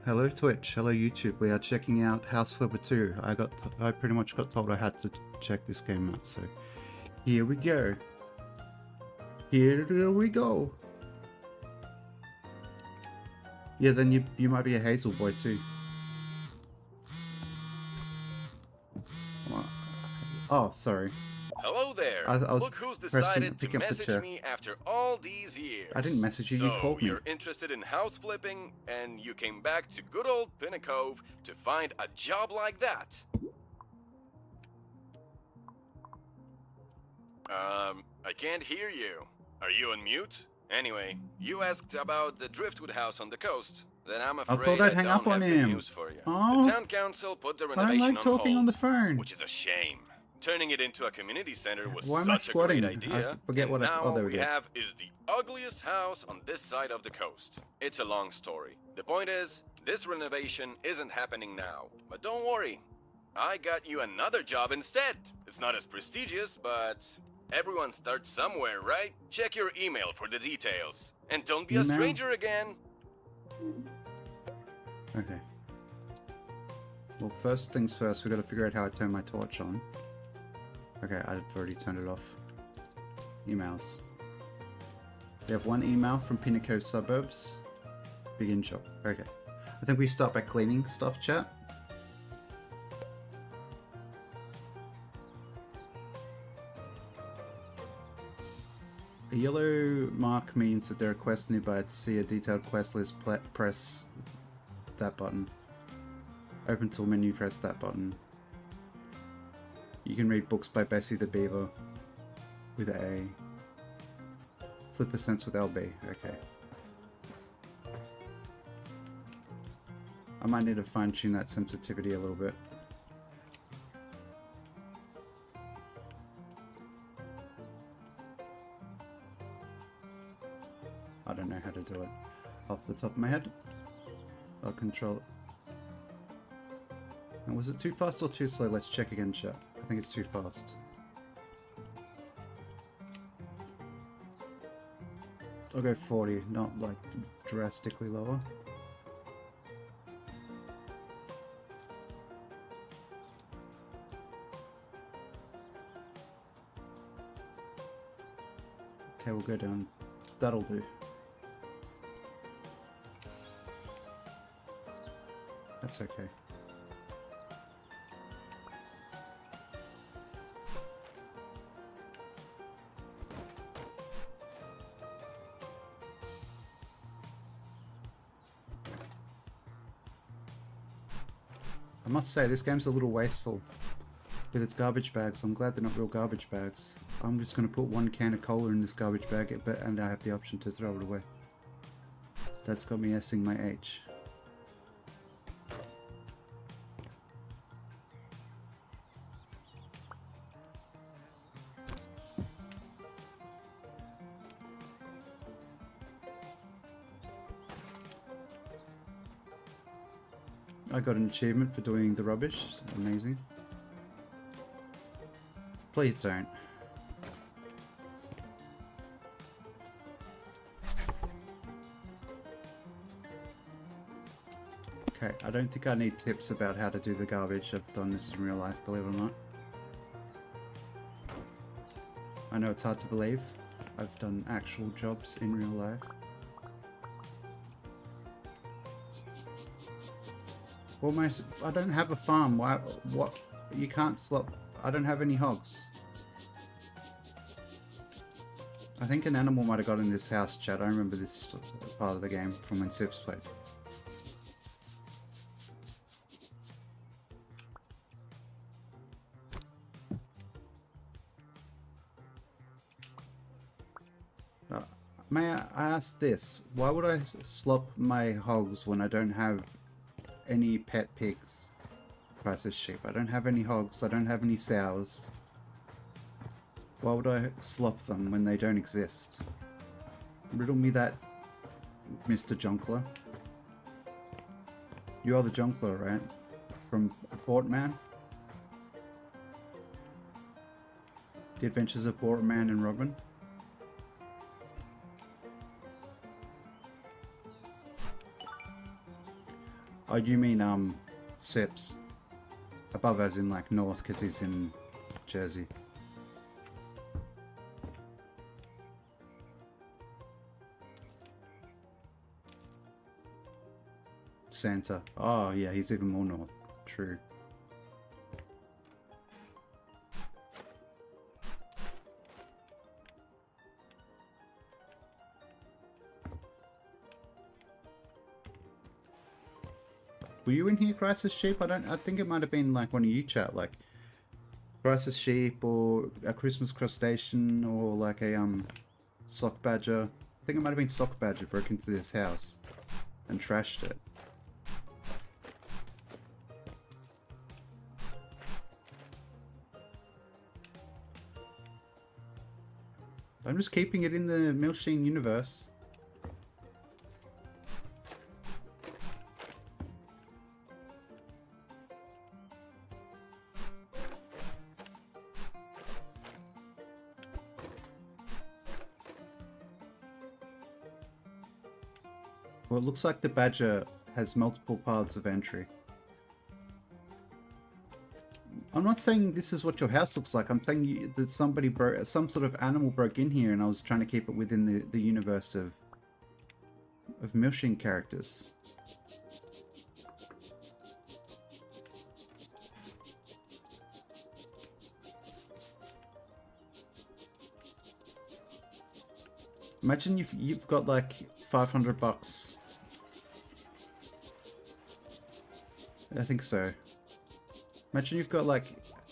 Hello Twitch, hello YouTube. We are checking out House Flipper 2. I pretty much got told I had to check this game out, so here we go. Here we go. Yeah, then you might be a Hazel boy too. Oh, sorry. Hello there. I was Look who's pressing decided to pick up the message chair. me after all these years. I didn't message you, so you called me. You're interested in house flipping, and you came back to good old Pinnacove to find a job like that. I can't hear you. Are you on mute? Anyway, you asked about the Driftwood house on the coast. Then I'm afraid thought I'd hang don't up on have good him. news for you. Oh, The town council put the I renovation don't like talking hold, on the phone. which is a shame. Turning it into a community center was Why am I such a great squatting? idea. I forget and what now oh, there what we we go. have is the ugliest house on this side of the coast. It's a long story. The point is, this renovation isn't happening now. But don't worry, I got you another job instead. It's not as prestigious, but everyone starts somewhere, right? Check your email for the details. And don't be a Email? stranger again. Okay. Well, first things first, we got to figure out how I turn my torch on. Okay, I've already turned it off. Emails. We have one email from Pinnacove Suburbs. Begin job. Okay. I think we start by cleaning stuff, chat. A yellow mark means that there are quests nearby. To see a detailed quest list, press that button. Open tool menu, press that button. You can read books by Bessie the Beaver with A. Flipper Sense with LB. Okay. I might need to fine tune that sensitivity a little bit. I don't know how to do it off the top of my head. I'll control it. And was it too fast or too slow? Let's check again, chat. I think it's too fast. I'll go 40, not like drastically lower. Okay, we'll go down. That'll do. That's okay. I must say, this game's a little wasteful with its garbage bags. I'm glad they're not real garbage bags. I'm just going to put one can of cola in this garbage bag, and I have the option to throw it away. That's got me S-ing my H. I got an achievement for doing the rubbish. Amazing. Please don't. Okay, I don't think I need tips about how to do the garbage. I've done this in real life, believe it or not. I know it's hard to believe. I've done actual jobs in real life. Almost, I don't have a farm. Why? What? You can't slop. I don't have any hogs. I think an animal might have got in this house, chat. I remember this part of the game from when Sips played. May I ask this? Why would I slop my hogs when I don't have any pet pigs? Versus sheep. I don't have any hogs. I don't have any sows. Why would I slop them when they don't exist? Riddle me that, Mr. Jonkler. You are the Jonkler, right? From Portman? The Adventures of Portman and Robin? Oh, you mean, Sips. Above as in, like, north, because he's in Jersey. Santa. Oh, yeah, he's even more north. True. Were you in here, Crisis Sheep? I think it might have been like one of you chat, like Crisis Sheep or a Christmas Crustacean or like a Sock Badger. I think it might have been Sock Badger broke into this house and trashed it. I'm just keeping it in the Milsheen universe. Well, it looks like the Badger has multiple paths of entry. I'm not saying this is what your house looks like. I'm saying that somebody broke, some sort of animal broke in here, and I was trying to keep it within the universe of Milsheen characters. Imagine you've got like $500. I think so. Imagine you've got like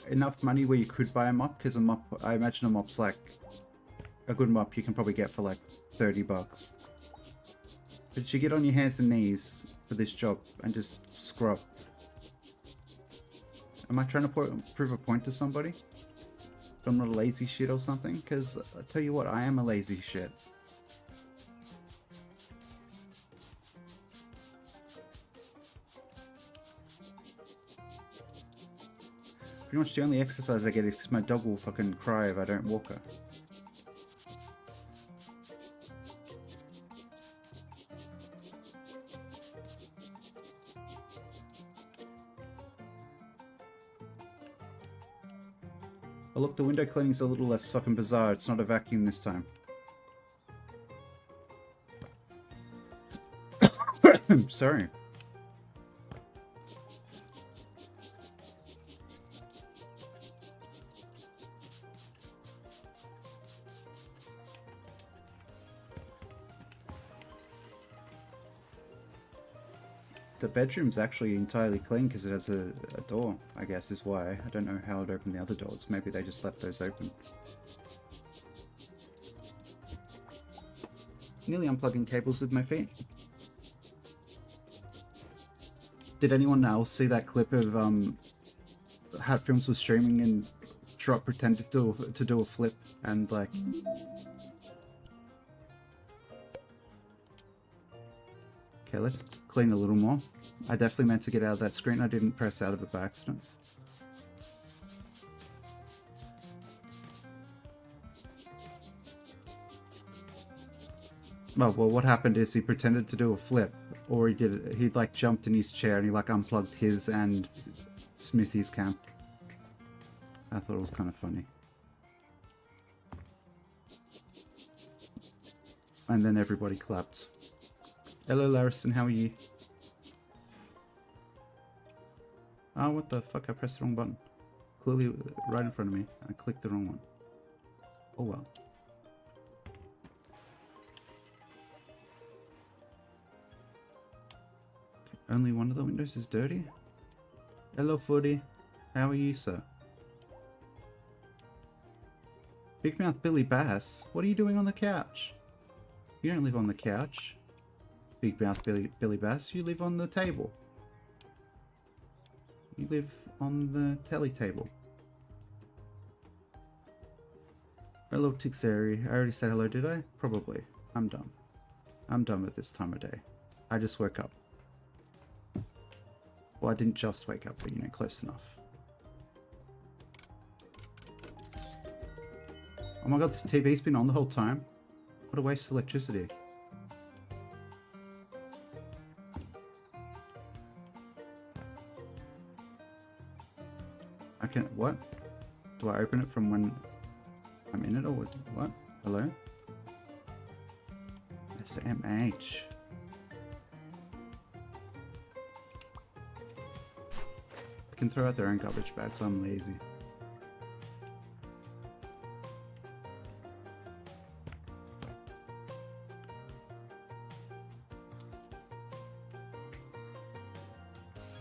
enough money where you could buy a mop, because a mop, I imagine a mop's like a good mop you can probably get for like $30. But you get on your hands and knees for this job and just scrub. Am I trying to prove a point to somebody? That I'm not a lazy shit or something? Because I tell you what, I am a lazy shit. Pretty much the only exercise I get is because my dog will fucking cry if I don't walk her. Oh look, the window cleaning's a little less fucking bizarre. It's not a vacuum this time. Sorry. The bedroom's actually entirely clean because it has a door, I guess is why. I don't know how it opened the other doors. Maybe they just left those open. Nearly unplugging cables with my feet. Did anyone else see that clip of Hat Films was streaming and Trot pretended to do a flip and like... Okay, let's clean a little more. I definitely meant to get out of that screen. I didn't press out of it by accident. Oh, well, what happened is he pretended to do a flip, or he like jumped in his chair and he like unplugged his and Smithy's cam. I thought it was kind of funny. And then everybody clapped. Hello, Larison, how are you? Oh, what the fuck? I pressed the wrong button. Clearly right in front of me. I clicked the wrong one. Oh well. Okay, only one of the windows is dirty? Hello, Footy. How are you, sir? Big Mouth Billy Bass? What are you doing on the couch? You don't live on the couch. Big Mouth Billy Bass, you live on the table. You live on the telly table. Hello, Tixeri. I already said hello, did I? Probably. I'm dumb. I'm dumb at this time of day. I just woke up. Well, I didn't just wake up, but you know, close enough. Oh my god, this TV's been on the whole time? What a waste of electricity. I can... What? Do I open it from when I'm in it or what? Hello? SMH. I can throw out their own garbage bags. I'm lazy.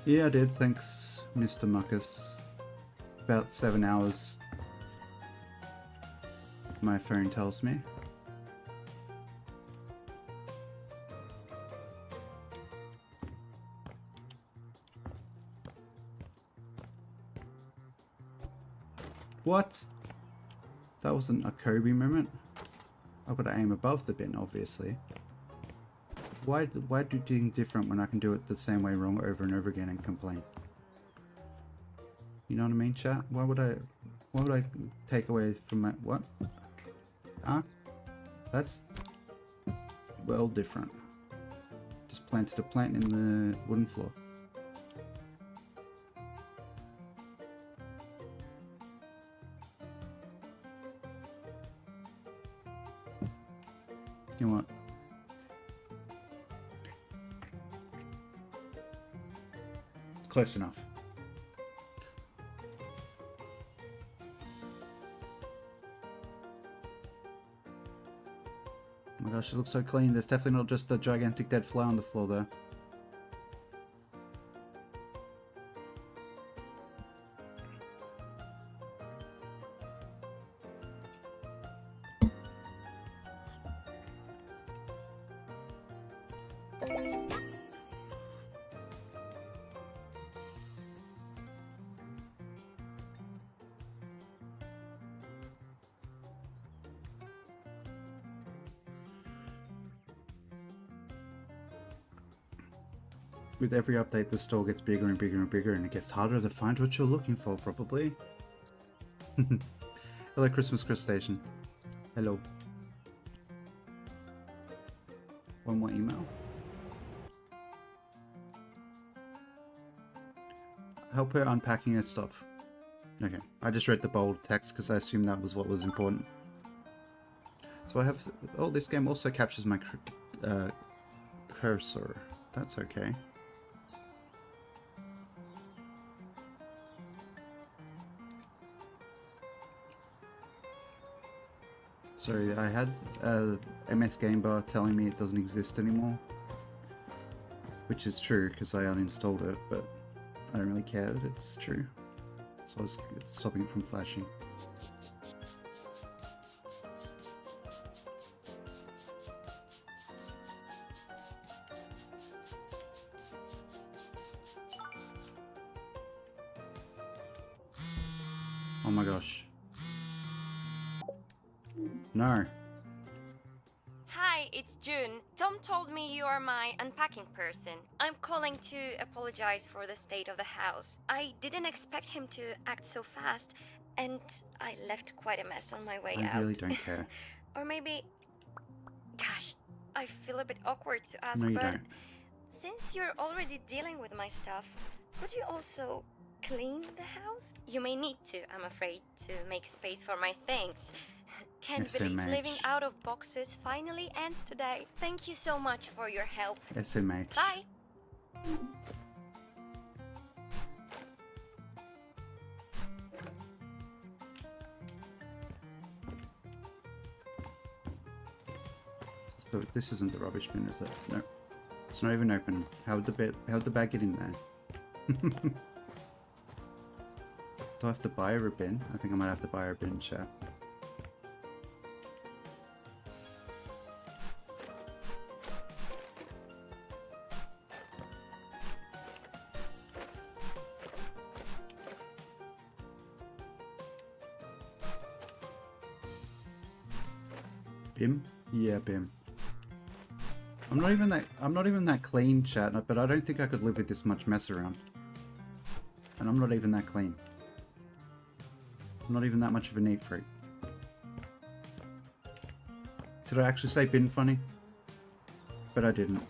Yeah, I did. Thanks, Mr. Muckus. About 7 hours. My phone tells me. What? That wasn't a Kobe moment. I've got to aim above the bin, obviously. Why do things different when I can do it the same way wrong over and over again and complain? You know what I mean, chat? Why would I take away from my... What? Huh? That's... well different. Just planted a plant in the wooden floor. You know what? Close enough. Oh my gosh, it looks so clean. There's definitely not just a gigantic dead fly on the floor there. With every update, the store gets bigger and bigger and bigger, and it gets harder to find what you're looking for, probably. Hello, Christmas Crustacean. Hello. One more email. Help her unpacking her stuff. Okay, I just read the bold text because I assumed that was what was important. So I have... Oh, this game also captures my cursor. That's okay. Sorry, I had MS Game Bar telling me it doesn't exist anymore. Which is true, because I uninstalled it, but I don't really care that it's true. So it's stopping it from flashing. Oh my gosh. No. Hi, it's June. Tom told me you are my unpacking person. I'm calling to apologize for the state of the house. I didn't expect him to act so fast, and I left quite a mess on my way out. I really don't care. Or maybe... Gosh, I feel a bit awkward to ask, No, you but don't. since you're already dealing with my stuff, could you also clean the house? You may need to, I'm afraid, to make space for my things. Can't believe SMH. living out of boxes finally ends today. Thank you so much for your help. SMH. Bye. So this isn't the rubbish bin, is it? No. It's not even open. How'd the bag get in there? Do I have to buy a bin? I think I might have to buy a bin, chat. Bim? Yeah, Bim. I'm not even that clean, chat, but I don't think I could live with this much mess around. And I'm not even that clean. I'm not even that much of a neat freak. Did I actually say bin funny? But I didn't.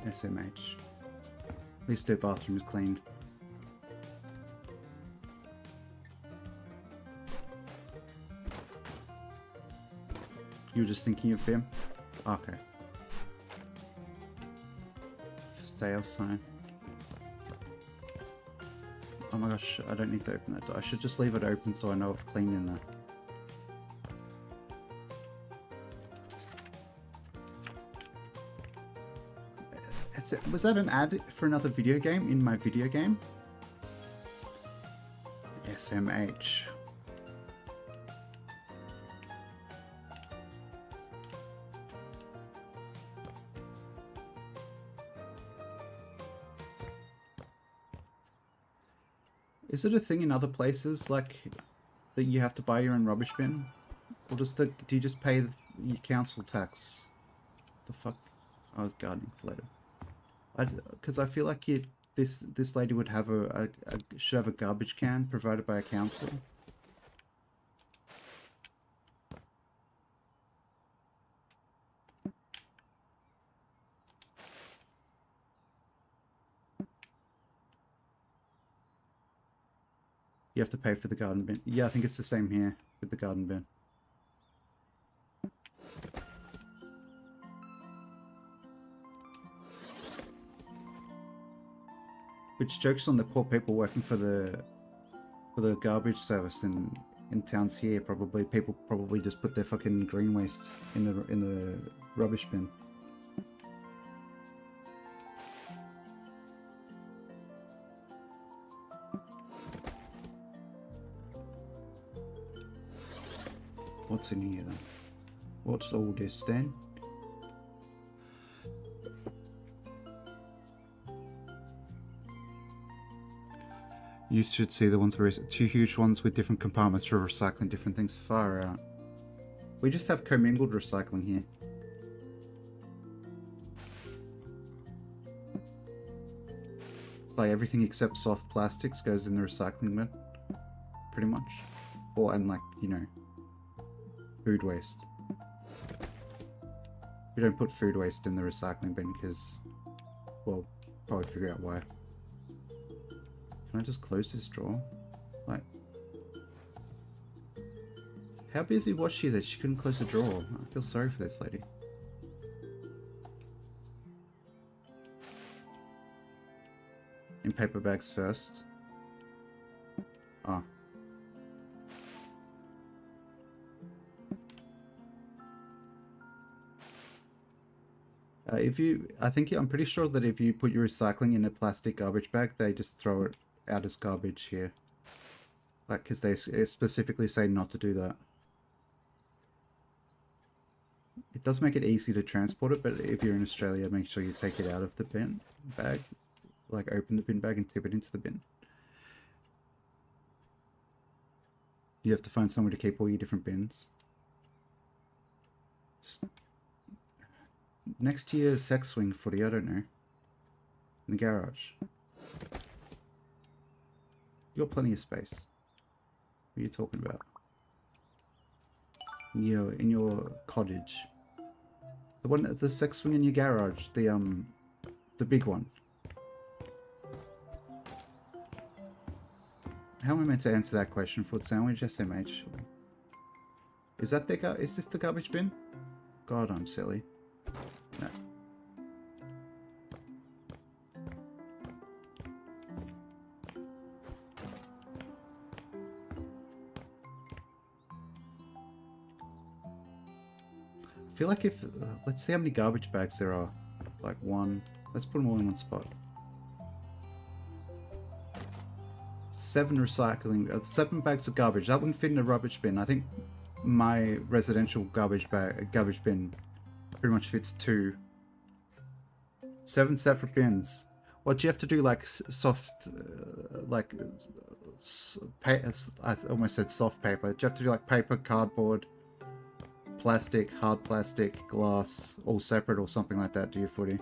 SMH. At least their bathroom is cleaned. You were just thinking of them? Okay. For sale sign. Oh my gosh, I don't need to open that door. I should just leave it open so I know it's clean in there. Was that an ad for another video game in my video game? SMH. Is it a thing in other places, like, that you have to buy your own rubbish bin? Or do you just pay your council tax? The fuck? I was gardening for later. Because I feel like this lady would have should have a garbage can provided by a council. You have to pay for the garden bin. Yeah, I think it's the same here with the garden bin. Which jokes on the poor people working for the garbage service in towns here. Probably people probably just put their fucking green waste in the rubbish bin. What's in here then? What's all this then? You should see the ones where two huge ones with different compartments for recycling different things. Far out. We just have commingled recycling here. Like everything except soft plastics goes in the recycling bin. Pretty much. Or, and like, you know, food waste. We don't put food waste in the recycling bin because, well, probably figure out why. Can I just close this drawer? Like, how busy was she that she couldn't close the drawer? I feel sorry for this lady. In paper bags first. Ah. I'm pretty sure that if you put your recycling in a plastic garbage bag, they just throw it out as garbage here. Like, because they specifically say not to do that. It does make it easy to transport it, but if you're in Australia, make sure you take it out of the bin bag. Like, open the bin bag and tip it into the bin. You have to find somewhere to keep all your different bins. Just next to your sex swing footy, I don't know. In the garage. You got plenty of space. What are you talking about? In your cottage. The sex swing in your garage, the big one. How am I meant to answer that question? Food sandwich, SMH. Is this the garbage bin? God, I'm silly. No. I feel like if, let's see how many garbage bags there are. Like one, let's put them all in one spot. 7 recycling, 7 bags of garbage. That wouldn't fit in a rubbish bin. I think my residential garbage bin pretty much fits 2. 7 separate bins. What do you have to do? Like soft, I almost said soft paper. Do you have to do like paper, cardboard, plastic, hard plastic, glass, all separate or something like that? Do you footy?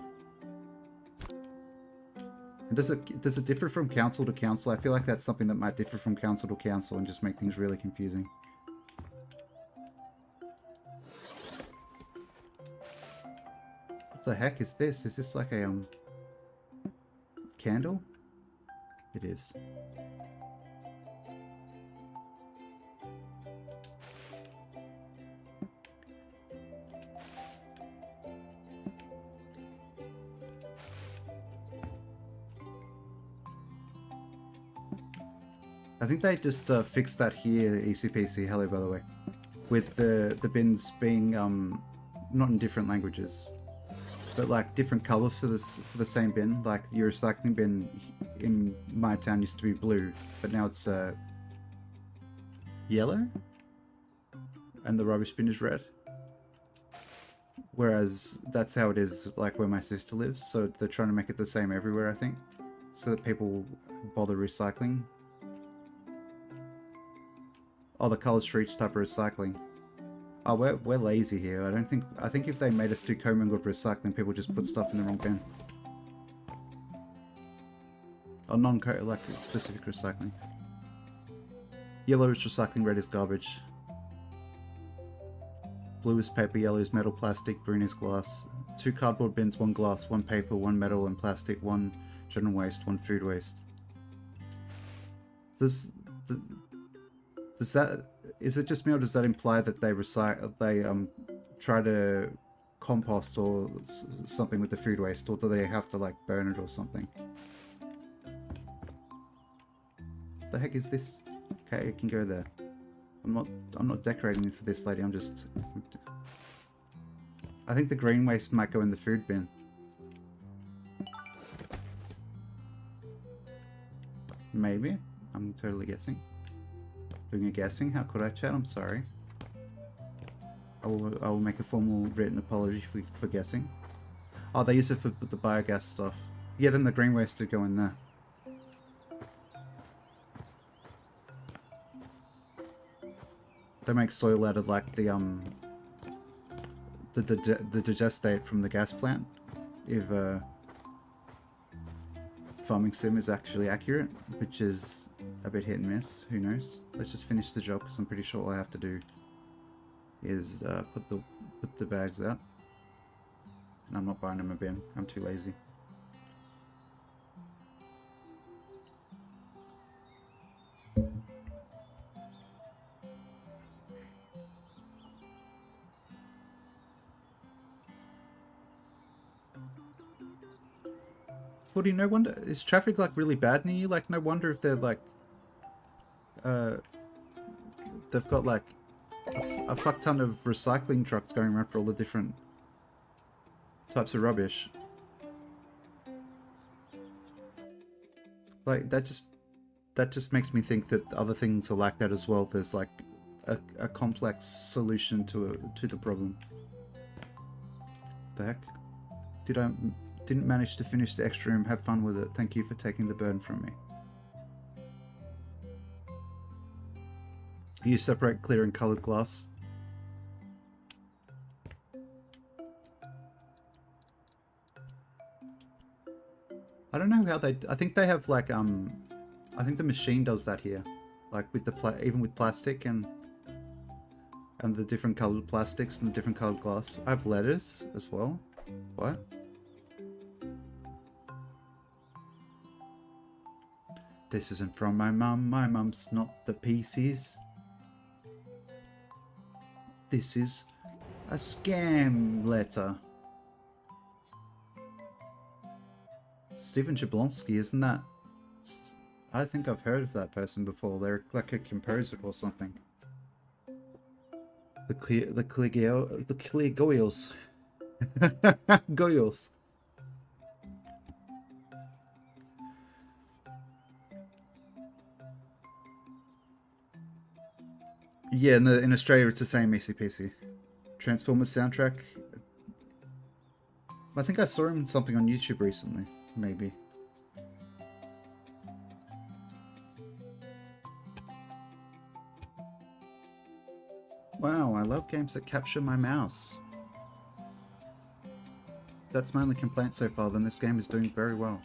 And does it differ from council to council? I feel like that's something that might differ from council to council and just make things really confusing. What the heck is this? Is this like a candle? It is. I think they just fixed that here, ECPC. Hello, by the way, with the bins being not in different languages, but like different colors for the same bin. Like your recycling bin in my town used to be blue, but now it's yellow, and the rubbish bin is red. Whereas that's how it is like where my sister lives. So they're trying to make it the same everywhere, I think, so that people bother recycling. Oh, the colors for each type of recycling. Oh, we're lazy here. I think if they made us do commingled recycling, people just put stuff in the wrong bin. Or like specific recycling. Yellow is recycling, red is garbage. Blue is paper, yellow is metal, plastic, green is glass. 2 cardboard bins, 1 glass, 1 paper, 1 metal and plastic, 1 general waste, 1 food waste. Does that, is it just me, or does that imply that they try to compost or something with the food waste, or do they have to like burn it or something? The heck is this? Okay, it can go there. I'm not decorating for this lady. I think the green waste might go in the food bin. Maybe. I'm totally guessing. Doing a guessing? How could I, chat? I'm sorry. I will make a formal written apology for guessing. Oh, they use it for the biogas stuff. Yeah, then the green waste would go in there. They make soil out of like the digestate from the gas plant. If farming sim is actually accurate, which is a bit hit and miss. Who knows? Let's just finish the job, because I'm pretty sure all I have to do is put the bags out. And I'm not buying them a bin. I'm too lazy. Footy, no wonder. Is traffic like really bad near you? Like, no wonder if they're like they've got like a fuck ton of recycling trucks going around for all the different types of rubbish. Like, that just makes me think that other things are like that as well. There's like a complex solution to the problem. The heck? Didn't manage to finish the extra room. Have fun with it. Thank you for taking the burden from me. You separate clear and colored glass. I don't know how they. I think they have like I think the machine does that here, like with the even with plastic and the different colored plastics and the different colored glass. I have letters as well. What? This isn't from my mum. My mum's not the PCs. This is a scam letter. Stephen Jablonski, isn't that? I think I've heard of that person before. They're like a composer or something. The clear Goyles. Goyles. Yeah, in Australia it's the same ECPC. Transformers soundtrack. I think I saw him in something on YouTube recently, maybe. Wow, I love games that capture my mouse. That's my only complaint so far, then this game is doing very well.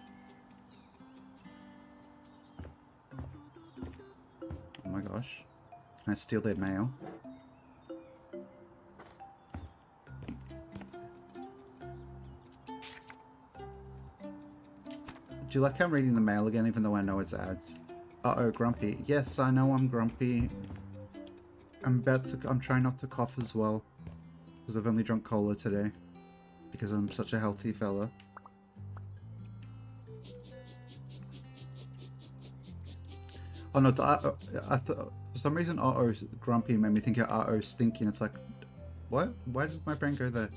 Oh my gosh. Can I steal their mail? you like how I'm reading the mail again, even though I know it's ads? Uh-oh, grumpy. Yes, I know I'm grumpy. I'm trying not to cough as well. Because I've only drunk cola today. Because I'm such a healthy fella. Oh no, I thought for some reason uh-oh grumpy made me think of uh-oh stinky, and it's like, what? Why did my brain go there?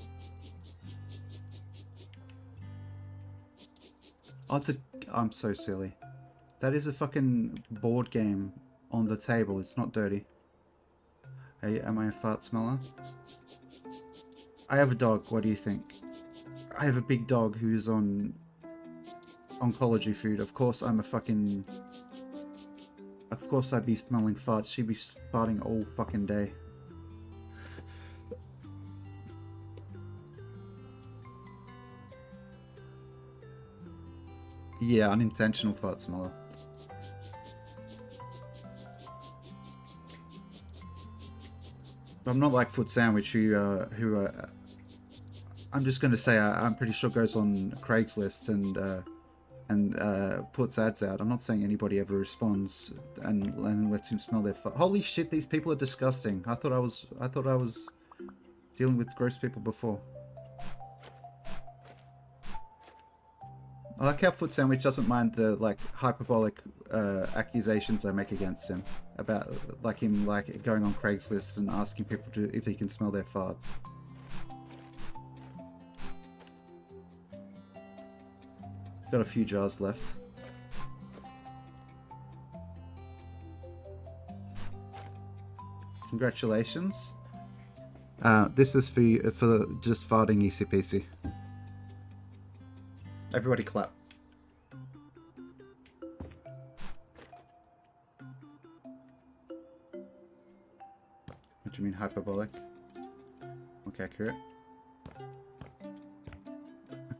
Oh, I'm so silly. That is a fucking board game on the table. It's not dirty. Hey, am I a fart smeller? I have a dog. What do you think? I have a big dog who's on oncology food. Of course I'm a fucking... Of course I'd be smelling farts. She'd be farting all fucking day. Yeah, unintentional fart smeller. But I'm not like Foot Sandwich, who I'm just going to say I'm pretty sure goes on Craigslist and puts ads out. I'm not saying anybody ever responds and lets him smell their fart. Holy shit, these people are disgusting. I thought I was dealing with gross people before. I like how Foot Sandwich doesn't mind the like hyperbolic accusations I make against him about like him like going on Craigslist and asking people if he can smell their farts. Got a few jars left. Congratulations. This is for you, for just farting easy peasy. Everybody clap. What do you mean hyperbolic? Okay, accurate.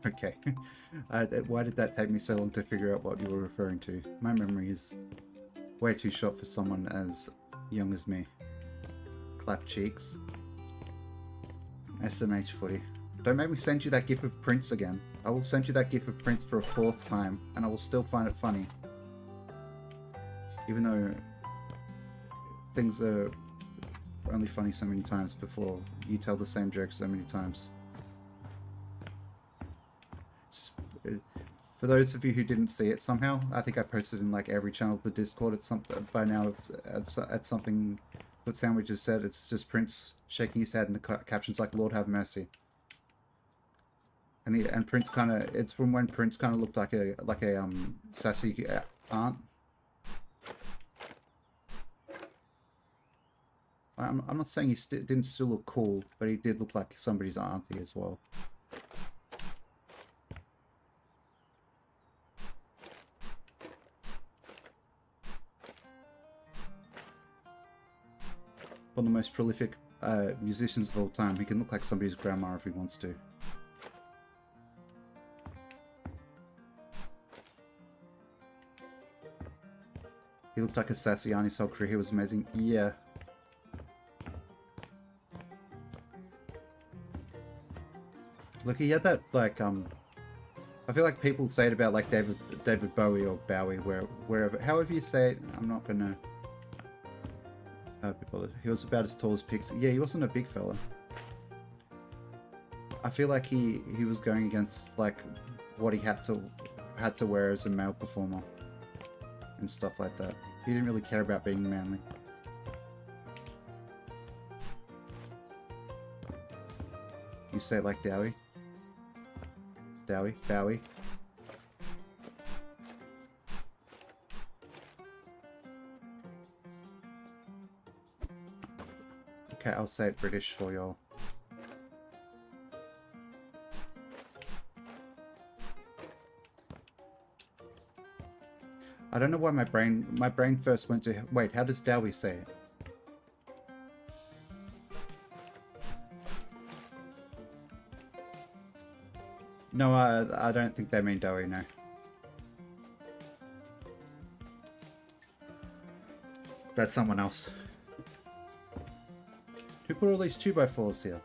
Okay. Why did that take me so long to figure out what you were referring to? My memory is way too short for someone as young as me. Clap cheeks. SMH footy. Don't make me send you that gif of Prince again. I will send you that gif of Prince for a 4th time, and I will still find it funny. Even though things are only funny so many times before you tell the same joke so many times. For those of you who didn't see it somehow, I think I posted in like every channel of the Discord at some by now at something Foot Sandwich has said. It's just Prince shaking his head and the captions like "Lord have mercy." And Prince kind of, it's from when Prince kind of looked like a sassy aunt. I'm not saying he didn't still look cool, but he did look like somebody's auntie as well. One of the most prolific musicians of all time. He can look like somebody's grandma if he wants to. He looked like a sassy auntie his whole career. He was amazing. Yeah. Look, he had that like I feel like people say it about like David Bowie or Bowie, wherever, however you say it. I'm not gonna be bothered. He was about as tall as Pixie. Yeah, he wasn't a big fella. I feel like he was going against like what he had to wear as a male performer and stuff like that. He didn't really care about being manly. You say it like Dowie? Bowie? Okay, I'll say it British for y'all. I don't know why my brain first went to, wait, how does Dowie say it? No, I don't think they mean Dowie, no. That's someone else. Who put all these 2x4s here?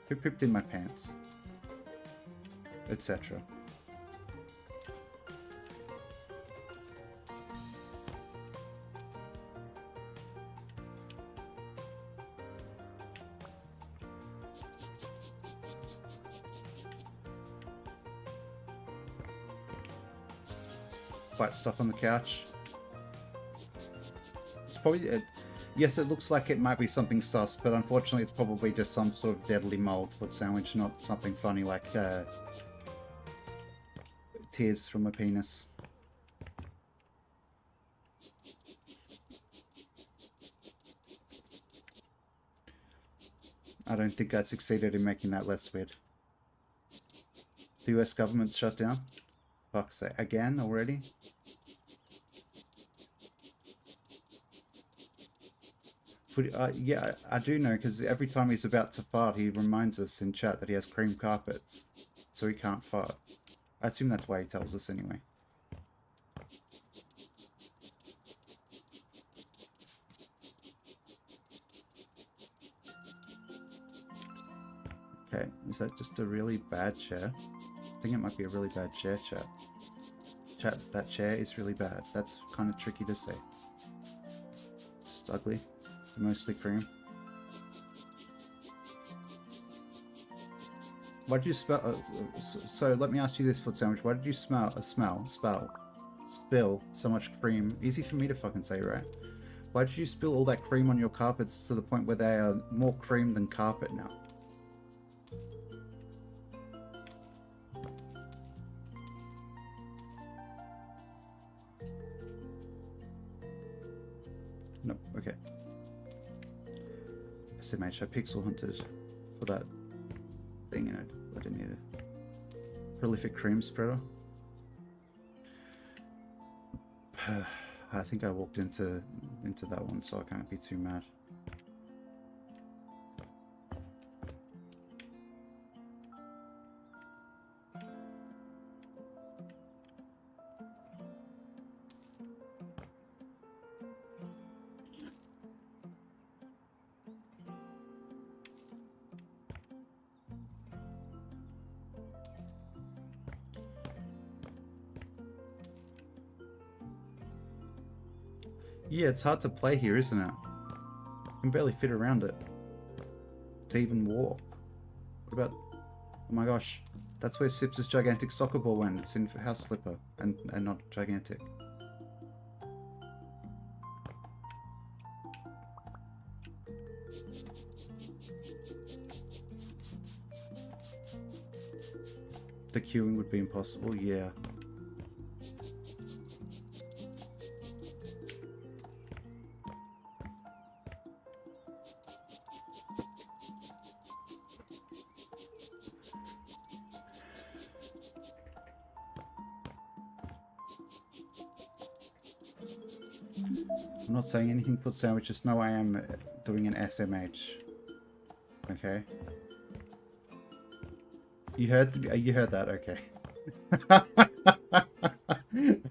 Who pooped in my pants? Etc. white stuff on the couch. It's probably... yes, it looks like it might be something sus, but unfortunately it's probably just some sort of deadly mold foot sandwich, not something funny like tears from a penis. I don't think I succeeded in making that less weird. The US government's shut down? Fuck's sake. Again already? Yeah, I do know, because every time he's about to fart, he reminds us in chat that he has cream carpets, so he can't fart. I assume that's why he tells us anyway. Okay, is that just a really bad chair? I think it might be a really bad chair, chat. Chat, that chair is really bad. That's kind of tricky to say. Just ugly. Mostly cream. Why did you spell? So let me ask you this, foot sandwich. Why did you spill so much cream? Easy for me to fucking say, right? Why did you spill all that cream on your carpets to the point where they are more cream than carpet now? No, okay. SMH, I pixel hunted for that thing, and I didn't need a prolific cream spreader. I think I walked into that one, so I can't be too mad. Yeah, it's hard to play here, isn't it? You can barely fit around it. To even walk. What about... Oh my gosh. That's where Sips' gigantic soccer ball went. It's in House Slipper. And not gigantic. The queuing would be impossible, yeah. I'm not saying anything foot sandwich, just know I am doing an SMH. Okay. You heard that, okay.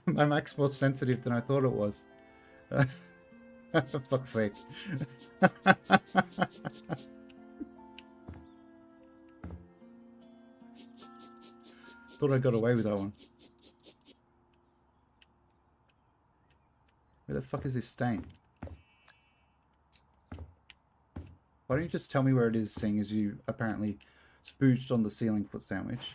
My mic's more sensitive than I thought it was. For fuck's sake. Thought I got away with that one. Where the fuck is this stain? Why don't you just tell me where it is, seeing as you apparently spooged on the ceiling, foot sandwich?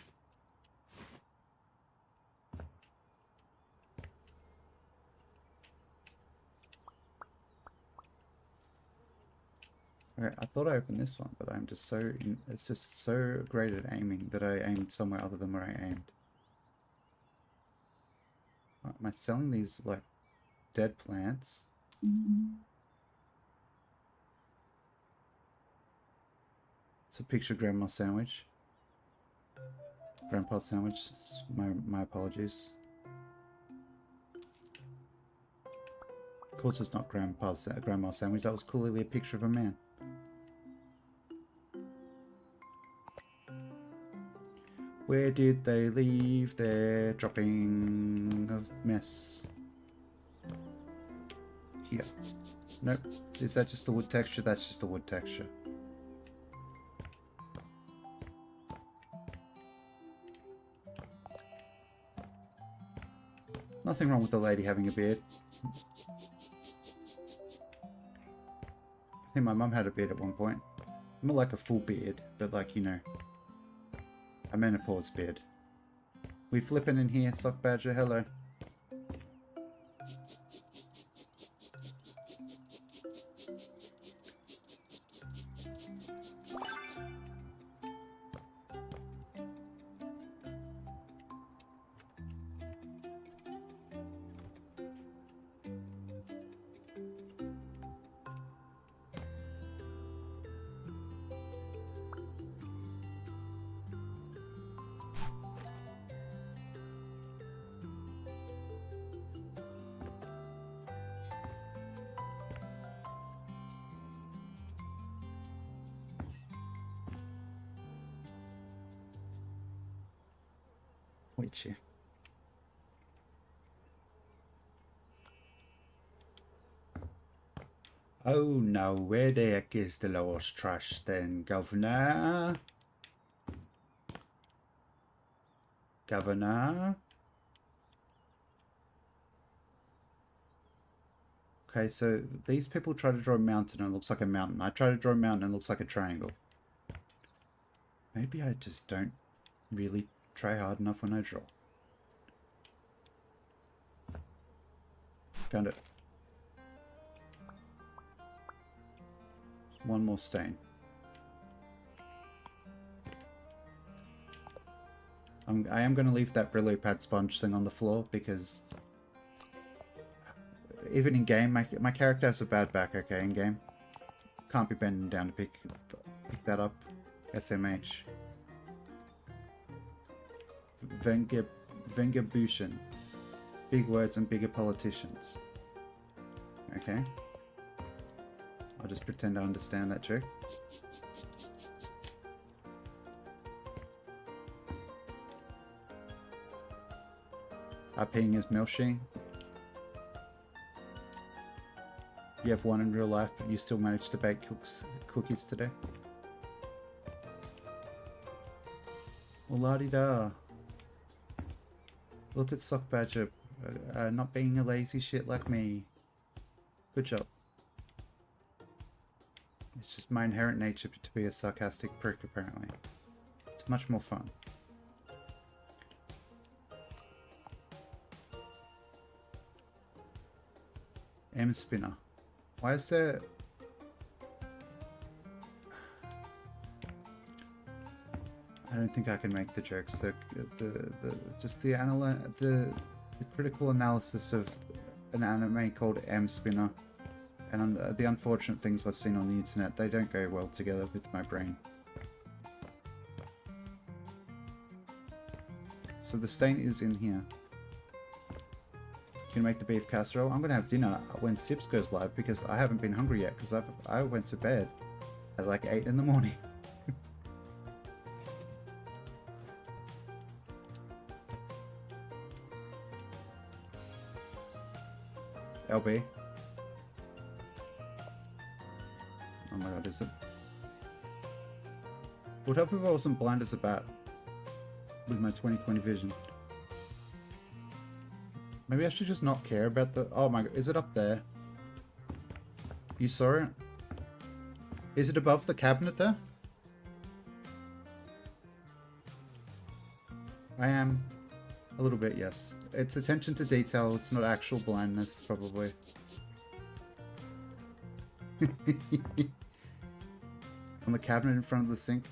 Okay, I thought I opened this one, but I'm just so... it's just so great at aiming that I aimed somewhere other than where I aimed. Am I selling these, like, dead plants? It's a picture of Grandma's sandwich. Grandpa's sandwich. My apologies. Of course it's not Grandma's sandwich. That was clearly a picture of a man. Where did they leave their dropping of mess? Here. Nope. Is that just the wood texture? That's just the wood texture. Nothing wrong with the lady having a beard. I think my mum had a beard at one point. Not like a full beard, but like, you know, a menopause beard. We flipping in here, Sock Badger, hello. with you. Oh no, where the heck is the lost trust then, Governor? Governor? Okay, so these people try to draw a mountain and it looks like a mountain. I try to draw a mountain and it looks like a triangle. Maybe I just don't really try hard enough when I draw. Found it. One more stain. I am going to leave that Brillo pad sponge thing on the floor because even in game, my character has a bad back. Okay, in game, can't be bending down to pick that up. SMH. Vengabushin. Big words and bigger politicians. Okay. I'll just pretend I understand that joke. Peeing is milkshake. You have one in real life, but you still managed to bake cookies today. Well, la-di-da. Look at Sock Badger not being a lazy shit like me. Good job. It's just my inherent nature to be a sarcastic prick, apparently. It's much more fun. M Spinner. Why is there... I don't think I can make the jokes. The critical analysis of an anime called M Spinner and the unfortunate things I've seen on the internet, they don't go well together with my brain. So the stain is in here. Can you make the beef casserole? I'm gonna have dinner when Sips goes live because I haven't been hungry yet because I went to bed at like 8 in the morning. LB. Oh my god, is it? Would help if I wasn't blind as a bat with my 20/20 vision. Maybe I should just not care about the... Oh my god, is it up there? You saw it? Is it above the cabinet there? I am. A little bit, yes. It's attention to detail, it's not actual blindness, probably. On the cabinet in front of the sink.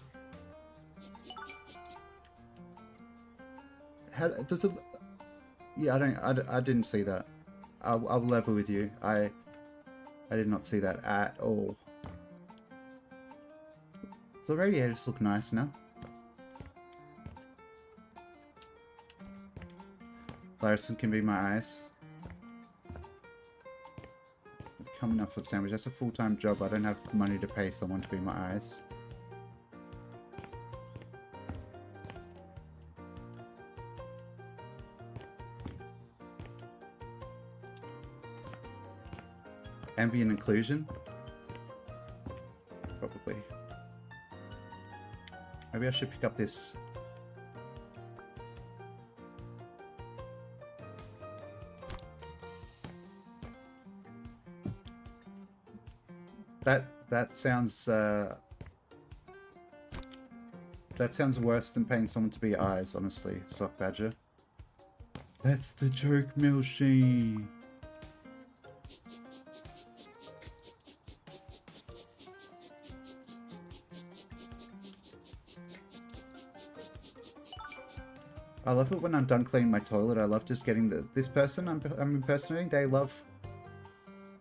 How does it... Yeah, I didn't see that. I'll level with you. I did not see that at all. The radiators look nice now. Larson can be my eyes. Coming up for the sandwich. That's a full-time job. I don't have money to pay someone to be my eyes. Ambient occlusion? Probably. Maybe I should pick up this. That sounds worse than paying someone to be eyes, honestly, Sock Badger. That's the joke machine. I love it when I'm done cleaning my toilet. I love just getting this person I'm impersonating. They love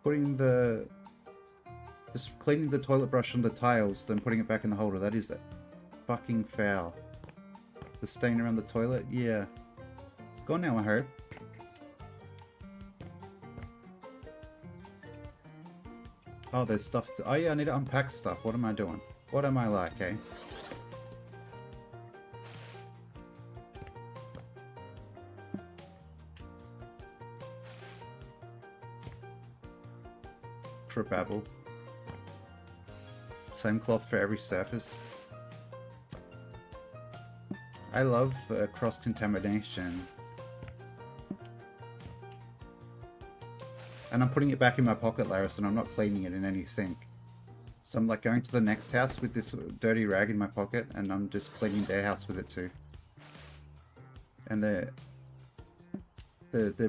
putting just cleaning the toilet brush on the tiles, then putting it back in the holder. That is fucking foul. The stain around the toilet, yeah. It's gone now, I heard. Oh, there's stuff. Oh yeah, I need to unpack stuff. What am I doing? What am I like, eh? Tribabble. Same cloth for every surface. I love cross-contamination. And I'm putting it back in my pocket, Laris, and I'm not cleaning it in any sink. So I'm like going to the next house with this dirty rag in my pocket, and I'm just cleaning their house with it too. And they're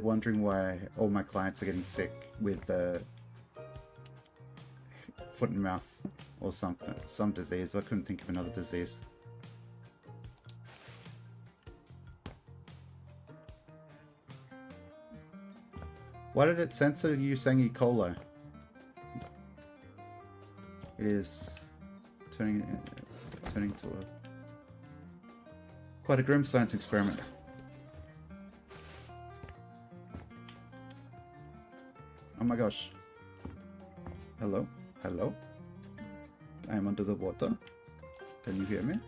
wondering why all my clients are getting sick with foot and mouth or something, some disease. I couldn't think of another disease. Why did it censor you saying E. coli? It is turning to quite a grim science experiment. Oh my gosh. Hello? Hello? I am under the water. Can you hear me?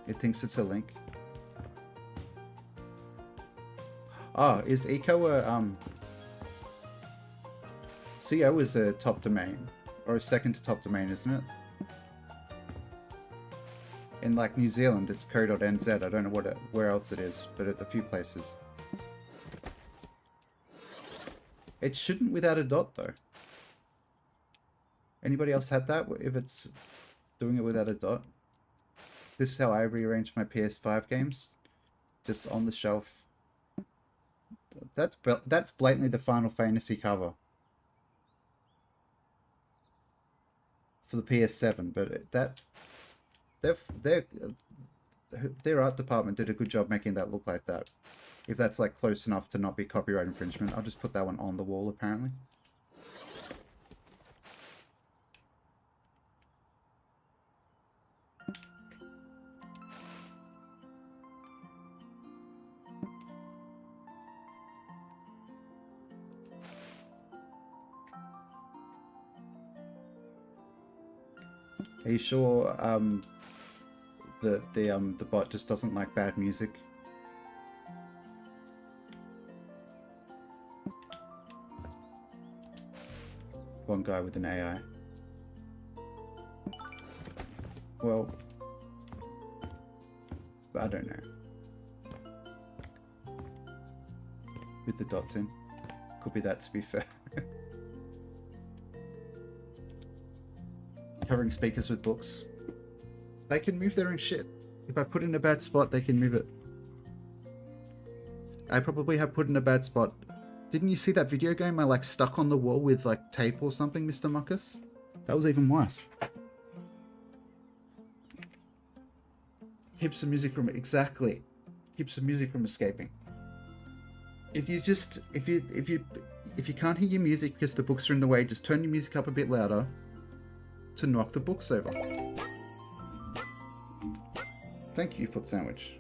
It thinks it's a link. Oh, is eco a CO is a top domain, or a second to top domain, isn't it? In like New Zealand, it's co.nz. I don't know where else it is, but at a few places. It shouldn't without a dot though. Anybody else had that? If it's doing it without a dot? This is how I rearrange my PS5 games, just on the shelf. That's blatantly the Final Fantasy cover for the PS7, but their art department did a good job making that look like that. If that's like close enough to not be copyright infringement, I'll just put that one on the wall apparently. Are you sure the bot just doesn't like bad music? One guy with an AI. Well, I don't know. With the dots in. Could be that, to be fair. Covering speakers with books. They can move their own shit. If I put in a bad spot, they can move it. I probably have put in a bad spot. Didn't you see that video game I like stuck on the wall with like tape or something, Mr. Muckus? That was even worse. Keeps the music from exactly. Keeps the music from escaping. If you can't hear your music because the books are in the way, just turn your music up a bit louder to knock the books over. Thank you, Foot Sandwich.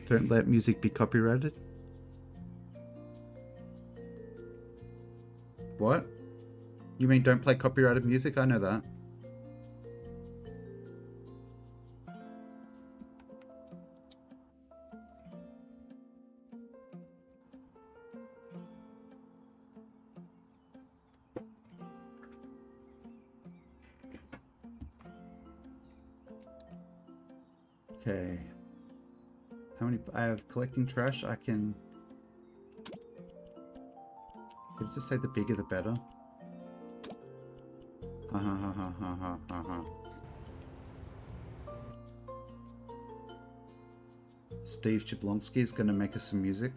Don't let music be copyrighted. What? You mean don't play copyrighted music? I know that. Okay. How many? I have collecting trash. I can. Let's just say the bigger the better. Ha ha ha ha ha ha ha ha. Steve Jablonski is going to make us some music.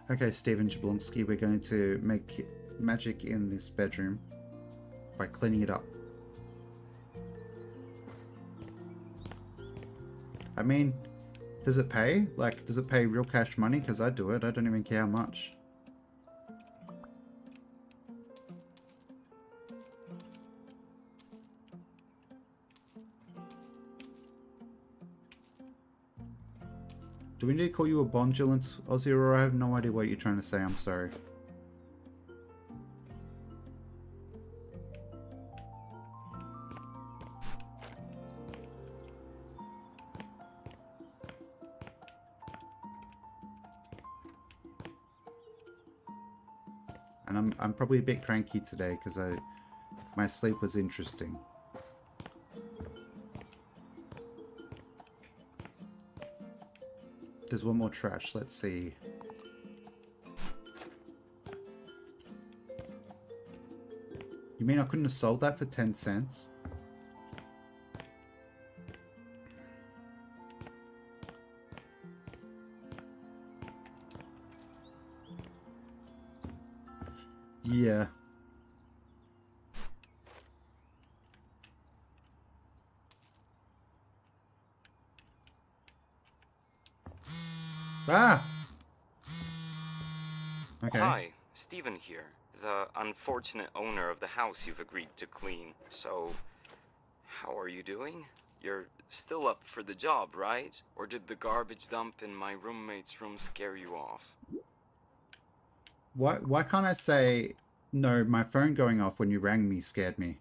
Okay, Steven Jablonski, we're going to make magic in this bedroom by cleaning it up. I mean, does it pay? Like, does it pay real cash money? Because I do it. I don't even care how much. Do we need to call you a bondulant, Aussie, or I have no idea what you're trying to say? I'm sorry. And I'm probably a bit cranky today because my sleep was interesting. There's one more trash. Let's see. You mean I couldn't have sold that for 10 cents? Yeah. Ah! Okay. Hi, Steven here, the unfortunate owner of the house you've agreed to clean. So, how are you doing? You're still up for the job, right? Or did the garbage dump in my roommate's room scare you off? Why can't I say, no, my phone going off when you rang me scared me?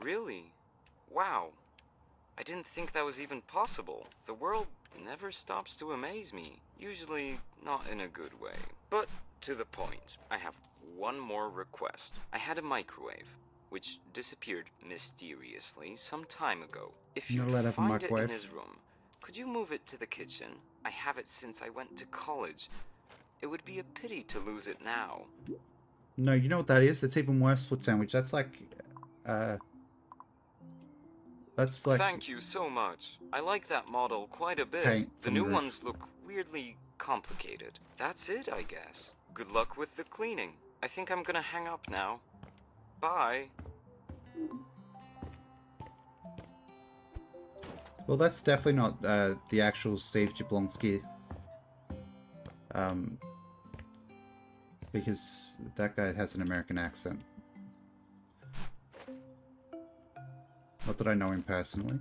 Really? Wow. I didn't think that was even possible. The world never stops to amaze me. Usually not in a good way. But to the point, I have one more request. I had a microwave, which disappeared mysteriously some time ago. If you You're not allowed to have a find it in microwave. his room, could you move it to the kitchen? I have it since I went to college. It would be a pity to lose it now. No, you know what that is? It's even worse, Foot Sandwich. That's like, that's like... Thank you so much. I like that model quite a bit. Paint The from new the roof. ones look weirdly complicated. That's it, I guess. Good luck with the cleaning. I think I'm gonna hang up now. Bye. Well, that's definitely not the actual Steve Jablonski. Because that guy has an American accent. Not that I know him personally.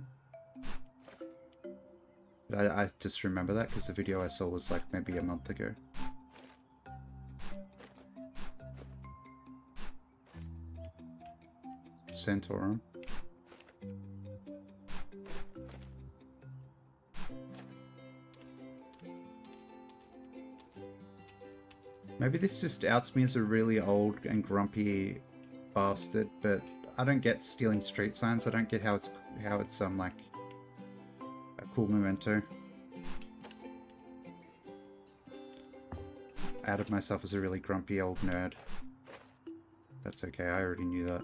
But I just remember that because the video I saw was like maybe a month ago. Santorum. Maybe this just outs me as a really old and grumpy bastard, but I don't get stealing street signs. I don't get how it's like a cool memento. I outed myself as a really grumpy old nerd. That's okay, I already knew that.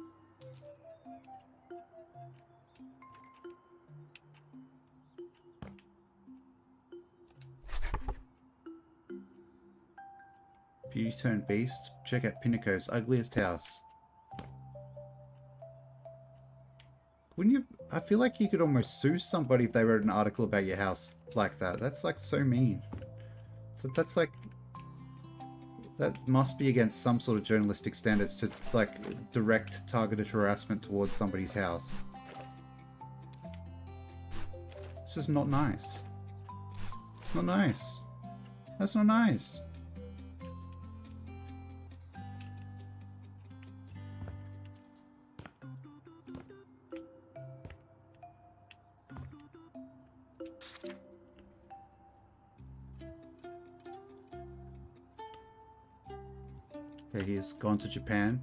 Beauty turned beast. Check out Pinnaco's ugliest house. Wouldn't you? I feel like you could almost sue somebody if they wrote an article about your house like that. That's like so mean. So that's like, that must be against some sort of journalistic standards to like direct targeted harassment towards somebody's house. This is not nice. It's not nice. That's not nice. Okay, he has gone to Japan.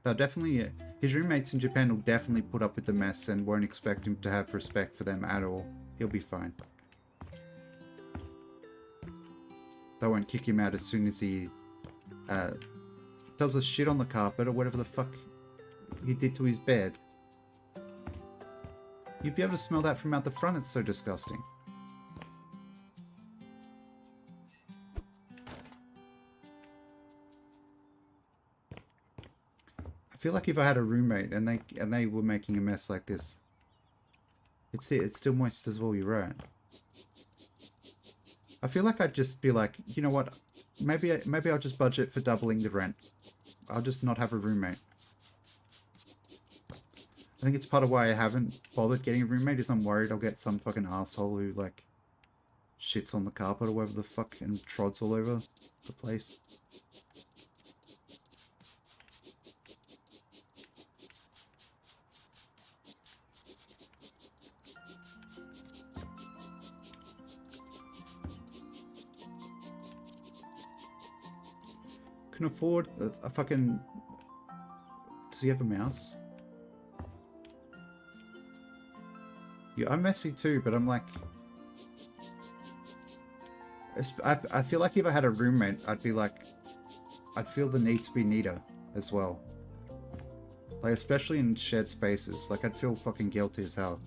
They'll definitely, his roommates in Japan will definitely put up with the mess and won't expect him to have respect for them at all. He'll be fine. They won't kick him out as soon as he does a shit on the carpet or whatever the fuck he did to his bed. You'd be able to smell that from out the front, it's so disgusting. I feel like if I had a roommate and they were making a mess like this, it's still moist as well, you're right. I feel like I'd just be like, you know what, maybe I'll just budget for doubling the rent. I'll just not have a roommate. I think it's part of why I haven't bothered getting a roommate, is I'm worried I'll get some fucking asshole who like shits on the carpet or whatever the fuck and trods all over the place. Can afford a fucking... Does he have a mouse? Yeah, I'm messy too, but I'm like... I feel like if I had a roommate, I'd be like... I'd feel the need to be neater as well. Like, especially in shared spaces. Like, I'd feel fucking guilty as hell.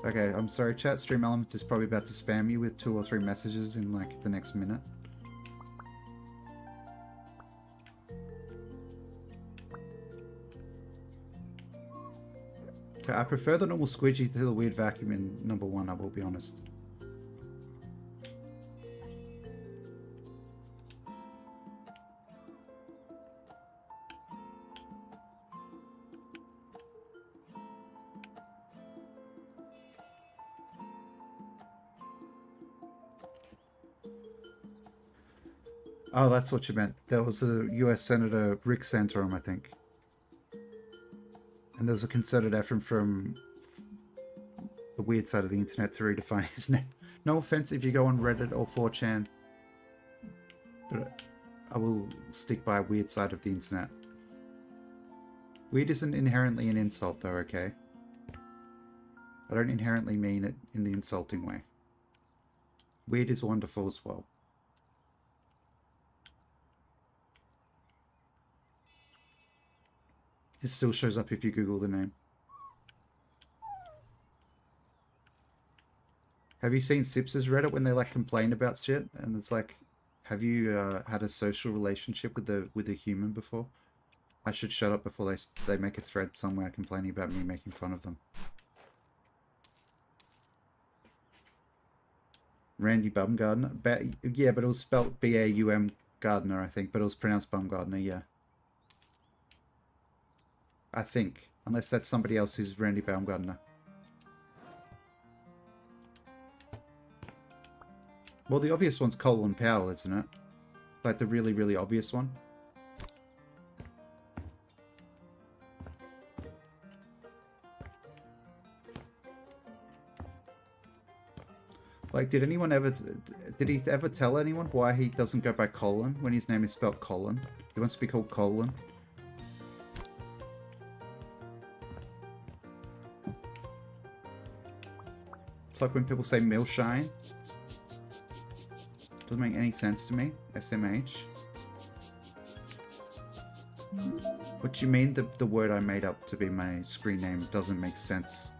Okay, I'm sorry, chat. Stream Elements is probably about to spam you with 2 or 3 messages in, like, the next minute. Okay, I prefer the normal squidgy to the weird vacuum in number 1, I will be honest. Oh, that's what you meant. There was a US Senator, Rick Santorum, I think. And there's a concerted effort from the weird side of the internet to redefine his name. No offense if you go on Reddit or 4chan, but I will stick by a weird side of the internet. Weird isn't inherently an insult though, okay? I don't inherently mean it in the insulting way. Weird is wonderful as well. It still shows up if you Google the name. Have you seen Sips' Reddit when they like complain about shit? And it's like, have you had a social relationship with a human before? I should shut up before they make a thread somewhere complaining about me making fun of them. Randy Bumgardner? Yeah, but it was spelt B-A-U-M Gardner, I think. But it was pronounced Bumgardner, yeah. I think. Unless that's somebody else who's Randy Baumgartner. Well, the obvious one's Colin Powell, isn't it? Like the really, really obvious one. Like, did he ever tell anyone why he doesn't go by Colin when his name is spelled Colin? He wants to be called Colin. It's like when people say Milshine. Doesn't make any sense to me. SMH. What do you mean the word I made up to be my screen name doesn't make sense?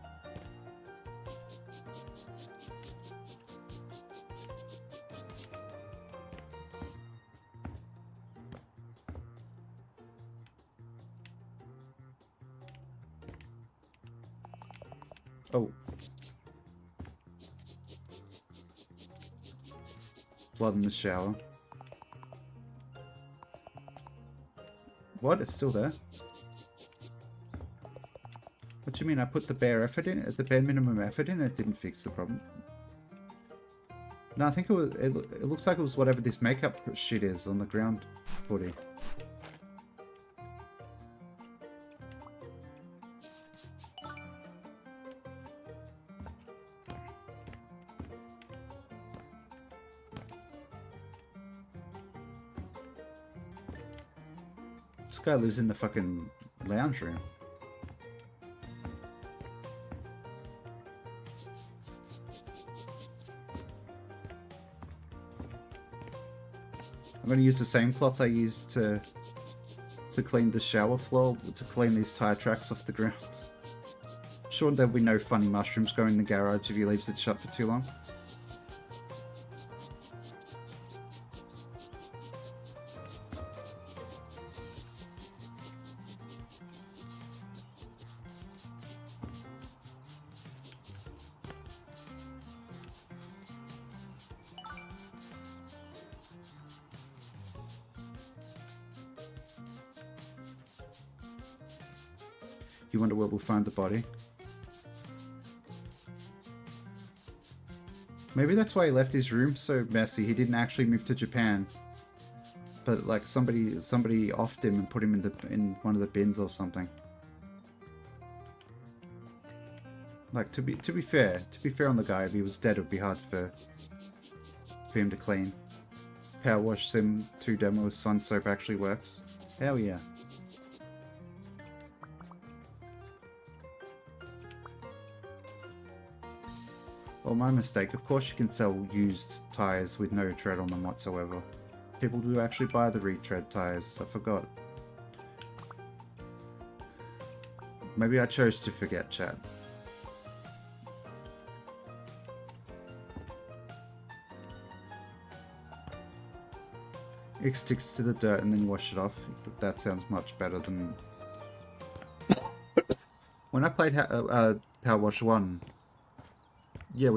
Oh. Blood in the shower. What? It's still there? What do you mean? I put the bare effort in? The bare minimum effort in? It didn't fix the problem. No, I think it was. It looks like it was whatever this makeup shit is on the ground footy. This guy lives in the fucking lounge room. I'm going to use the same cloth I used to clean the shower floor, to clean these tire tracks off the ground. I'm sure there'll be no funny mushrooms going in the garage if he leaves it shut for too long. You wonder where we'll find the body? Maybe that's why he left his room so messy. He didn't actually move to Japan. But like somebody offed him and put him in one of the bins or something. Like to be fair on the guy, if he was dead, it would be hard for him to clean. Power Wash Sim 2 demo with Sun Soap actually works. Hell yeah. Well, my mistake. Of course you can sell used tires with no tread on them whatsoever. People do actually buy the retread tires. I forgot. Maybe I chose to forget, chat. It sticks to the dirt and then you wash it off. That sounds much better than... When I played Power Wash 1, yeah,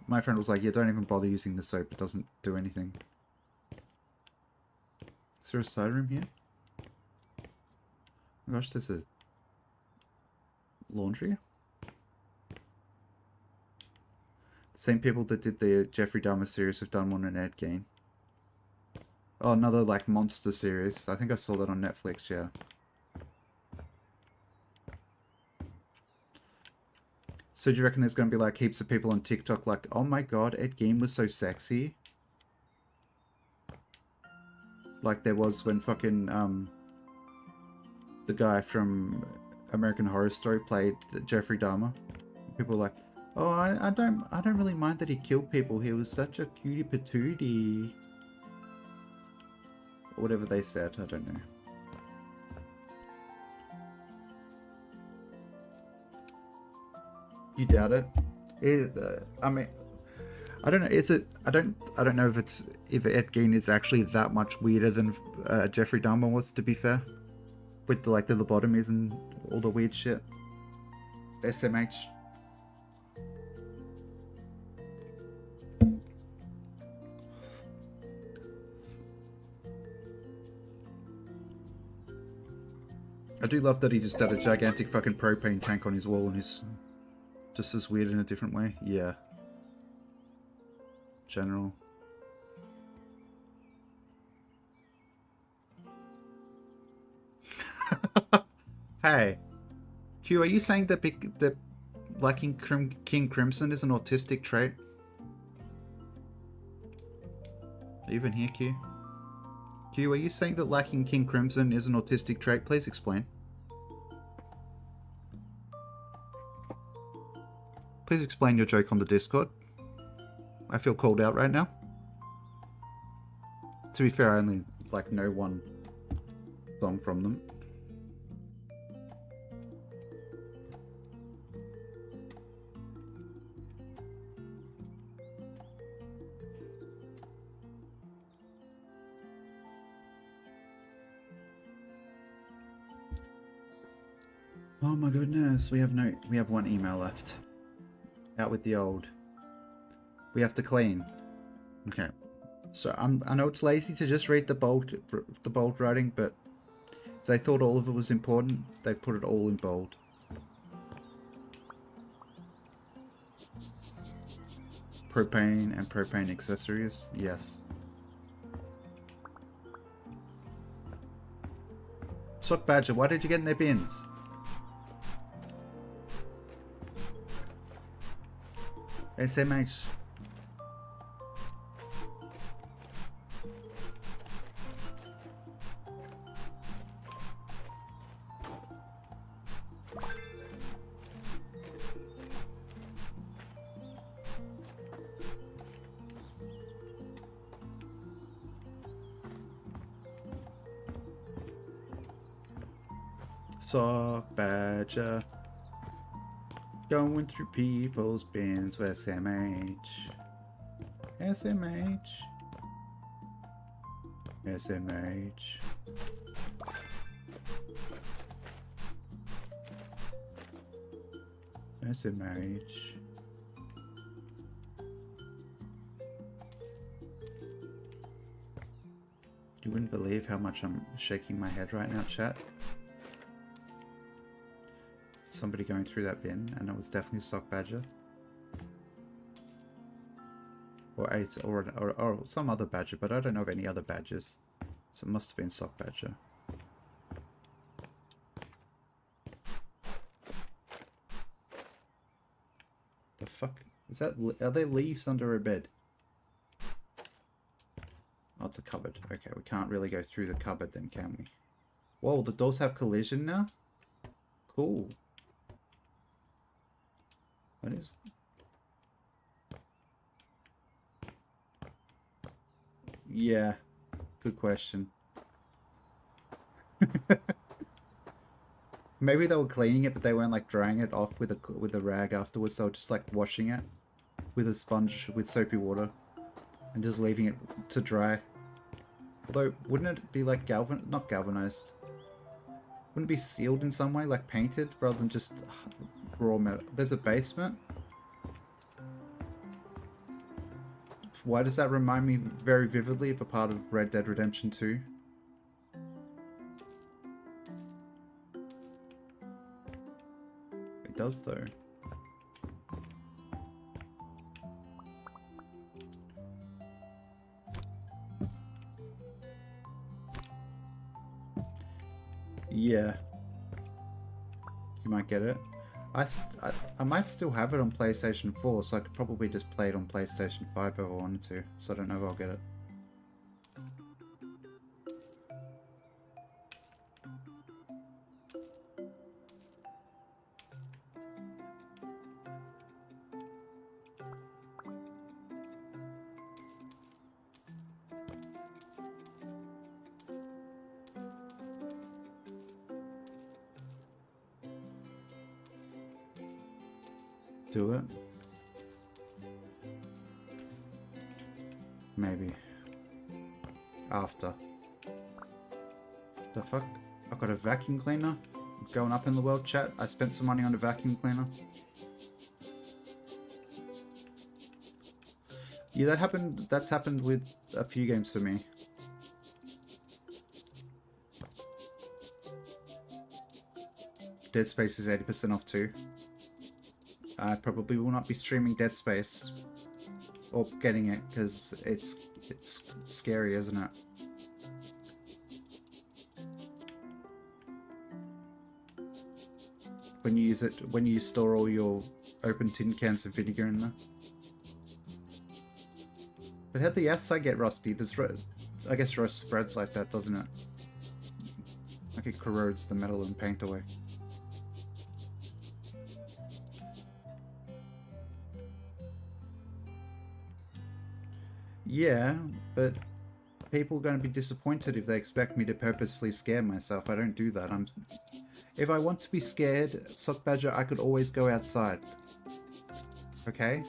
my friend was like, yeah, don't even bother using the soap. It doesn't do anything. Is there a side room here? Oh my gosh, there's a laundry. The same people that did the Jeffrey Dahmer series have done one in Ed Gein. Oh, another like monster series. I think I saw that on Netflix, yeah. So do you reckon there's going to be like heaps of people on TikTok like, oh my god, Ed Gein was so sexy? Like there was when fucking, the guy from American Horror Story played Jeffrey Dahmer. People were like, oh, I don't really mind that he killed people. He was such a cutie patootie. Or whatever they said, I don't know. You doubt it? I mean, I don't know. Is it? I don't know if Ed Gein is actually that much weirder than Jeffrey Dahmer was. To be fair, with the like the lobotomies and all the weird shit. SMH. I do love that he just had a gigantic fucking propane tank on his wall and he's just as weird in a different way. Yeah. General. Hey. Q, are you saying that liking King Crimson is an autistic trait? Even here, Q? Q, are you saying that liking King Crimson is an autistic trait? Please explain. Please explain your joke on the Discord. I feel called out right now. To be fair, I only like know one song from them. Oh my goodness, we have one email left. Out with the old. We have to clean. Okay. So I know it's lazy to just read the bold writing, but if they thought all of it was important, they'd put it all in bold. Propane and propane accessories, yes. Sock Badger, why did you get in their bins? SMH. Sock Badger. Going through people's bins with SMH. SMH. SMH. SMH. You wouldn't believe how much I'm shaking my head right now, chat. Somebody going through that bin, and it was definitely Sock Badger. or some other badger, but I don't know of any other badgers. So it must have been sock badger. The fuck? Is that, are there leaves under a bed? Oh, it's a cupboard. Okay, we can't really go through the cupboard then, can we? Whoa, the doors have collision now? Cool. What is... Yeah, good question. Maybe they were cleaning it, but they weren't like drying it off with a rag afterwards. They were just like washing it with a sponge with soapy water and just leaving it to dry. Although, wouldn't it be like not galvanized? Wouldn't it be sealed in some way, like painted, rather than just raw metal? There's a basement. Why does that remind me very vividly of a part of Red Dead Redemption 2? It does though. Yeah. You might get it. I might still have it on PlayStation 4, so I could probably just play it on PlayStation 5 if I wanted to. So I don't know if I'll get it. Do it. Maybe. After. The fuck? I've got a vacuum cleaner? Going up in the world, chat. I spent some money on a vacuum cleaner. Yeah, that happened. That's happened with a few games for me. Dead Space is 80% off too. I probably will not be streaming Dead Space or getting it because it's scary, isn't it? When you use it, when you store all your open tin cans of vinegar in there. But how'd the outside get rusty? I guess rust spreads like that, doesn't it? Like it corrodes the metal and paint away. Yeah, but people are going to be disappointed if they expect me to purposefully scare myself. I don't do that. If I want to be scared, Sock Badger, I could always go outside. Okay?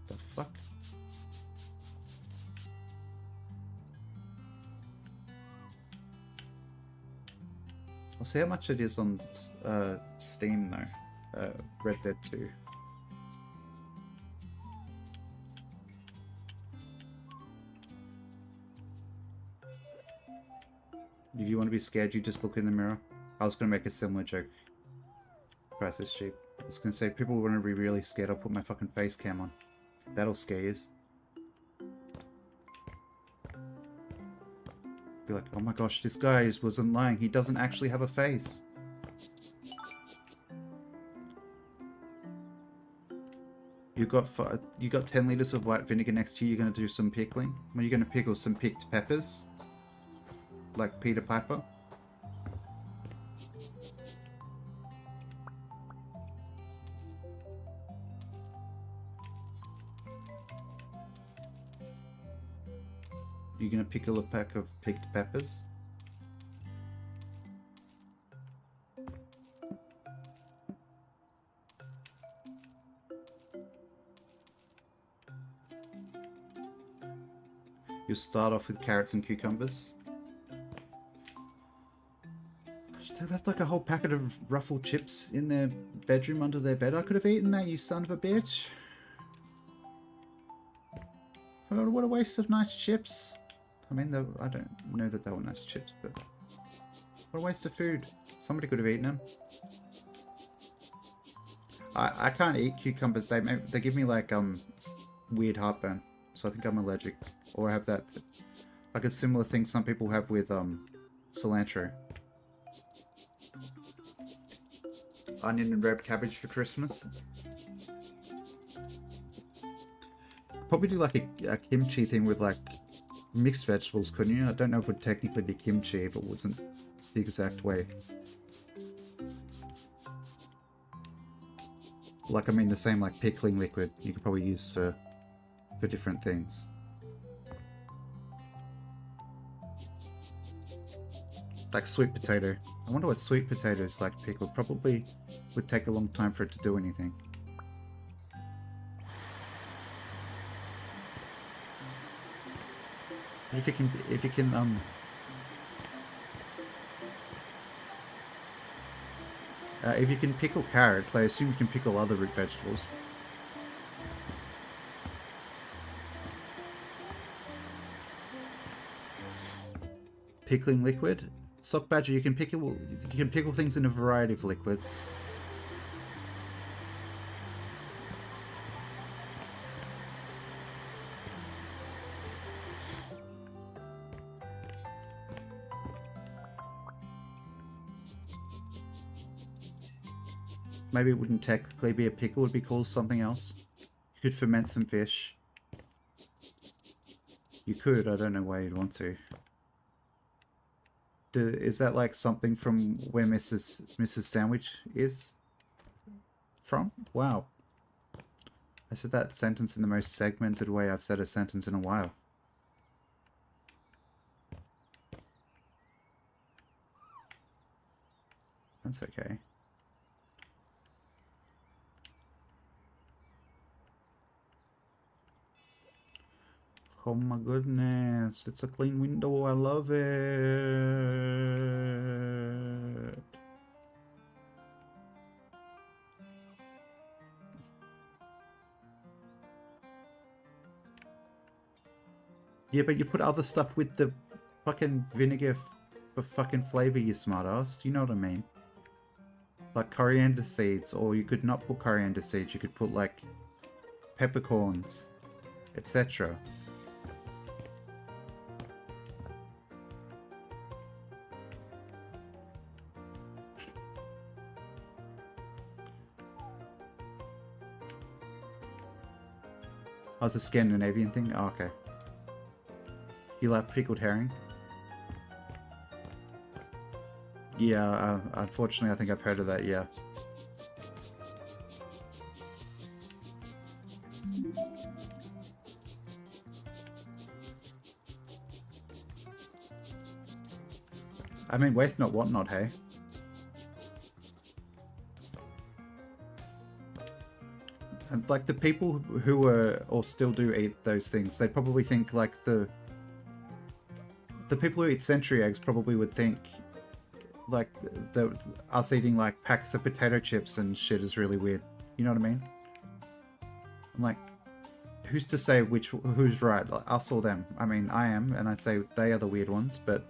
The fuck? I'll see how much it is on Steam though. Red Dead 2. If you want to be scared, you just look in the mirror. I was going to make a similar joke. Price is cheap. I was going to say, people want to be really scared, I'll put my fucking face cam on. That'll scare you. Be like, oh my gosh, this guy wasn't lying. He doesn't actually have a face. You got 10 liters of white vinegar next to you. You're gonna do some pickling. Are you gonna pickle some picked peppers, like Peter Piper? You gonna pickle a pack of picked peppers? You'll start off with carrots and cucumbers. They left like a whole packet of Ruffled chips in their bedroom under their bed. I could have eaten that, you son of a bitch. Oh, what a waste of nice chips. I mean, I don't know that they were nice chips, but what a waste of food. Somebody could have eaten them. I can't eat cucumbers. They give me like weird heartburn, so I think I'm allergic, or I have that like a similar thing some people have with cilantro. Onion and red cabbage for Christmas. Probably do like a kimchi thing with like mixed vegetables, couldn't you? I don't know if it would technically be kimchi if it wasn't the exact way. Like, I mean, the same like pickling liquid you could probably use for different things. Like sweet potato. I wonder what sweet potatoes like pickled. Probably would take a long time for it to do anything. If you can pickle carrots, I assume you can pickle other root vegetables. Pickling liquid? Sock Badger, you can pickle things in a variety of liquids. Maybe it wouldn't technically be a pickle, it would be called something else. You could ferment some fish. You could, I don't know why you'd want to. Is that like something from where Mrs. Sandwich is from? Wow. I said that sentence in the most segmented way I've said a sentence in a while. That's okay. Oh my goodness, it's a clean window, I love it. Yeah, but you put other stuff with the fucking vinegar for fucking flavor, you smartass. You know what I mean? Like coriander seeds, or you could not put coriander seeds, you could put like peppercorns, etc. Oh, it's a Scandinavian thing? Oh, okay. You like pickled herring? Yeah, unfortunately I think I've heard of that, yeah. I mean, waste not, want not, hey? And like the people who were or still do eat those things, they probably think like the people who eat century eggs probably would think like us eating like packs of potato chips and shit is really weird. You know what I mean? I'm like, who's to say who's right, like, us or them? I mean, I am, and I'd say they are the weird ones, but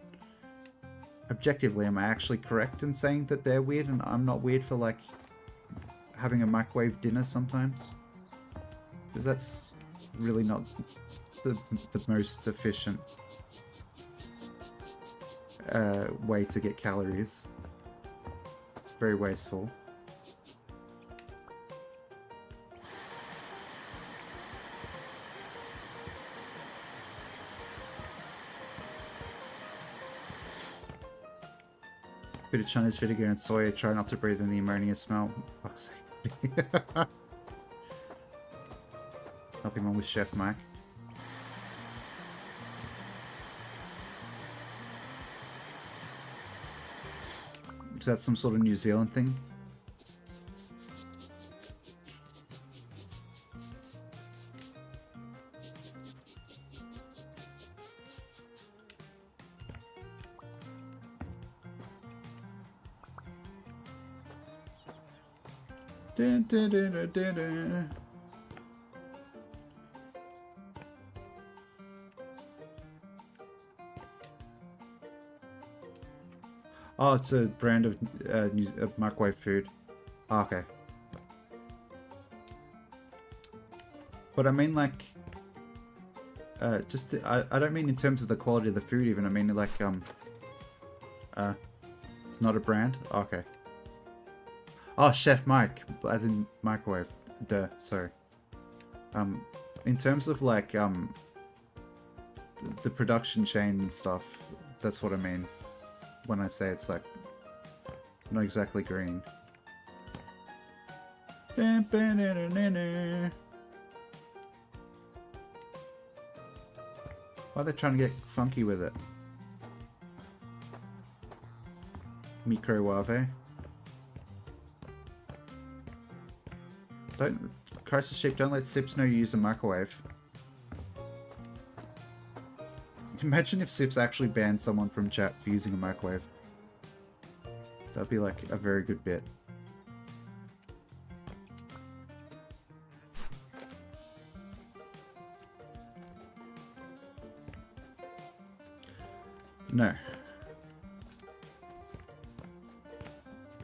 objectively, am I actually correct in saying that they're weird and I'm not weird for like having a microwave dinner sometimes? Because that's really not the most efficient way to get calories. It's very wasteful. Bit of Chinese vinegar and soya, try not to breathe in the ammonia smell. Fuck's sake. Nothing wrong with Chef Mike. Is that some sort of New Zealand thing? Dun, dun, dun, dun, dun, dun. Oh, it's a brand of microwave food. Oh, okay. But I mean, like, I don't mean in terms of the quality of the food even. I mean, like, it's not a brand? Oh, okay. Oh, Chef Mike, as in microwave. Duh, sorry. In terms of, like, the production chain and stuff, that's what I mean when I say it's, like, not exactly green. Why are they trying to get funky with it? Microwave. Don't, Crisis Sheep, don't let Sips know you use a microwave. Imagine if Sips actually banned someone from chat for using a microwave. That'd be like a very good bit. No.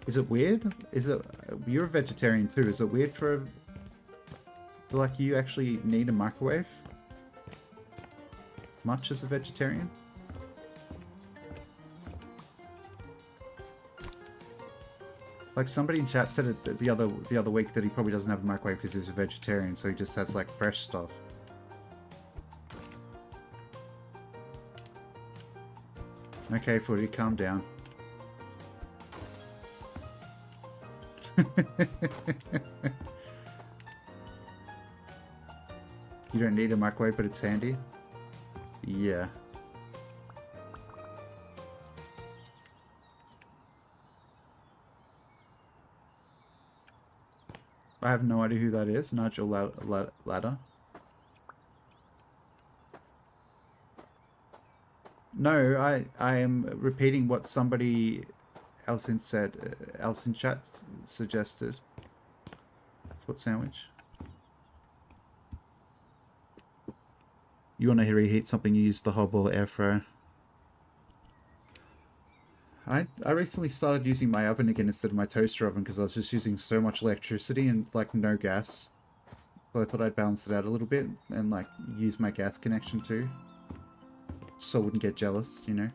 Is it weird? Is it... You're a vegetarian too. Is it weird for... Like, you actually need a microwave? Much as a vegetarian? Like, somebody in chat said it the other week that he probably doesn't have a microwave because he's a vegetarian, so he just has, like, fresh stuff. Okay, Footy, calm down. You don't need a microwave, but it's handy? Yeah. I have no idea who that is. Nigel Ladder. No, I am repeating what somebody else in chat suggested. Foot sandwich. You want to reheat something, you use the hob or air fryer. I recently started using my oven again instead of my toaster oven because I was just using so much electricity and like no gas. So I thought I'd balance it out a little bit and like use my gas connection too. So I wouldn't get jealous, you know.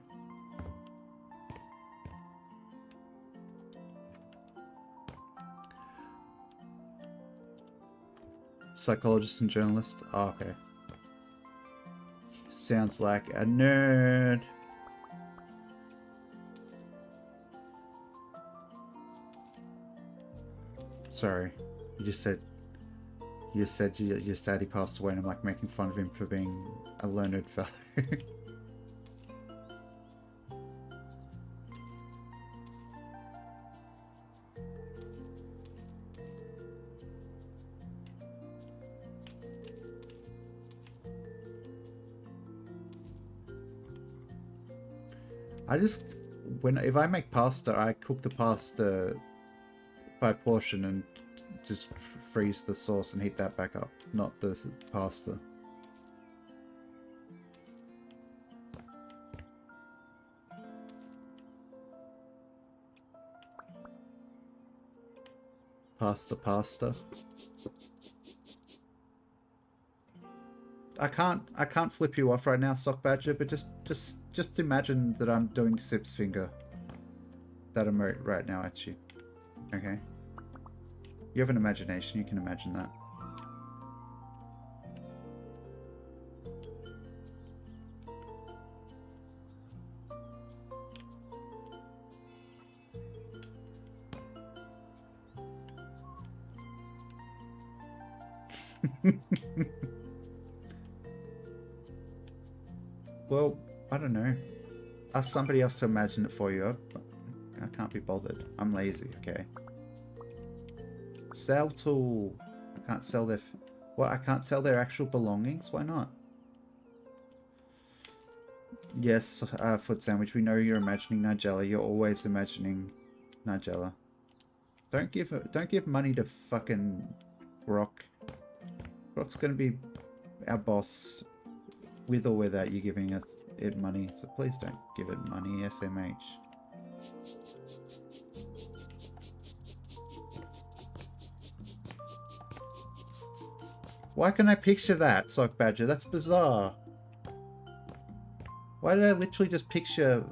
Psychologist and journalist. Oh, okay. Sounds like a nerd. Sorry, you just said your sad he passed away, and I'm like making fun of him for being a learned fellow. If I make pasta, I cook the pasta by portion and just freeze the sauce and heat that back up, not the pasta. Pasta. I can't flip you off right now, Sock Badger, but just imagine that I'm doing Sip's finger. That emote right now at you. Okay? You have an imagination, you can imagine that. Well, I don't know. Ask somebody else to imagine it for you. I can't be bothered. I'm lazy, okay? Sell tool. I can't sell their... What? I can't sell their actual belongings? Why not? Yes, Foot Sandwich. We know you're imagining Nigella. You're always imagining Nigella. Don't give money to fucking Grok. Grok's gonna be our boss with or without you giving us it money. So please don't give it money, SMH. Why can I picture that, Sock Badger? That's bizarre. Why did I literally just picture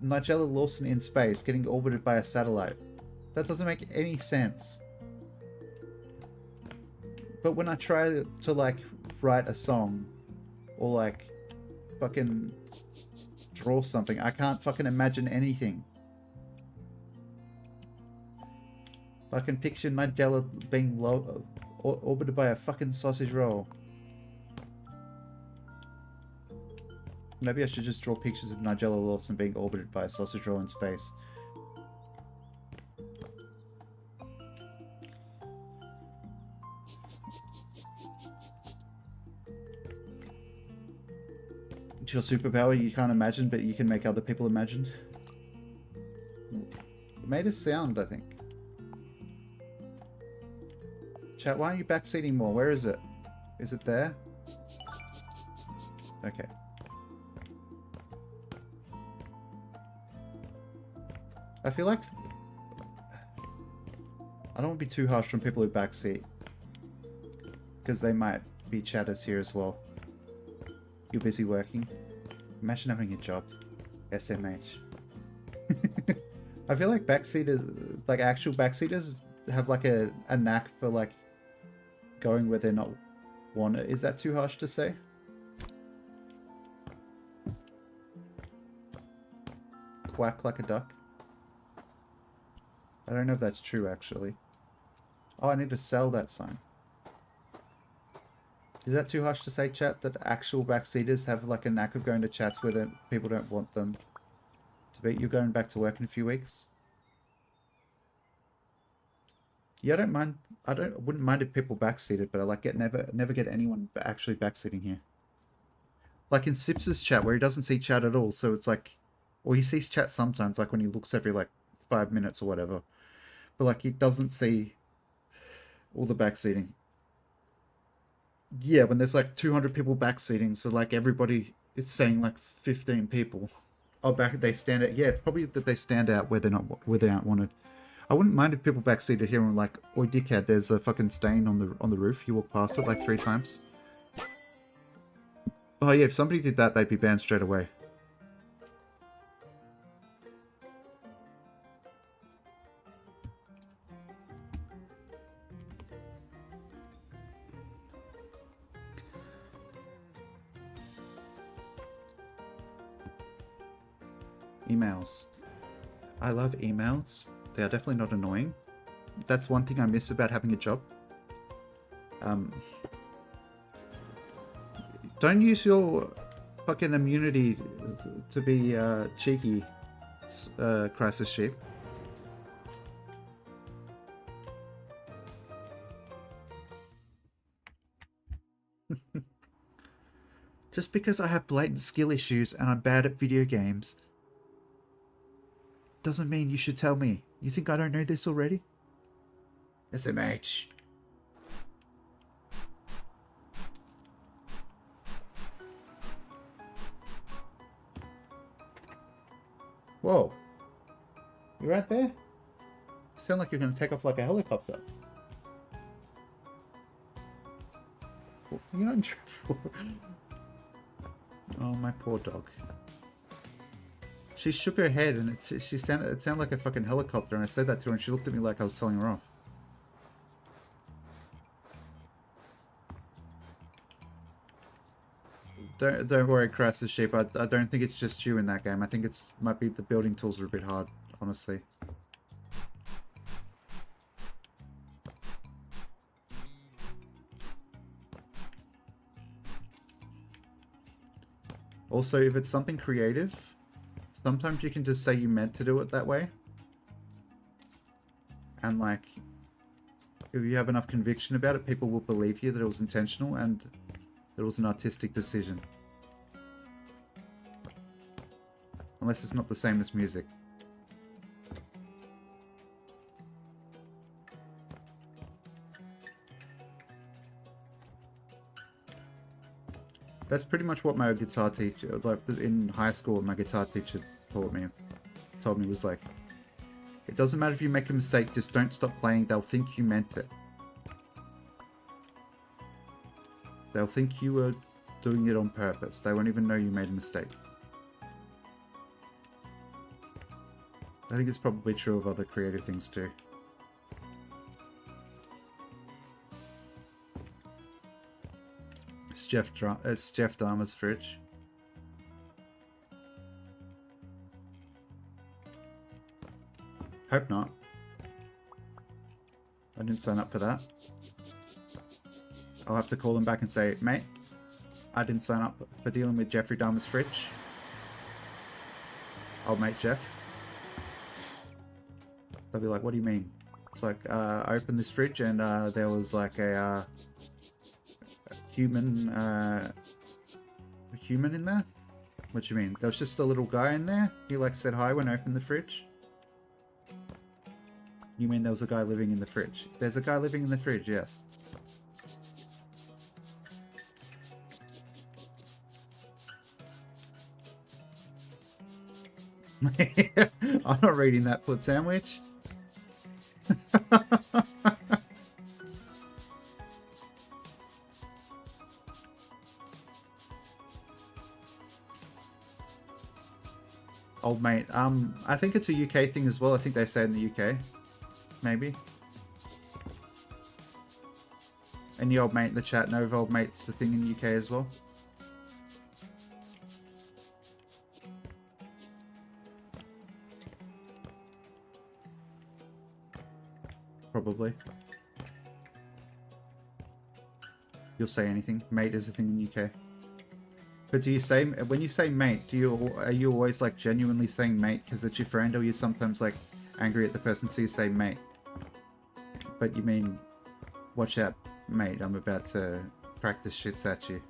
Nigella Lawson in space getting orbited by a satellite? That doesn't make any sense. But when I try to, like, write a song or, like, fucking draw something, I can't fucking imagine anything. I can picture Nigella being orbited by a fucking sausage roll. Maybe I should just draw pictures of Nigella Lawson being orbited by a sausage roll in space. It's your superpower you can't imagine, but you can make other people imagine. It made a sound, I think. Chat, why aren't you backseating more? Where is it? Is it there? Okay. I feel like I don't want to be too harsh on people who backseat, because they might be chatters here as well. You're busy working. Imagine having a job. SMH. I feel like backseaters, like actual backseaters, have like a knack for like going where they're not wanted. Is that too harsh to say? Quack like a duck. I don't know if that's true actually. Oh, I need to sell that sign. Is that too harsh to say, chat, that actual backseaters have like a knack of going to chats where people don't want them to be? You're going back to work in a few weeks? Yeah, I don't mind. I wouldn't mind if people backseated, but I like never get anyone actually backseating here. Like in Sips's chat where he doesn't see chat at all, so it's like, or he sees chat sometimes, like when he looks every like 5 minutes or whatever, but like he doesn't see all the backseating. Yeah, when there's like 200 people backseating, so like everybody is saying like 15 people. Oh, they stand out. Yeah, it's probably that they stand out where they aren't wanted. I wouldn't mind if people backseated here and were like, "Oi, dickhead, there's a fucking stain on the roof. You walk past it like 3 times." Oh yeah, if somebody did that, they'd be banned straight away. Emails. I love emails. They are definitely not annoying. That's one thing I miss about having a job. Don't use your fucking immunity to be cheeky, Crisis Sheep. Just because I have blatant skill issues and I'm bad at video games doesn't mean you should tell me. You think I don't know this already? SMH. Whoa. You right there? You sound like you're going to take off like a helicopter. You're not in trouble. Oh, my poor dog. She shook her head and it sounded like a fucking helicopter, and I said that to her and she looked at me like I was telling her off. Don't worry, Crisis Sheep. I don't think it's just you in that game. I think might be the building tools are a bit hard, honestly. Also, if it's something creative, sometimes you can just say you meant to do it that way. And like, if you have enough conviction about it, people will believe you that it was intentional and that it was an artistic decision. Unless it's not the same as music. That's pretty much what my guitar teacher, like in high school, my guitar teacher taught me. told me was like, it doesn't matter if you make a mistake, just don't stop playing. They'll think you meant it. They'll think you were doing it on purpose. They won't even know you made a mistake. I think it's probably true of other creative things too. It's Jeff Dahmer's fridge. Hope not. I didn't sign up for that. I'll have to call them back and say, mate, I didn't sign up for dealing with Jeffrey Dahmer's fridge. Old mate Jeff. They'll be like, what do you mean? It's like, I opened this fridge and there was like a human in there? What do you mean? There was just a little guy in there? He like said hi when I opened the fridge? You mean there was a guy living in the fridge? There's a guy living in the fridge, yes. I'm not reading that foot sandwich. Old mate. I think it's a UK thing as well. I think they say in the UK. Maybe. Any old mate in the chat know if old mate's a thing in the UK as well? Probably. You'll say anything. Mate is a thing in the UK. But do you say, when you say mate, are you always like genuinely saying mate because it's your friend, or you sometimes like angry at the person so you say mate? But you mean, watch out, mate, I'm about to crack the shits at you.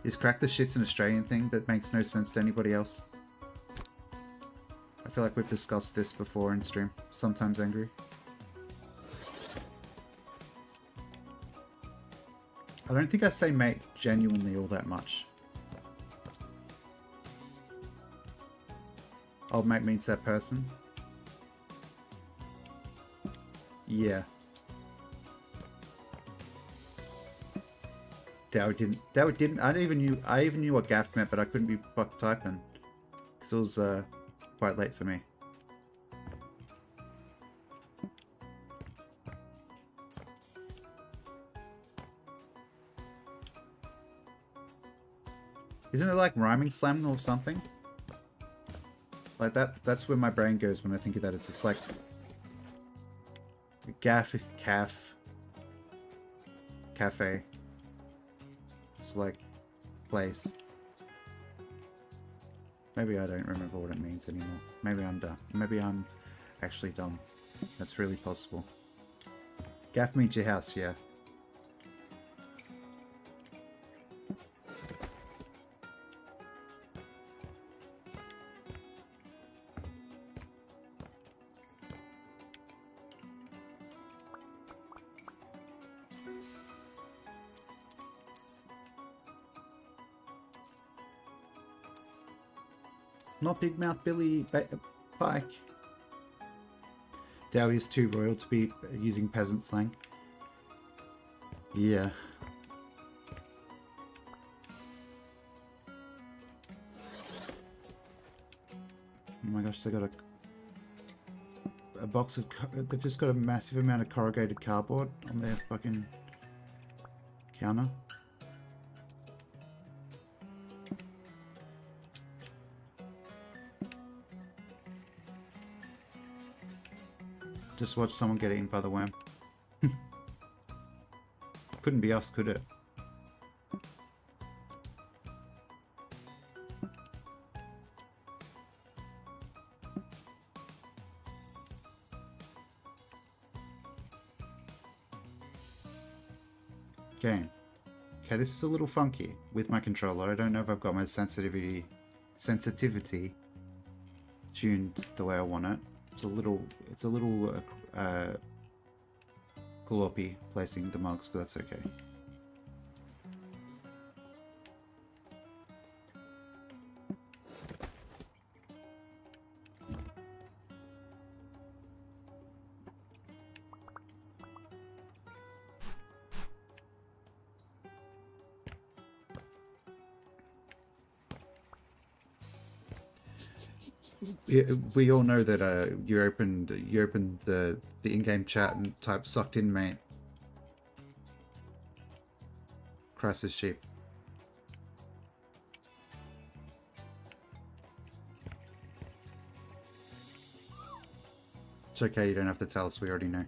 Is crack the shits an Australian thing that makes no sense to anybody else? I feel like we've discussed this before in stream. Sometimes angry. I don't think I say mate genuinely all that much. Old mate means that person. Yeah. Dowie didn't. I even knew what gaff meant, but I couldn't be fucked typing because it was quite late for me. Isn't it like rhyming slam or something? Like that's where my brain goes when I think of that. It's like gaff, calf, cafe. It's like place. Maybe I don't remember what it means anymore. Maybe I'm dumb. Maybe I'm actually dumb. That's really possible. Gaff means your house, yeah. Not Big Mouth Billy Pike. Dowie is too royal to be using peasant slang. Yeah. Oh my gosh, they got a box of... They've just got a massive amount of corrugated cardboard on their fucking counter. Just watch someone get eaten by the worm. Couldn't be us, could it? Game. Okay, this is a little funky with my controller. I don't know if I've got my sensitivity tuned the way I want it. It's a little gloppy placing the mugs, but that's okay. we all know that you opened the in-game chat and typed "sucked in, mate." Crisis sheep. It's okay, you don't have to tell us, we already know.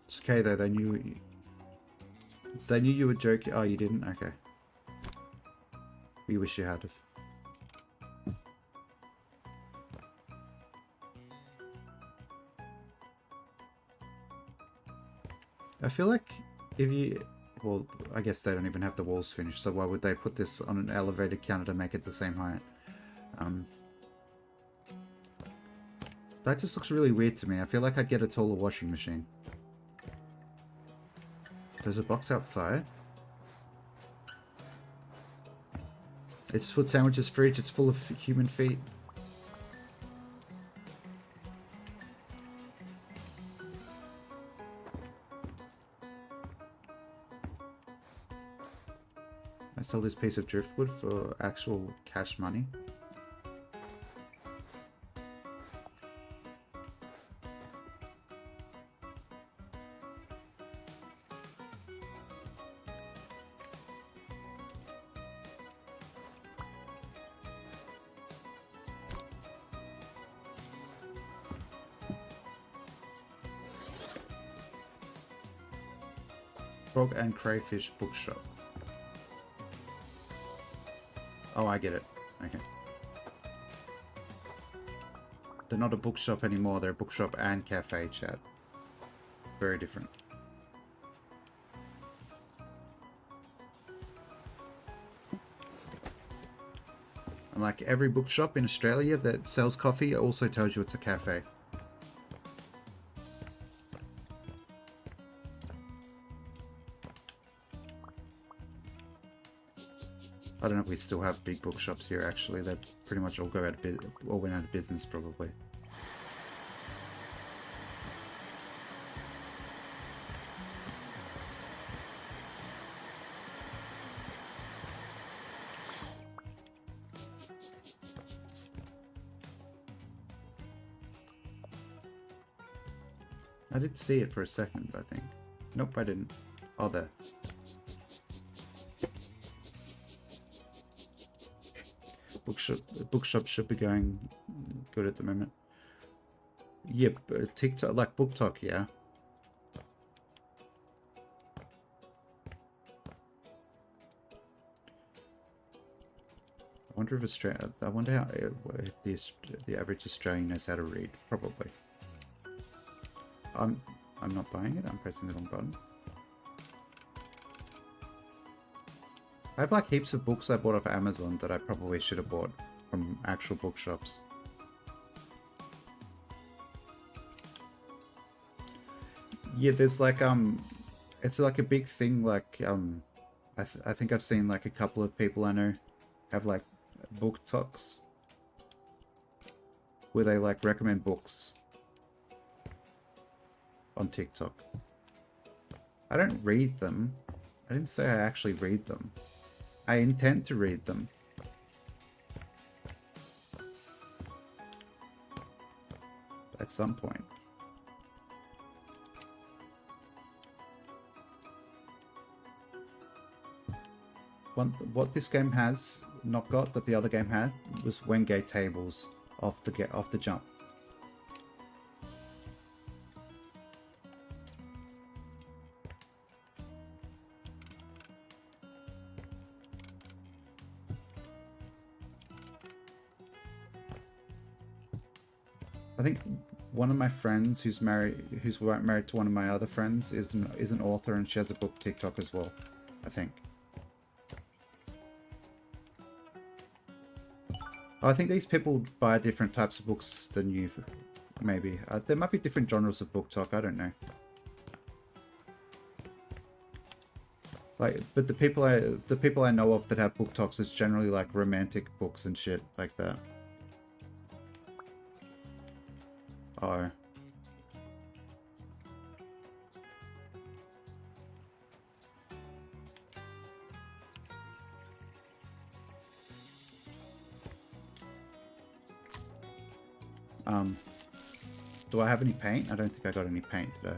It's okay though, they knew you were joking. Oh, you didn't? Okay. We wish you had. I feel like if you... Well, I guess they don't even have the walls finished, so why would they put this on an elevated counter to make it the same height? That just looks really weird to me. I feel like I'd get a taller washing machine. There's a box outside. It's food sandwiches fridge. It's full of human feet. I sell this piece of driftwood for actual cash money. Frog and Crayfish Bookshop. Oh, I get it. Okay. They're not a bookshop anymore, they're a bookshop and cafe, chat. Very different. And like every bookshop in Australia that sells coffee also tells you it's a cafe. I don't know if we still have big bookshops here, actually. They pretty much all go out of all went out of business, probably. I did see it for a second, I think. Nope, I didn't. Oh, there. Bookshop should be going good at the moment. Yep, TikTok, like BookTok, yeah. I wonder if Australia. I wonder how if the average Australian knows how to read. Probably. I'm not buying it. I'm pressing the wrong button. I have like heaps of books I bought off Amazon that I probably should have bought from actual bookshops. Yeah, there's like it's like a big thing. Like I think I've seen like a couple of people I know have like book talks where they like recommend books on TikTok. I don't read them. I didn't say I actually read them. I intend to read them. At some point. What this game has not got that the other game had was Wenge tables off the jump. I think one of my friends who's married to one of my other friends is an author, and she has a book TikTok as well, I think. I think these people buy different types of books than you, maybe. There might be different genres of book talk, I don't know. Like, but the people I know of that have book talks, it's generally like romantic books and shit like that. Oh. Do I have any paint? I don't think I got any paint, did I?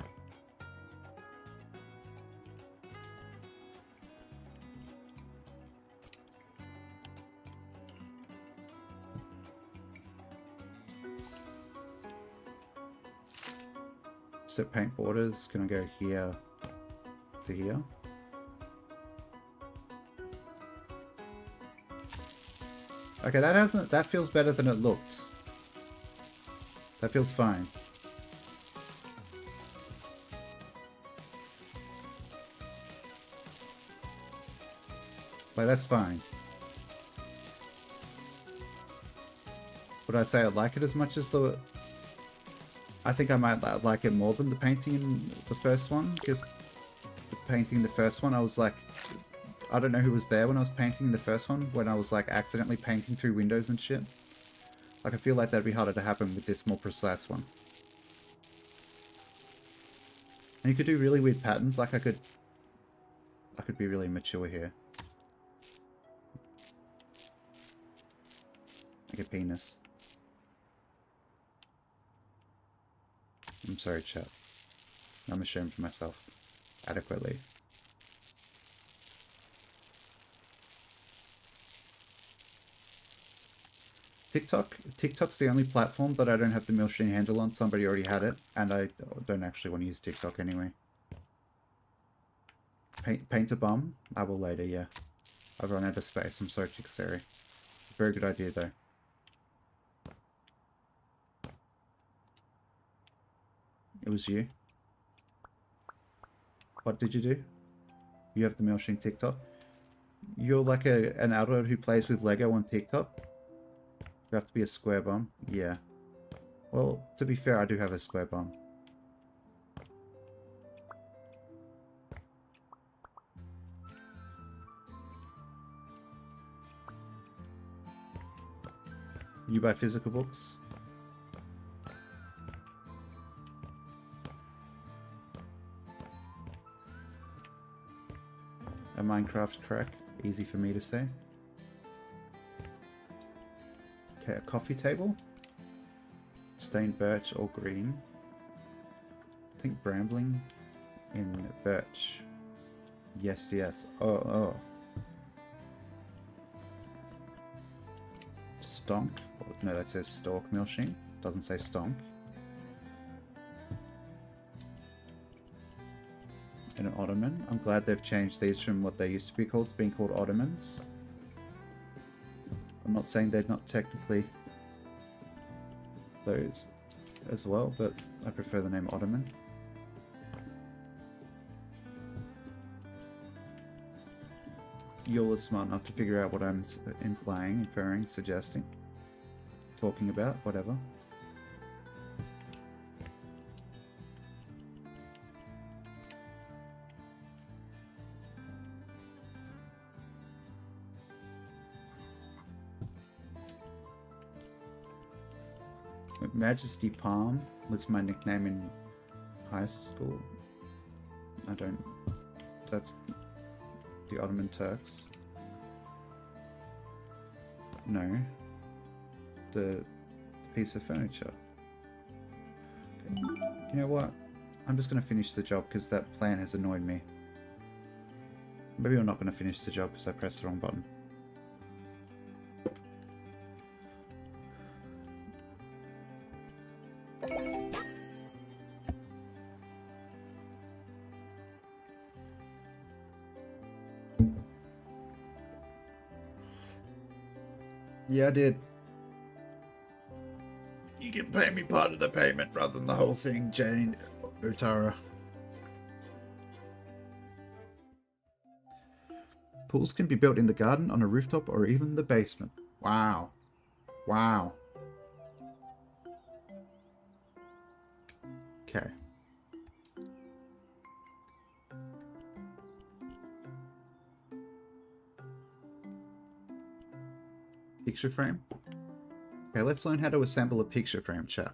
So paint borders, can I go here to here? Okay, that feels better than it looked. That feels fine. Like, that's fine. Would I say I like it as much as the... I think I might like it more than the painting in the first one, because the painting in the first one, I was like... I don't know who was there when I was painting the first one, when I was like accidentally painting through windows and shit. Like, I feel like that'd be harder to happen with this more precise one. And you could do really weird patterns, like I could be really mature here. Like a penis. I'm sorry, chat. I'm ashamed of myself. Adequately. TikTok's the only platform that I don't have the Milsheen handle on. Somebody already had it, and I don't actually want to use TikTok anyway. Paint a bum? I will later, yeah. I've run out of space. I'm sorry, Chickstery. It's a very good idea, though. It was you. What did you do? You have the Milsheen TikTok? You're like an adult who plays with Lego on TikTok? You have to be a square bum? Yeah. Well, to be fair, I do have a square bum. You buy physical books? A Minecraft crack? Easy for me to say. Okay, a coffee table. Stained birch or green. I think brambling in birch. Yes, yes. Oh. Stonk. No, that says stalk Milsheen. Doesn't say stonk. And an ottoman. I'm glad they've changed these from what they used to be called to being called ottomans. I'm not saying they're not technically those as well, but I prefer the name Ottoman. You're smart enough to figure out what I'm implying, inferring, suggesting, talking about, whatever. Majesty Palm was my nickname in high school. That's the Ottoman Turks. No. The piece of furniture. Okay. You know what? I'm just going to finish the job because that plan has annoyed me. Maybe I'm not going to finish the job because I pressed the wrong button. Yeah, I did. You can pay me part of the payment rather than the whole thing, Jane Utara. Pools can be built in the garden, on a rooftop, or even the basement. Wow. Wow. Okay. Picture frame. Okay, let's learn how to assemble a picture frame, chat.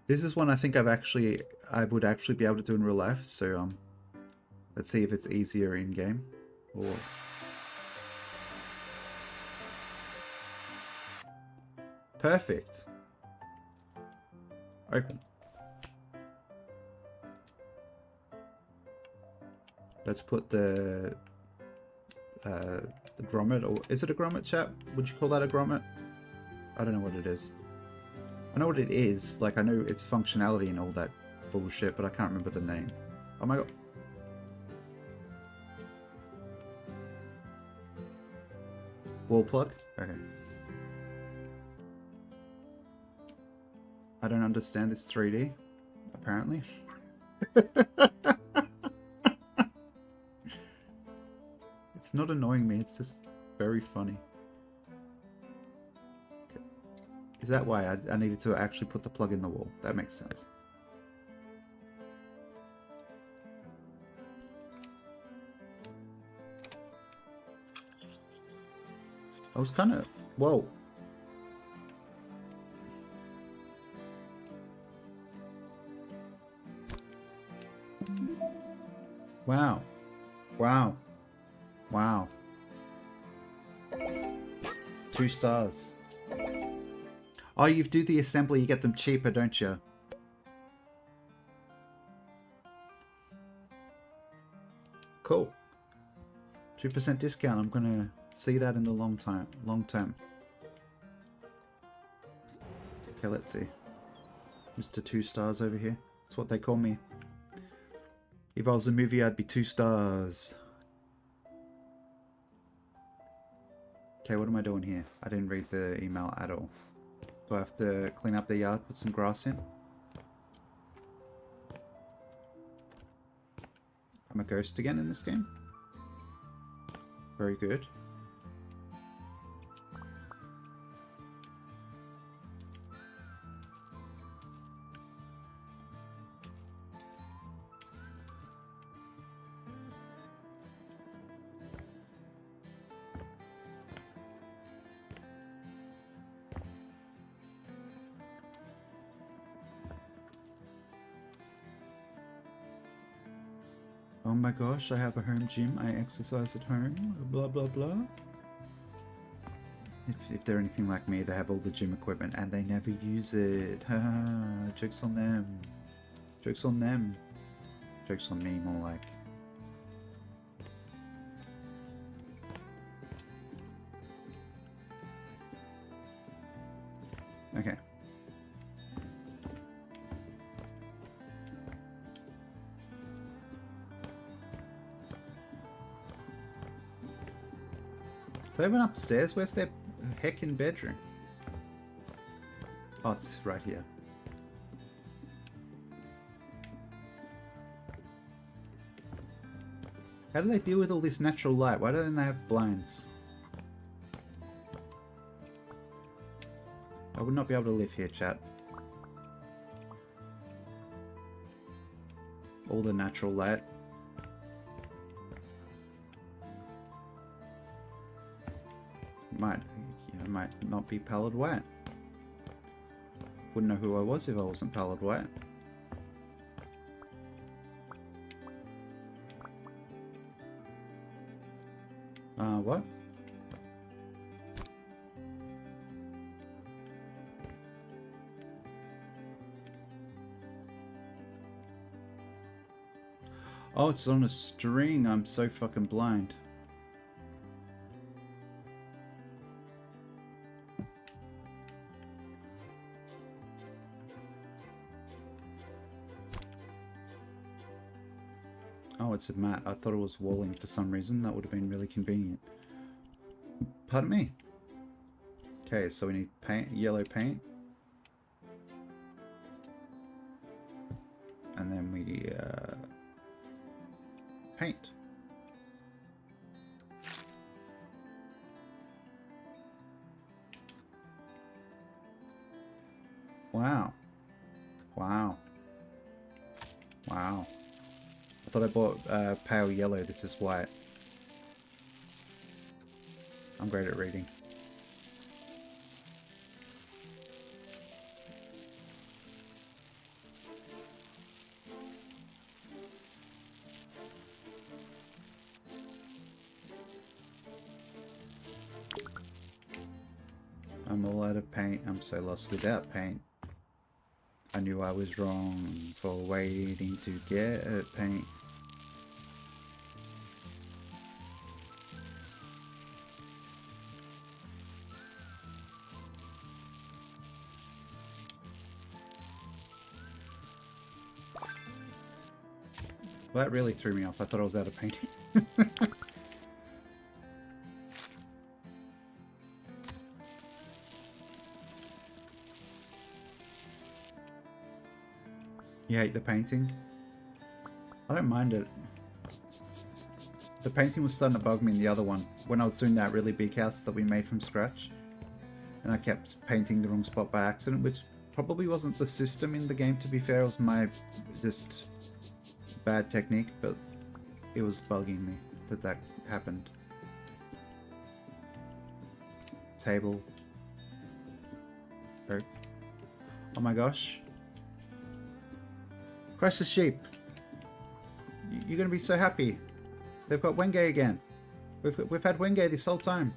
This is one I think I would actually be able to do in real life, so let's see if it's easier in game or perfect. Open. Let's put the grommet, or is it a grommet, chat? Would you call that a grommet? I don't know what it is. I know what it is, like I know its functionality and all that bullshit, but I can't remember the name. Oh my god. Wall plug? Okay. I don't understand this 3D, apparently. It's not annoying me, it's just very funny. Okay. Is that why I needed to actually put the plug in the wall? That makes sense. I was kind of... Whoa. Wow. Wow. Wow. 2 stars. Oh, you do the assembly, you get them cheaper, don't you? Cool. 2% discount. I'm gonna see that in the long term. Okay, let's see. Mr. 2 stars over here. That's what they call me. If I was a movie, I'd be 2 stars. Okay, what am I doing here? I didn't read the email at all. Do I have to clean up the yard, put some grass in? I'm a ghost again in this game. Very good. Oh my gosh, I have a home gym, I exercise at home, blah blah blah. If they're anything like me, they have all the gym equipment and they never use it. Haha, joke's on them. Joke's on them. Joke's on me, more like. Okay. They went upstairs? Where's their heckin' bedroom? Oh, it's right here. How do they deal with all this natural light? Why don't they have blinds? I would not be able to live here, chat. All the natural light. Might not be pallid white. Wouldn't know who I was if I wasn't pallid white. What? Oh, it's on a string. I'm so fucking blind. Oh, it's a mat. I thought it was walling for some reason. That would have been really convenient. Pardon me. Okay, so we need paint, yellow paint. And then we paint. Wow. Wow. Wow. I thought I bought pale yellow. This is white. I'm great at reading. I'm all out of paint. I'm so lost without paint. I knew I was wrong for waiting to get paint. Well, that really threw me off. I thought I was out of painting. You hate the painting? I don't mind it. The painting was starting to bug me in the other one when I was doing that really big house that we made from scratch. And I kept painting the wrong spot by accident, which probably wasn't the system in the game, to be fair. It was my just bad technique, but it was bugging me that that happened. Table. Oh my gosh. Crush the sheep. You're gonna be so happy. They've got Wenge again. We've had Wenge this whole time.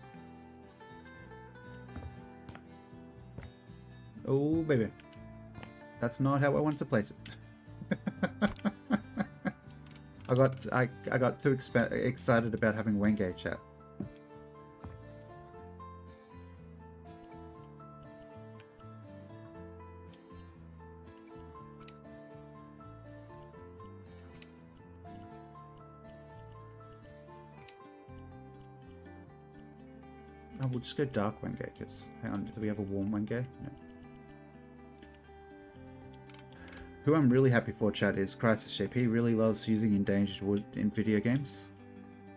Oh baby. That's not how I want to place it. I got too excited about having Wenge chat. Oh, we'll just go dark Wenge, because hang on, do we have a warm Wenge? No. Who I'm really happy for, chat, is Crisis Sheep. He really loves using endangered wood in video games.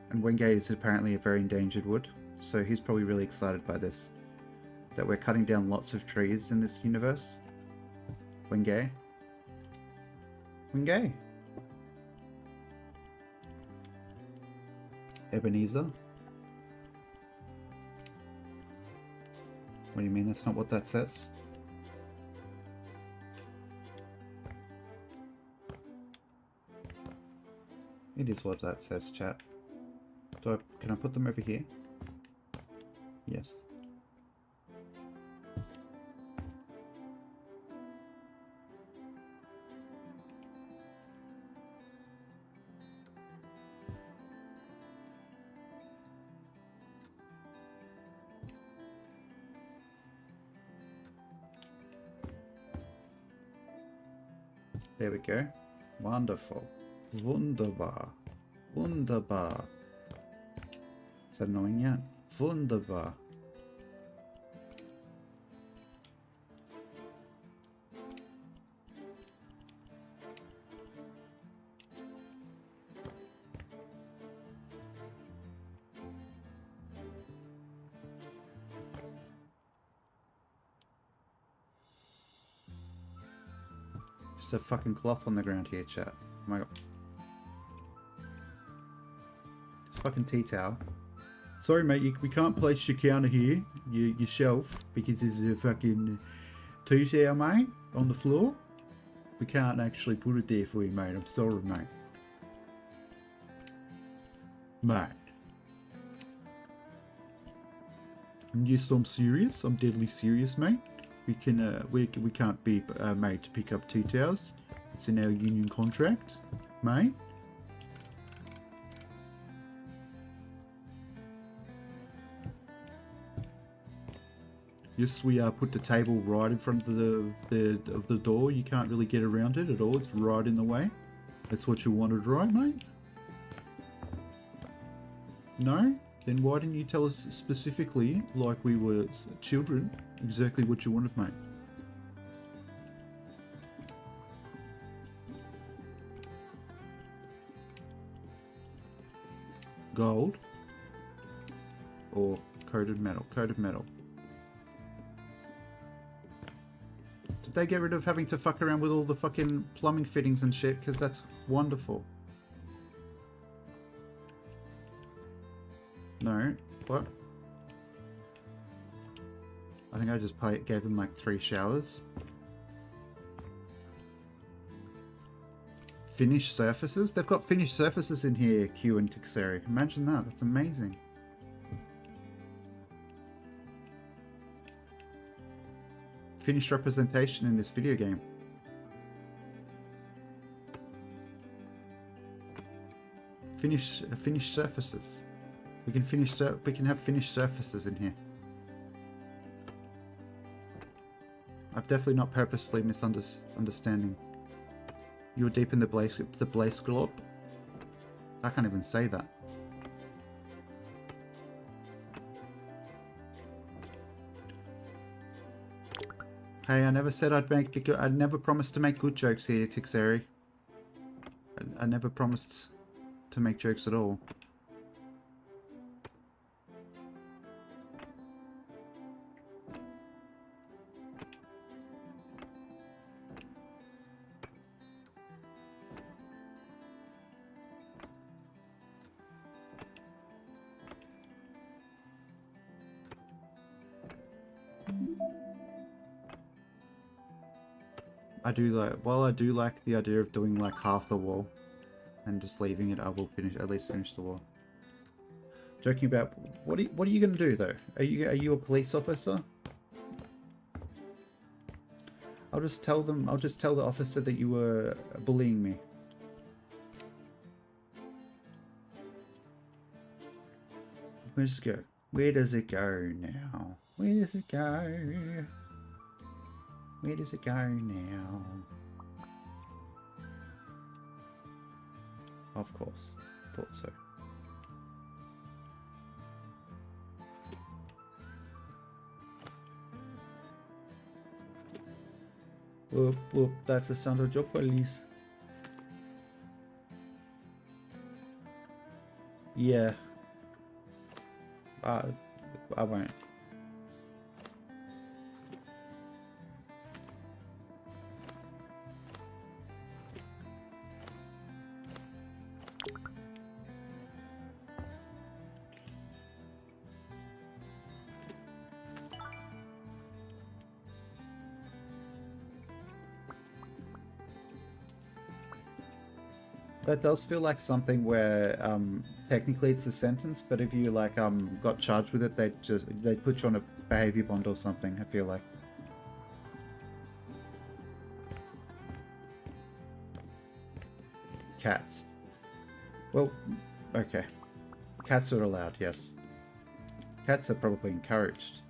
And Wenge is apparently a very endangered wood, so he's probably really excited by this. That we're cutting down lots of trees in this universe. Wenge. Wenge. Ebenezer. What do you mean? That's not what that says? It is what that says, chat. Can I put them over here? Yes. There we go. Wonderful. Wunderbar. Wunderbar. Ist das annoying yet? Wunderbar. Just a fucking cloth on the ground here, chat. Oh my god. It's fucking tea towel. Sorry, mate, we can't place your counter here, your shelf, because there's a fucking tea towel, mate, on the floor. We can't actually put it there for you, mate. I'm sorry, mate. Mate. And yes, I'm serious. I'm deadly serious, mate. We can't be made to pick up tea towels. It's in our union contract, mate. Yes, we put the table right in front of the door. You can't really get around it at all. It's right in the way. That's what you wanted, right, mate? No? Then why didn't you tell us specifically, like we were children, exactly what you wanted, mate? Gold? Or coated metal? Coated metal. Did they get rid of having to fuck around with all the fucking plumbing fittings and shit? Because that's wonderful. No. What? I think I just gave them like 3 showers. Finished surfaces? They've got finished surfaces in here, Q and Tixeri. Imagine that. That's amazing. Finished representation in this video game. finished surfaces. We can have finished surfaces in here. I've definitely not purposely misunderstanding. You were deep in the Blaze Glorp? I can't even say that. Hey, I never said I'd make good. I never promised to make good jokes here, Tixeri. I never promised to make jokes at all. I do like the idea of doing like half the wall and just leaving it, I will at least finish the wall. Joking about what are you gonna do though? Are you a police officer? I'll just tell the officer that you were bullying me. Where does it go? Where does it go now? Where does it go? Where does it go now? Of course. Thought so. Whoop, whoop, that's the sound of your police. Yeah. I won't. That does feel like something where technically it's a sentence, but if you like got charged with it, they'd put you on a behavior bond or something, I feel like. Cats. Well, okay. Cats are allowed, yes. Cats are probably encouraged.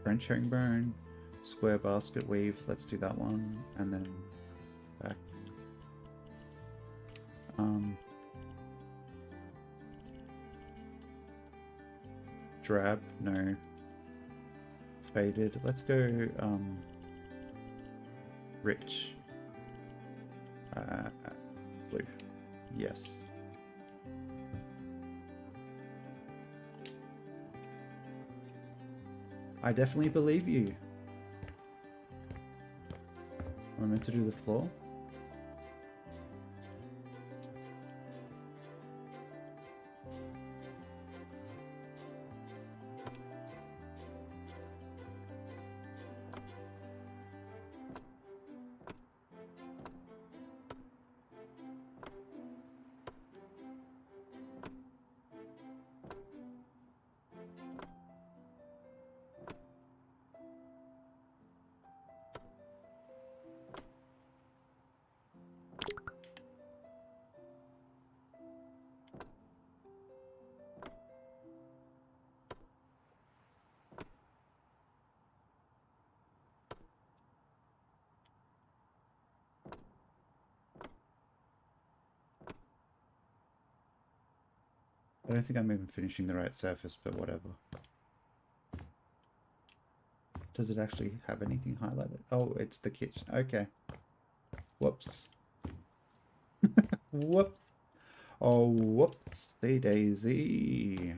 French herringbone, square basket weave, let's do that one, and then back. Drab, no. Faded, let's go, rich. Blue, yes. I definitely believe you. Am I meant to do the floor? I don't think I'm even finishing the right surface, but whatever. Does it actually have anything highlighted? Oh, it's the kitchen. Okay. Whoops. Whoops. Oh, whoops. Daisy.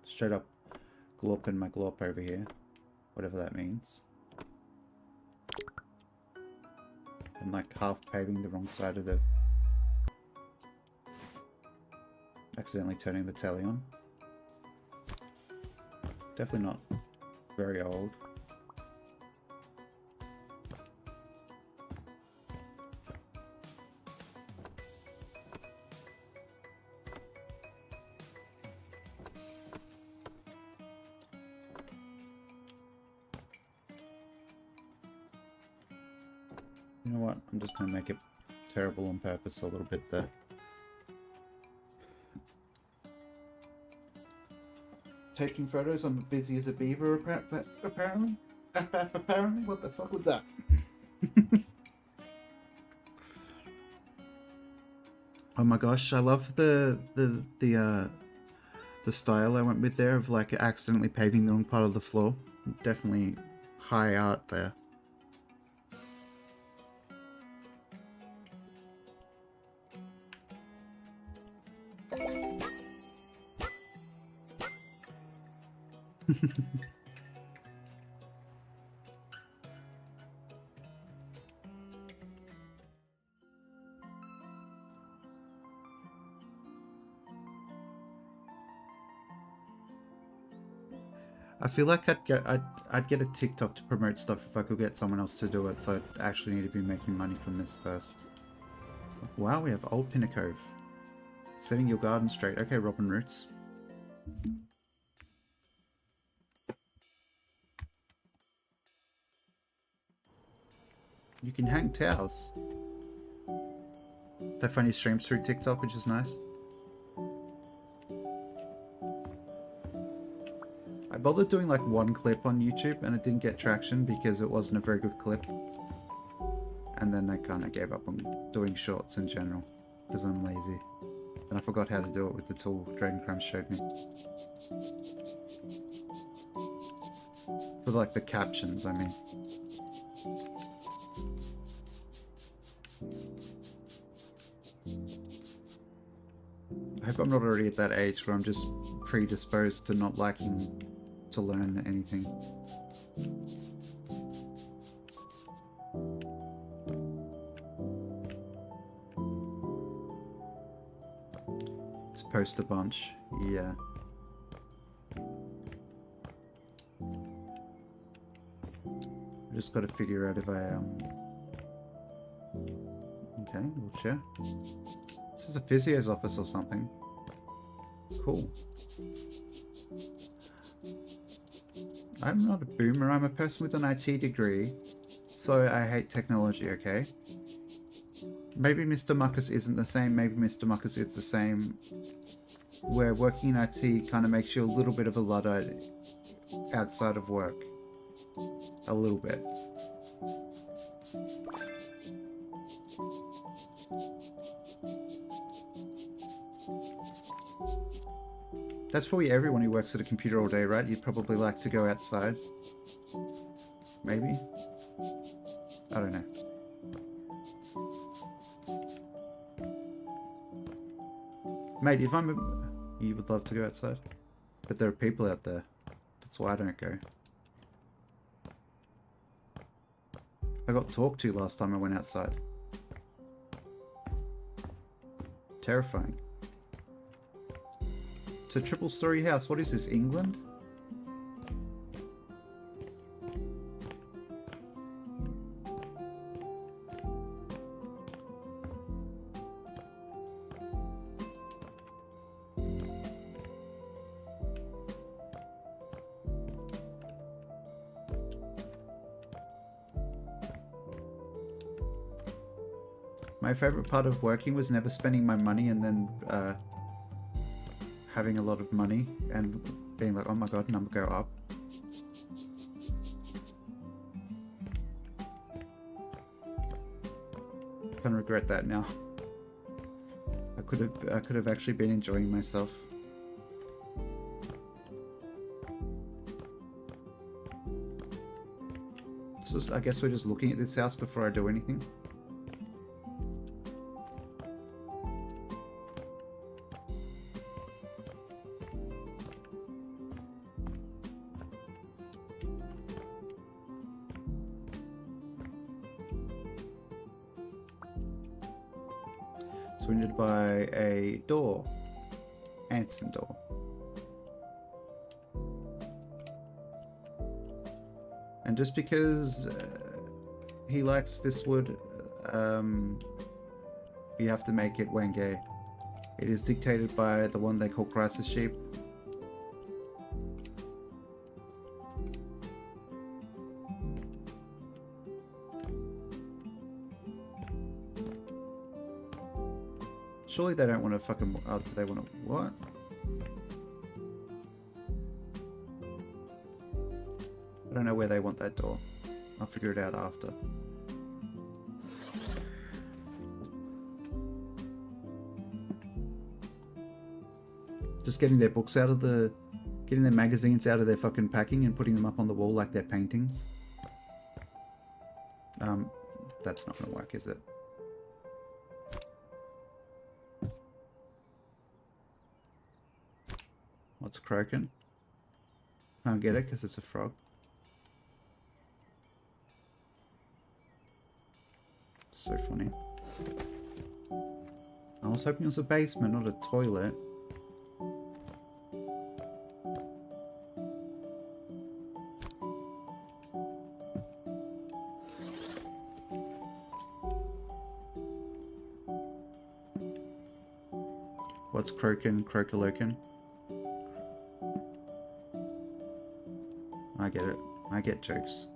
Straight up glorping my glorp over here, whatever that means. I'm like half paving the wrong side of the Accidentally turning the telly on. Definitely not very old. You know what? I'm just going to make it terrible on purpose a little bit there. Taking photos, I'm busy as a beaver, apparently. Apparently? What the fuck was that? Oh my gosh, I love the style I went with there of like accidentally paving the wrong part of the floor. Definitely high art there. I feel like I'd get a TikTok to promote stuff if I could get someone else to do it, so I'd actually need to be making money from this first. Wow, we have Old Pinnacove. Setting your garden straight. Okay, Robin Roots. You can hang towels. They funny streams through TikTok, which is nice. I bothered doing like one clip on YouTube and it didn't get traction because it wasn't a very good clip. And then I kind of gave up on doing shorts in general because I'm lazy. And I forgot how to do it with the tool Dragon Crumb showed me. For like the captions, I mean. I hope I'm not already at that age where I'm just predisposed to not liking to learn anything. Just post a bunch, yeah. I just got to figure out if I okay, we'll share. This is a physio's office or something. Cool. I'm not a boomer, I'm a person with an IT degree, so I hate technology, okay? Maybe Mr. Muckus isn't the same, maybe Mr. Muckus is the same, where working in IT kind of makes you a little bit of a Luddite outside of work. A little bit. That's probably everyone who works at a computer all day, right? You'd probably like to go outside. Maybe? I don't know. Mate, if I'm a... You would love to go outside? But there are people out there. That's why I don't go. I got talked to last time I went outside. Terrifying. It's a triple-story house. What is this, England? My favorite part of working was never spending my money and then having a lot of money and being like, oh my god, number go up. Kind of regret that now. I could have actually been enjoying myself. It's just, I guess we're just looking at this house before I do anything. So we need to buy a door. Anson door. And just because he likes this wood, you have to make it Wenge. It is dictated by the one they call Crisis Sheep. Surely they don't want to fucking... Oh, do they want to... What? I don't know where they want that door. I'll figure it out after. Just getting their books out of the... Getting their magazines out of their fucking packing and putting them up on the wall like they're paintings. That's not gonna work, is it? What's croaking? Can't get it because it's a frog. So funny. I was hoping it was a basement, not a toilet. What's croaking, croakalokin? I get it. I get jokes.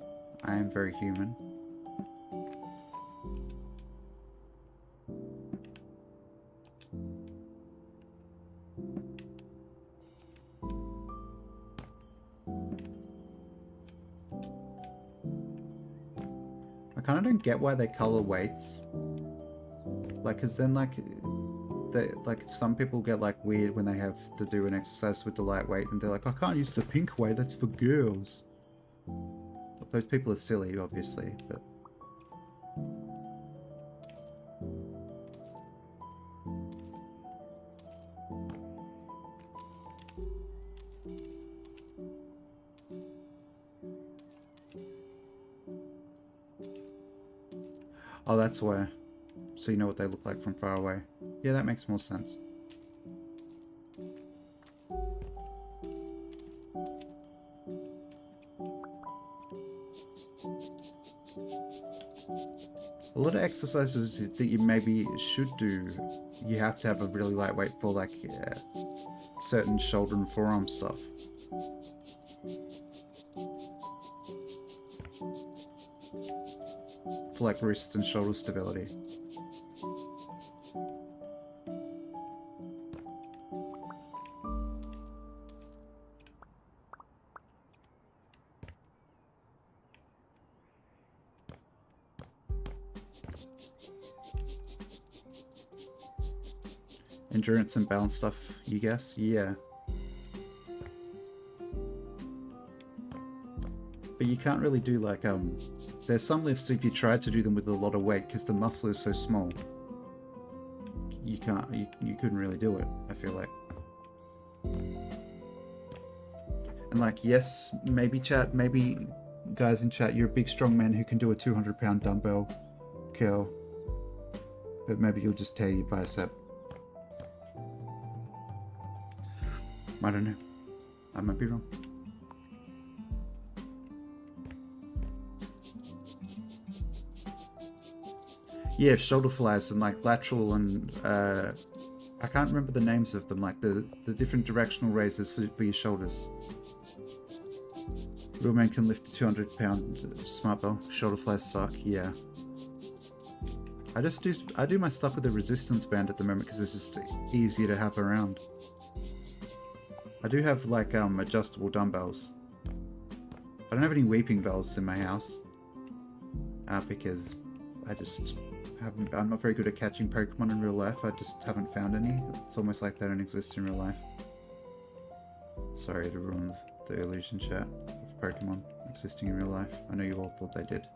I am very human. I kind of don't get why they color weights. Like, cause then like some people get like weird when they have to do an exercise with the lightweight and they're like, I can't use the pink way, that's for girls. Those people are silly, obviously, but... Oh, that's why. So you know what they look like from far away. Yeah, that makes more sense. A lot of exercises that you maybe should do, you have to have a really lightweight for, like certain shoulder and forearm stuff. For like wrist and shoulder stability. Endurance and balance stuff, you guess? Yeah. But you can't really do like, there's some lifts if you try to do them with a lot of weight, because the muscle is so small. You can't, you couldn't really do it, I feel like. And like, yes, maybe chat, maybe guys in chat, you're a big strong man who can do a 200-pound dumbbell curl. But maybe you'll just tear your bicep. I don't know. I might be wrong. Yeah, shoulder flies and like lateral and I can't remember the names of them, like the different directional raises for your shoulders. Real man can lift a 200-pound smart bell. Shoulder flies suck, yeah. I do my stuff with a resistance band at the moment because it's just easier to have around. I do have like adjustable dumbbells. I don't have any weeping bells in my house because I'm not very good at catching Pokemon in real life. I just haven't found any. It's almost like they don't exist in real life. Sorry to ruin the illusion chat of Pokemon existing in real life. I know you all thought they did.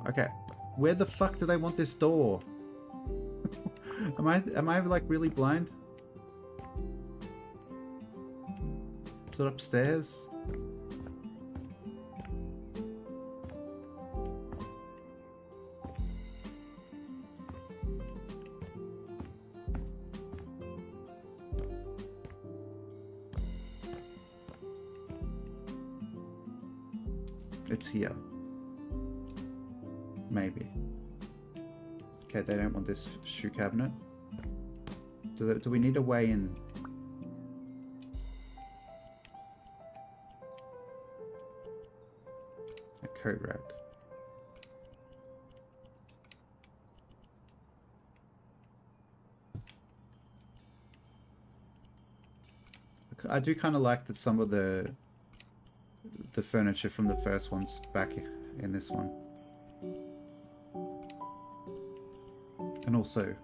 Okay, where the fuck do they want this door? Am I like really blind? Is it upstairs? It's here. Maybe. Okay, they don't want this shoe cabinet. Do we need a way in? A coat rack. I do kind of like that some of the furniture from the first one's back in this one. And also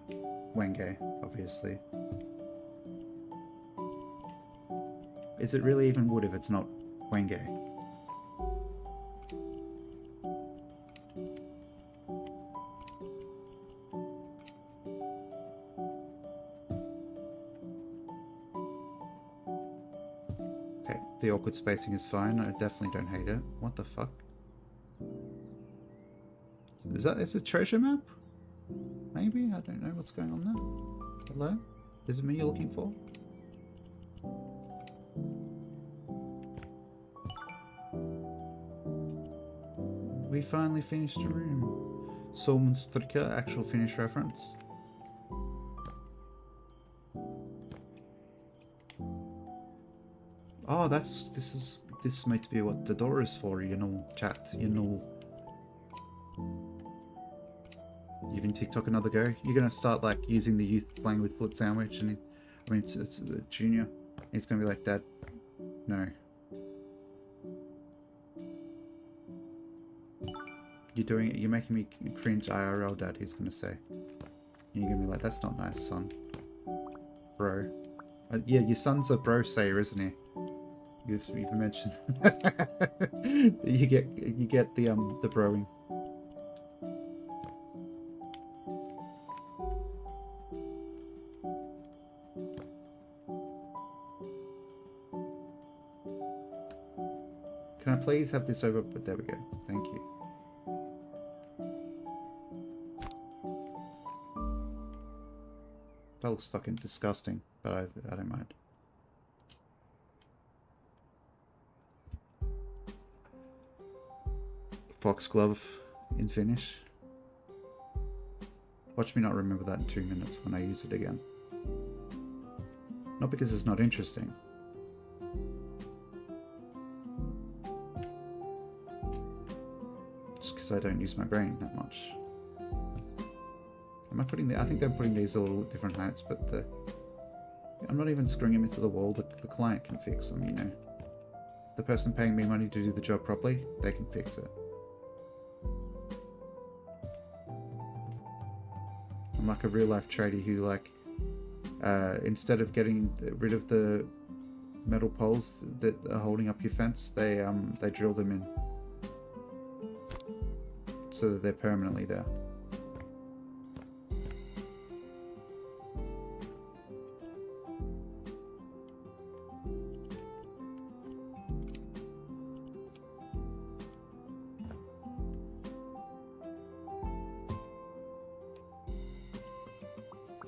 Wenge, obviously. Is it really even wood if it's not Wenge? Okay, the awkward spacing is fine. I definitely don't hate it. What the fuck? Is it treasure map? Maybe? I don't know what's going on there. Hello? Is it me you're looking for? We finally finished a room. Solmundstrika, actual finish reference. Oh, this is meant to be what the door is for, you know, chat, you know. Giving TikTok another go. You're gonna start like using the youth playing with foot sandwich, and it's Junior. He's gonna be like, Dad, no. You're doing it. You're making me cringe IRL, Dad. He's gonna say. And you're gonna be like, that's not nice, son. Bro. Yeah, your son's a bro sayer, isn't he? You've mentioned. you get the broing. Can I please have this over? But there we go. Thank you. That looks fucking disgusting, but I don't mind. Foxglove in finish. Watch me not remember that in 2 minutes when I use it again. Not because it's not interesting. Just because I don't use my brain that much. Am I putting I think I'm putting these all at different heights, but I'm not even screwing them into the wall. The client can fix them, you know. The person paying me money to do the job properly, they can fix it. I'm like a real life tradie who, like, instead of getting rid of the metal poles that are holding up your fence, they drill them in so that they're permanently there.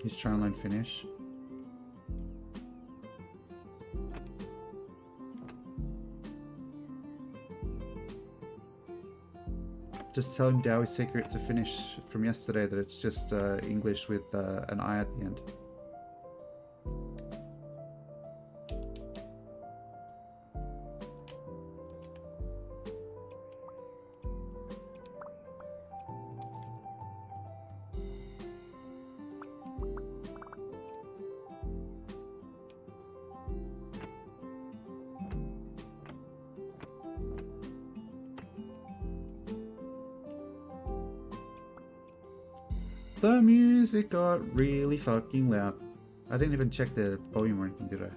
He's trying to learn Finnish. Just telling Dowie's secret to finish from yesterday that it's just English with an I at the end. The music got really fucking loud. I didn't even check the volume or anything, did I?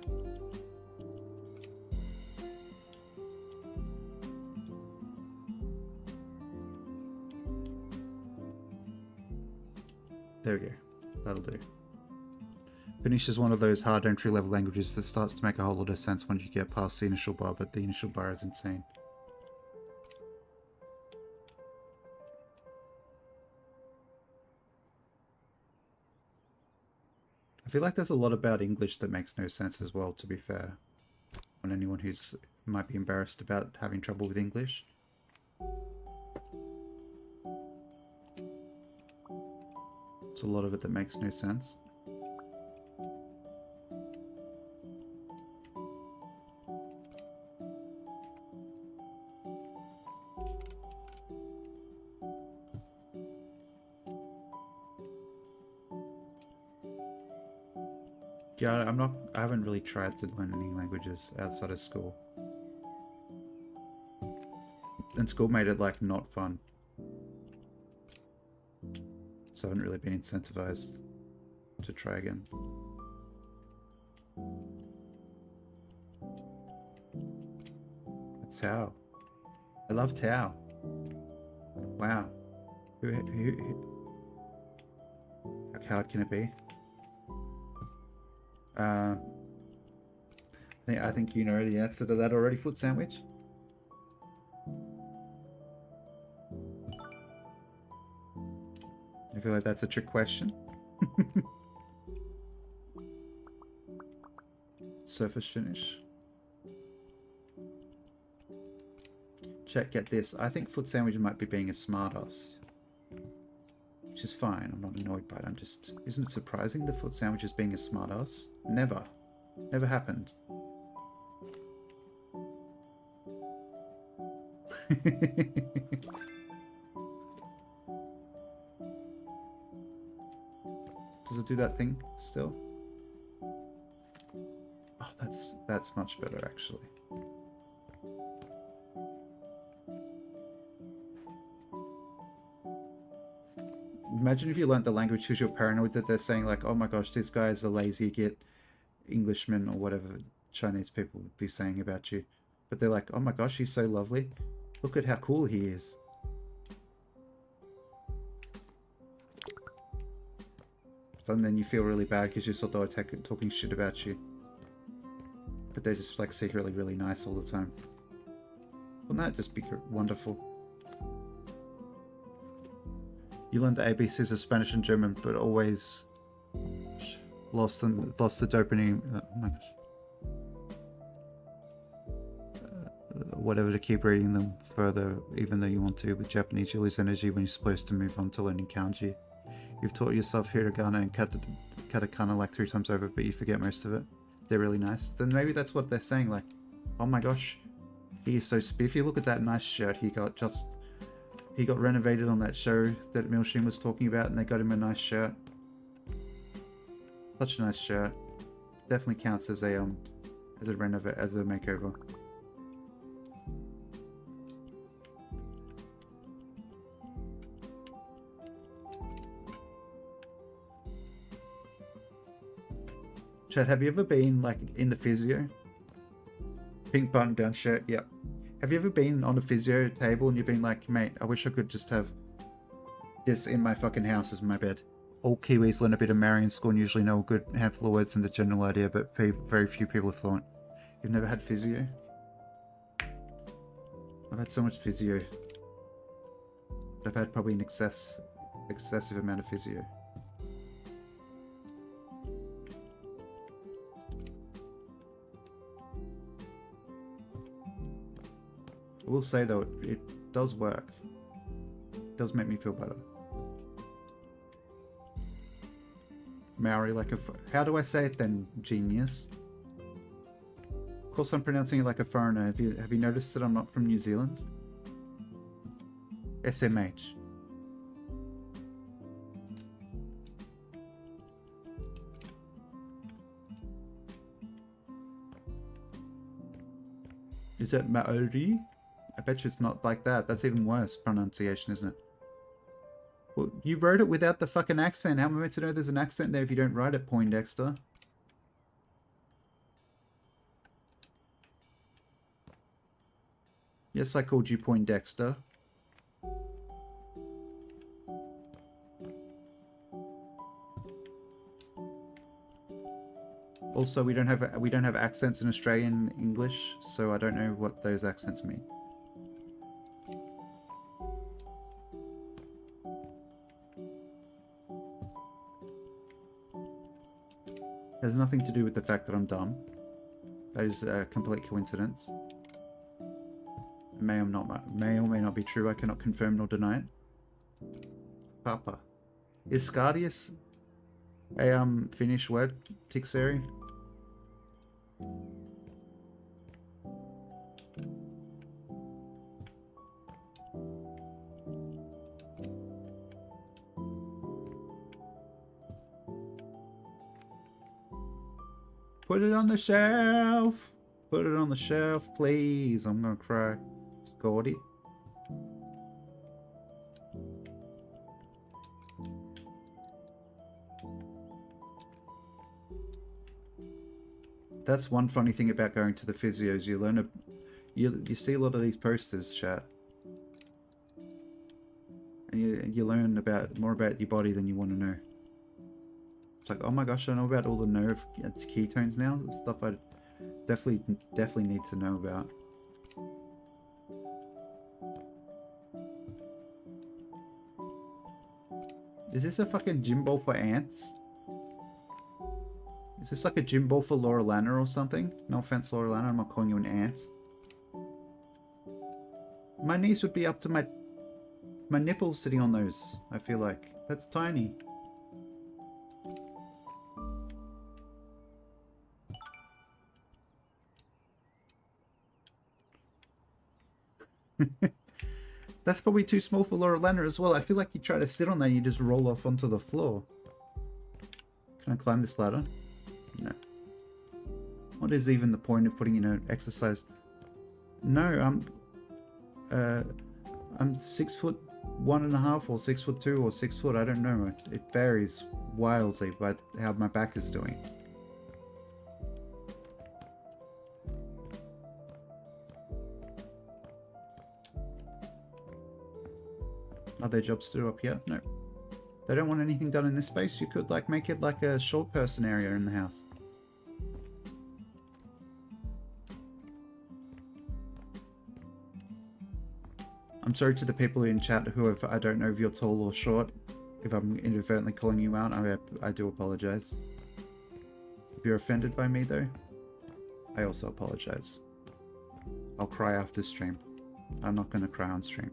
There we go. That'll do. Finnish is one of those hard entry-level languages that starts to make a whole lot of sense once you get past the initial bar, but the initial bar is insane. I feel like there's a lot about English that makes no sense as well, to be fair. On anyone who's might be embarrassed about having trouble with English. There's a lot of it that makes no sense. Yeah, I haven't really tried to learn any languages outside of school. And school made it like not fun. So I haven't really been incentivized to try again. That's Tao. I love Tao. Wow. How hard can it be? I think you know the answer to that already, Foot Sandwich. I feel like that's a trick question. Surface finish. Chat, get this. I think Foot Sandwich might be being a smartass. Which is fine. I'm not annoyed by it. I'm just... Isn't it surprising the Foot Sandwich is being a smartass? Never. Never happened. Does it do that thing still? Oh, that's much better actually. Imagine if you learnt the language because you're paranoid that they're saying like, oh my gosh, this guy's a lazy git Englishman or whatever Chinese people would be saying about you. But they're like, oh my gosh, he's so lovely. Look at how cool he is. And then you feel really bad because you thought they were talking shit about you. But they're just like secretly really nice all the time. Wouldn't that just be wonderful? You learned the ABCs of Spanish and German, but always lost the dopamine. Oh my gosh. Whatever to keep reading them further, even though you want to. With Japanese, you lose energy when you're supposed to move on to learning kanji. You've taught yourself hiragana and katakana like 3 times over, but you forget most of it. They're really nice. Then maybe that's what they're saying, like, oh my gosh, he is so spiffy. Look at that nice shirt he got renovated on that show that Milshin was talking about, and they got him a nice shirt. Such a nice shirt. Definitely counts as a makeover. Chad, have you ever been like in the physio? Pink button down shirt, yep. Have you ever been on a physio table and you've been like, mate, I wish I could just have this in my fucking house as my bed? All Kiwis learn a bit of Maori in school and usually know a good handful of words and the general idea, but very few people are fluent. You've never had physio? I've had so much physio. I've had probably an excessive amount of physio. I will say though, it does work. It does make me feel better. Maori like a... How do I say it then, genius? Of course I'm pronouncing it like a foreigner. Have you noticed that I'm not from New Zealand? SMH. Is that Maori? I bet you it's not like that. That's even worse pronunciation, isn't it? Well, you wrote it without the fucking accent. How am I meant to know there's an accent there if you don't write it, Poindexter? Yes, I called you Poindexter. Also, we don't have accents in Australian English, so I don't know what those accents mean. It has nothing to do with the fact that I'm dumb. That is a complete coincidence. may or may not be true. I cannot confirm nor deny it. Papa. Is Scardius a Finnish word, Tixeri? Put it on the shelf. Put it on the shelf, please. I'm gonna cry. Scotty. That's one funny thing about going to the physios. You learn you see a lot of these posters, chat, and you learn more about your body than you want to know. It's like, oh my gosh, I know about all the nerve ketones now. Stuff I definitely need to know about. Is this a fucking gym ball for ants? Is this like a gym ball for Laura Lana or something? No offense, Laura Lana, I'm not calling you an ant. My knees would be up to my nipples sitting on those, I feel like. That's tiny. That's probably too small for Laura Lana as well. I feel like you try to sit on that, you just roll off onto the floor. Can I climb this ladder? No. What is even the point of putting in an exercise? No, I'm 6'1.5" or 6'2" or 6 foot. I don't know. It varies wildly by how my back is doing. Are there jobs to do up here? No. They don't want anything done in this space. You could like make it like a short person area in the house. I'm sorry to the people in chat who I don't know if you're tall or short. If I'm inadvertently calling you out, I do apologize. If you're offended by me though, I also apologize. I'll cry after stream. I'm not going to cry on stream.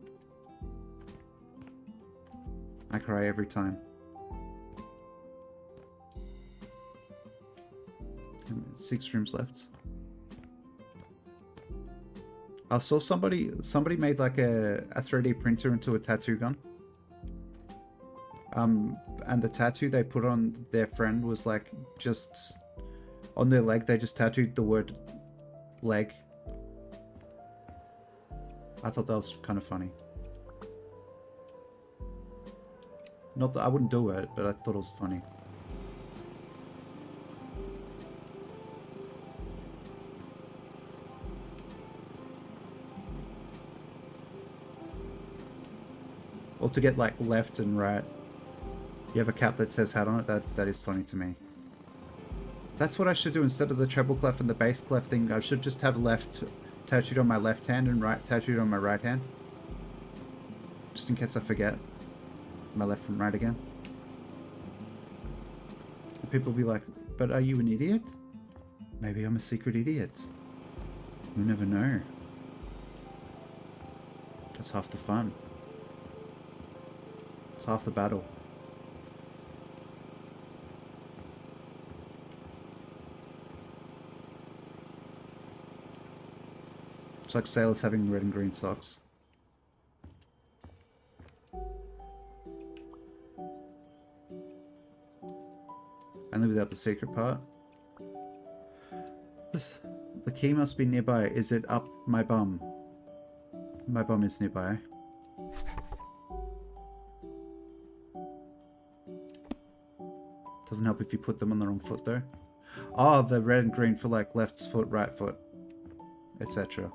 I cry every time. 6 rooms left. I saw somebody made like a 3D printer into a tattoo gun. And the tattoo they put on their friend was like just on their leg. They just tattooed the word leg. I thought that was kind of funny. Not that I wouldn't do it, but I thought it was funny. Or to get like left and right. You have a cap that says hat on it. That is funny to me. That's what I should do instead of the treble clef and the bass clef thing. I should just have left tattooed on my left hand and right tattooed on my right hand. Just in case I forget. My left and right again. And people will be like, but are you an idiot? Maybe I'm a secret idiot. You never know. That's half the fun. It's half the battle. It's like sailors having red and green socks. Only without the secret part. The key must be nearby. Is it up my bum? My bum is nearby. Doesn't help if you put them on the wrong foot though. Oh, the red and green for like left foot, right foot, etc.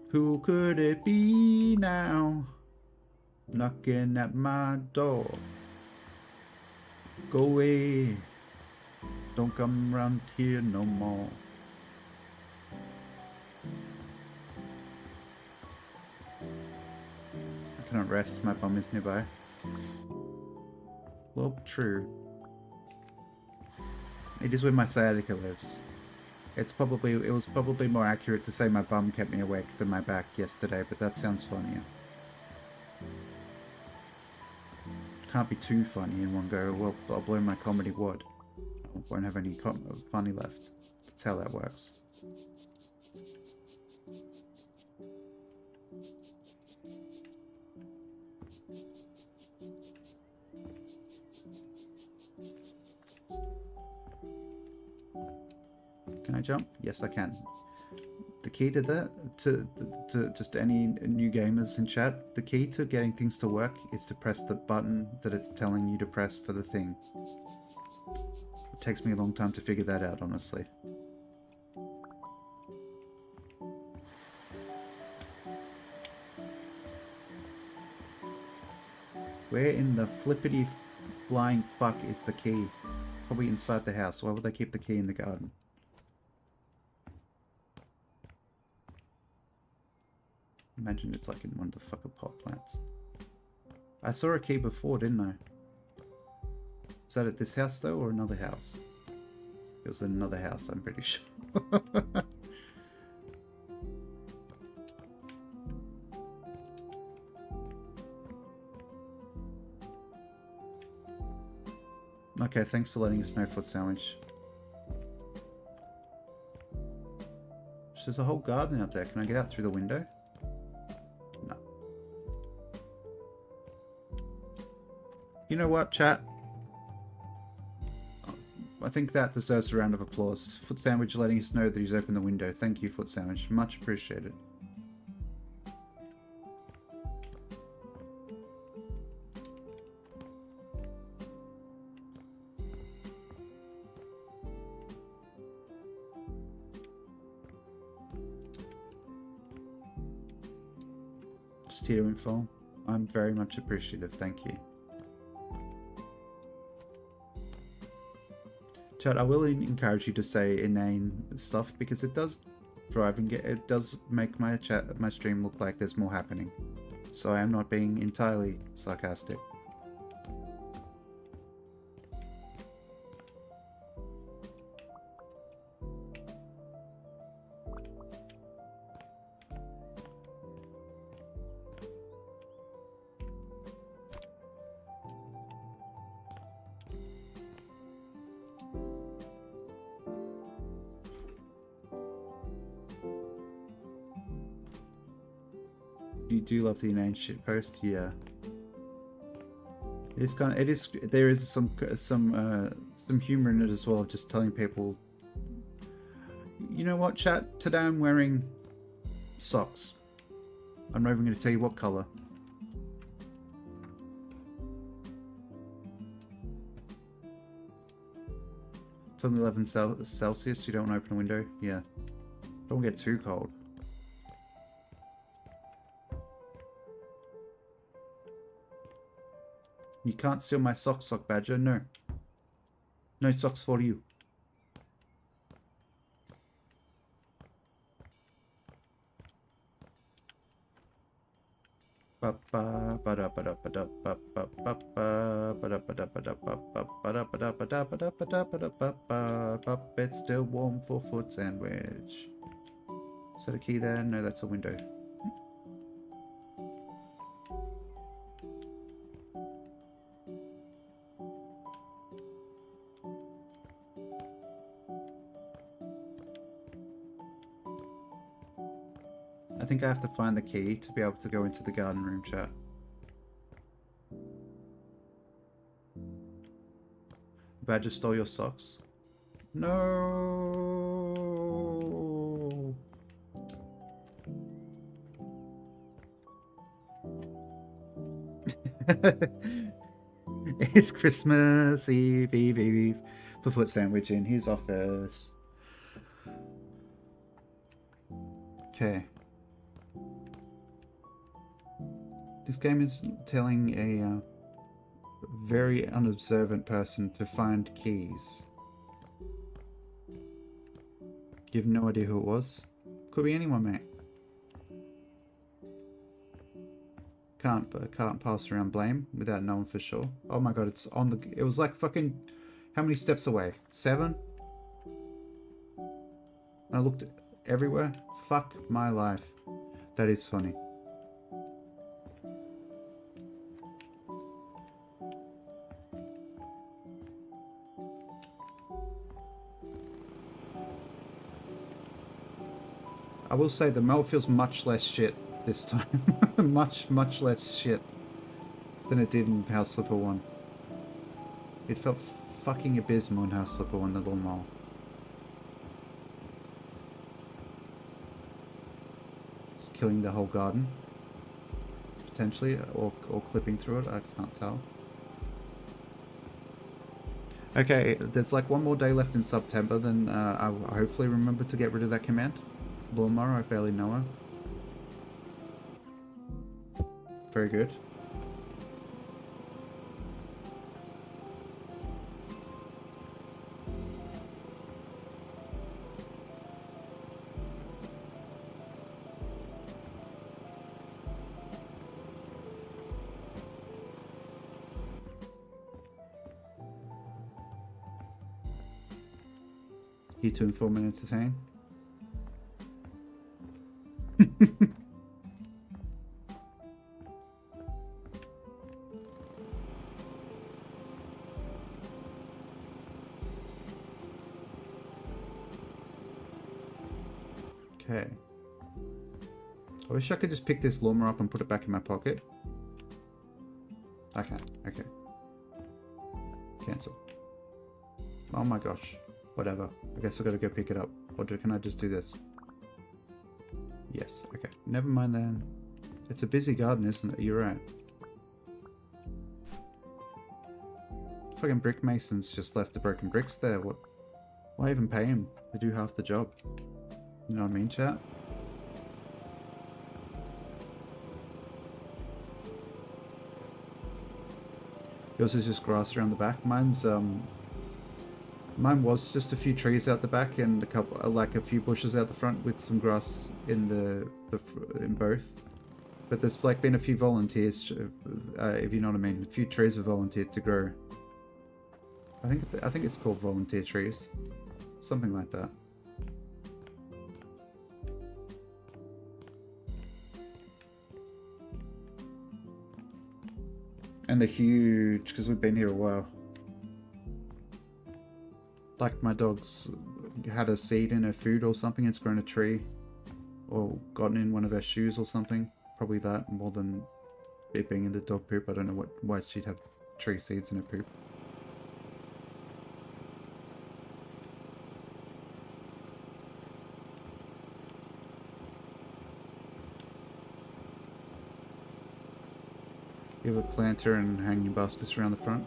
Who could it be now? Knocking at my door. Go away. Don't come around here no more. I cannot rest. My bum is nearby. Well, true. It is where my sciatica lives. It was probably more accurate to say my bum kept me awake than my back yesterday, but that sounds funnier. Can't be too funny in one go. Well, I'll blow my comedy wad. I won't have any funny left. That's how that works. Can I jump? Yes, I can. The key to that, to just any new gamers in chat, the key to getting things to work is to press the button that it's telling you to press for the thing. It takes me a long time to figure that out, honestly. Where in the flippity flying fuck is the key? Probably inside the house. Why would they keep the key in the garden? Imagine it's like in one of the fucking pot plants. I saw a key before, didn't I? Was that at this house though, or another house? It was another house, I'm pretty sure. Okay, thanks for letting us know, Foot Sandwich. There's a whole garden out there. Can I get out through the window? No. You know what, chat? I think that deserves a round of applause. Foot Sandwich letting us know that he's opened the window. Thank you, Foot Sandwich. Much appreciated. Just here to inform. I'm very much appreciative. Thank you. Chat, I will encourage you to say inane stuff because it does drive and it does make my stream look like there's more happening. So I am not being entirely sarcastic. You do love the inane shit post, yeah. It's kind of, it is. There is some humor in it as well. Just telling people, you know what, chat? Today I'm wearing socks. I'm not even going to tell you what color. It's only 11 Celsius. You don't want to open a window. Yeah. Don't get too cold. You can't steal my socks, Sock Badger. No. No socks for you. It's still warm for Foot Sandwich. Is that a key there? No, that's a window. I think I have to find the key to be able to go into the garden room, chat. Badger stole your socks. No. It's Christmas Eve for Foot Sandwich in his office. Okay. This game is telling a very unobservant person to find keys. You have no idea who it was? Could be anyone, mate. Can't pass around blame without knowing for sure. Oh my god, it's on the... It was like fucking... How many steps away? 7? And I looked everywhere. Fuck my life. That is funny. I will say the melt feels much less shit this time. much less shit than it did in House Flipper 1. It felt fucking abysmal in House Flipper 1, the little mole. Just killing the whole garden. Potentially, or clipping through it, I can't tell. Okay, there's like one more day left in September, then I'll hopefully remember to get rid of that command. Lawnmower, I barely know her. Very good. You 2 and 4 minutes to entertain. Okay. I wish I could just pick this lawnmower up and put it back in my pocket. I can't. Okay. Cancel. Oh my gosh. Whatever. I guess I gotta go pick it up. Or can I just do this? Yes. Okay. Never mind then. It's a busy garden, isn't it? You're right. Fucking brick masons just left the broken bricks there. What? Why even pay him? They do half the job. You know what I mean, chat? Yours is just grass around the back. Mine was just a few trees out the back and a couple, like a few bushes out the front with some grass in in both. But there's like been a few volunteers, if you know what I mean. A few trees have volunteered to grow. I think it's called volunteer trees, something like that. And they're huge because we've been here a while. Like my dog's had a seed in her food or something, it's grown a tree. Or gotten in one of her shoes or something. Probably that more than it being in the dog poop. I don't know why she'd have tree seeds in her poop. You have a planter and hanging baskets around the front.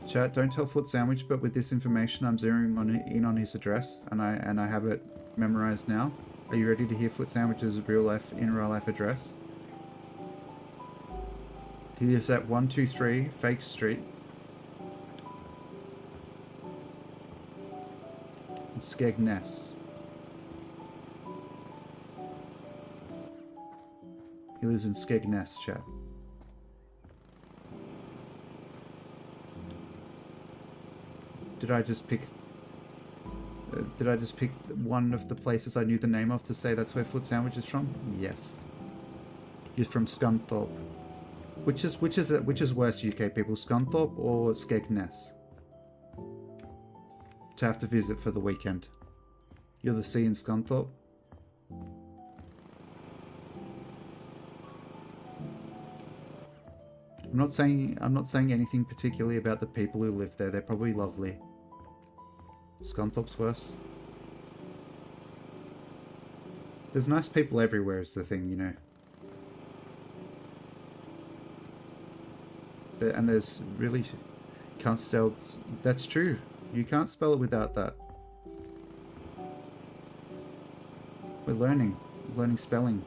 Chat, don't tell Foot Sandwich, but with this information I'm zeroing in on his address and I have it memorized now. Are you ready to hear Foot Sandwich's in real life address? He lives at 123 Fake Street in Skegness. He lives in Skegness, chat. Did I just pick one of the places I knew the name of to say that's where Foot Sandwich is from? Yes. He's from Scunthorpe. Which is worse, UK people, Scunthorpe or Skegness? To have to visit for the weekend. You're the C in Scunthorpe? I'm not saying anything particularly about the people who live there. They're probably lovely. Scunthorpe's worse. There's nice people everywhere is the thing, you know. And there's really... Can't spell... That's true. You can't spell it without that. We're learning. Learning spelling.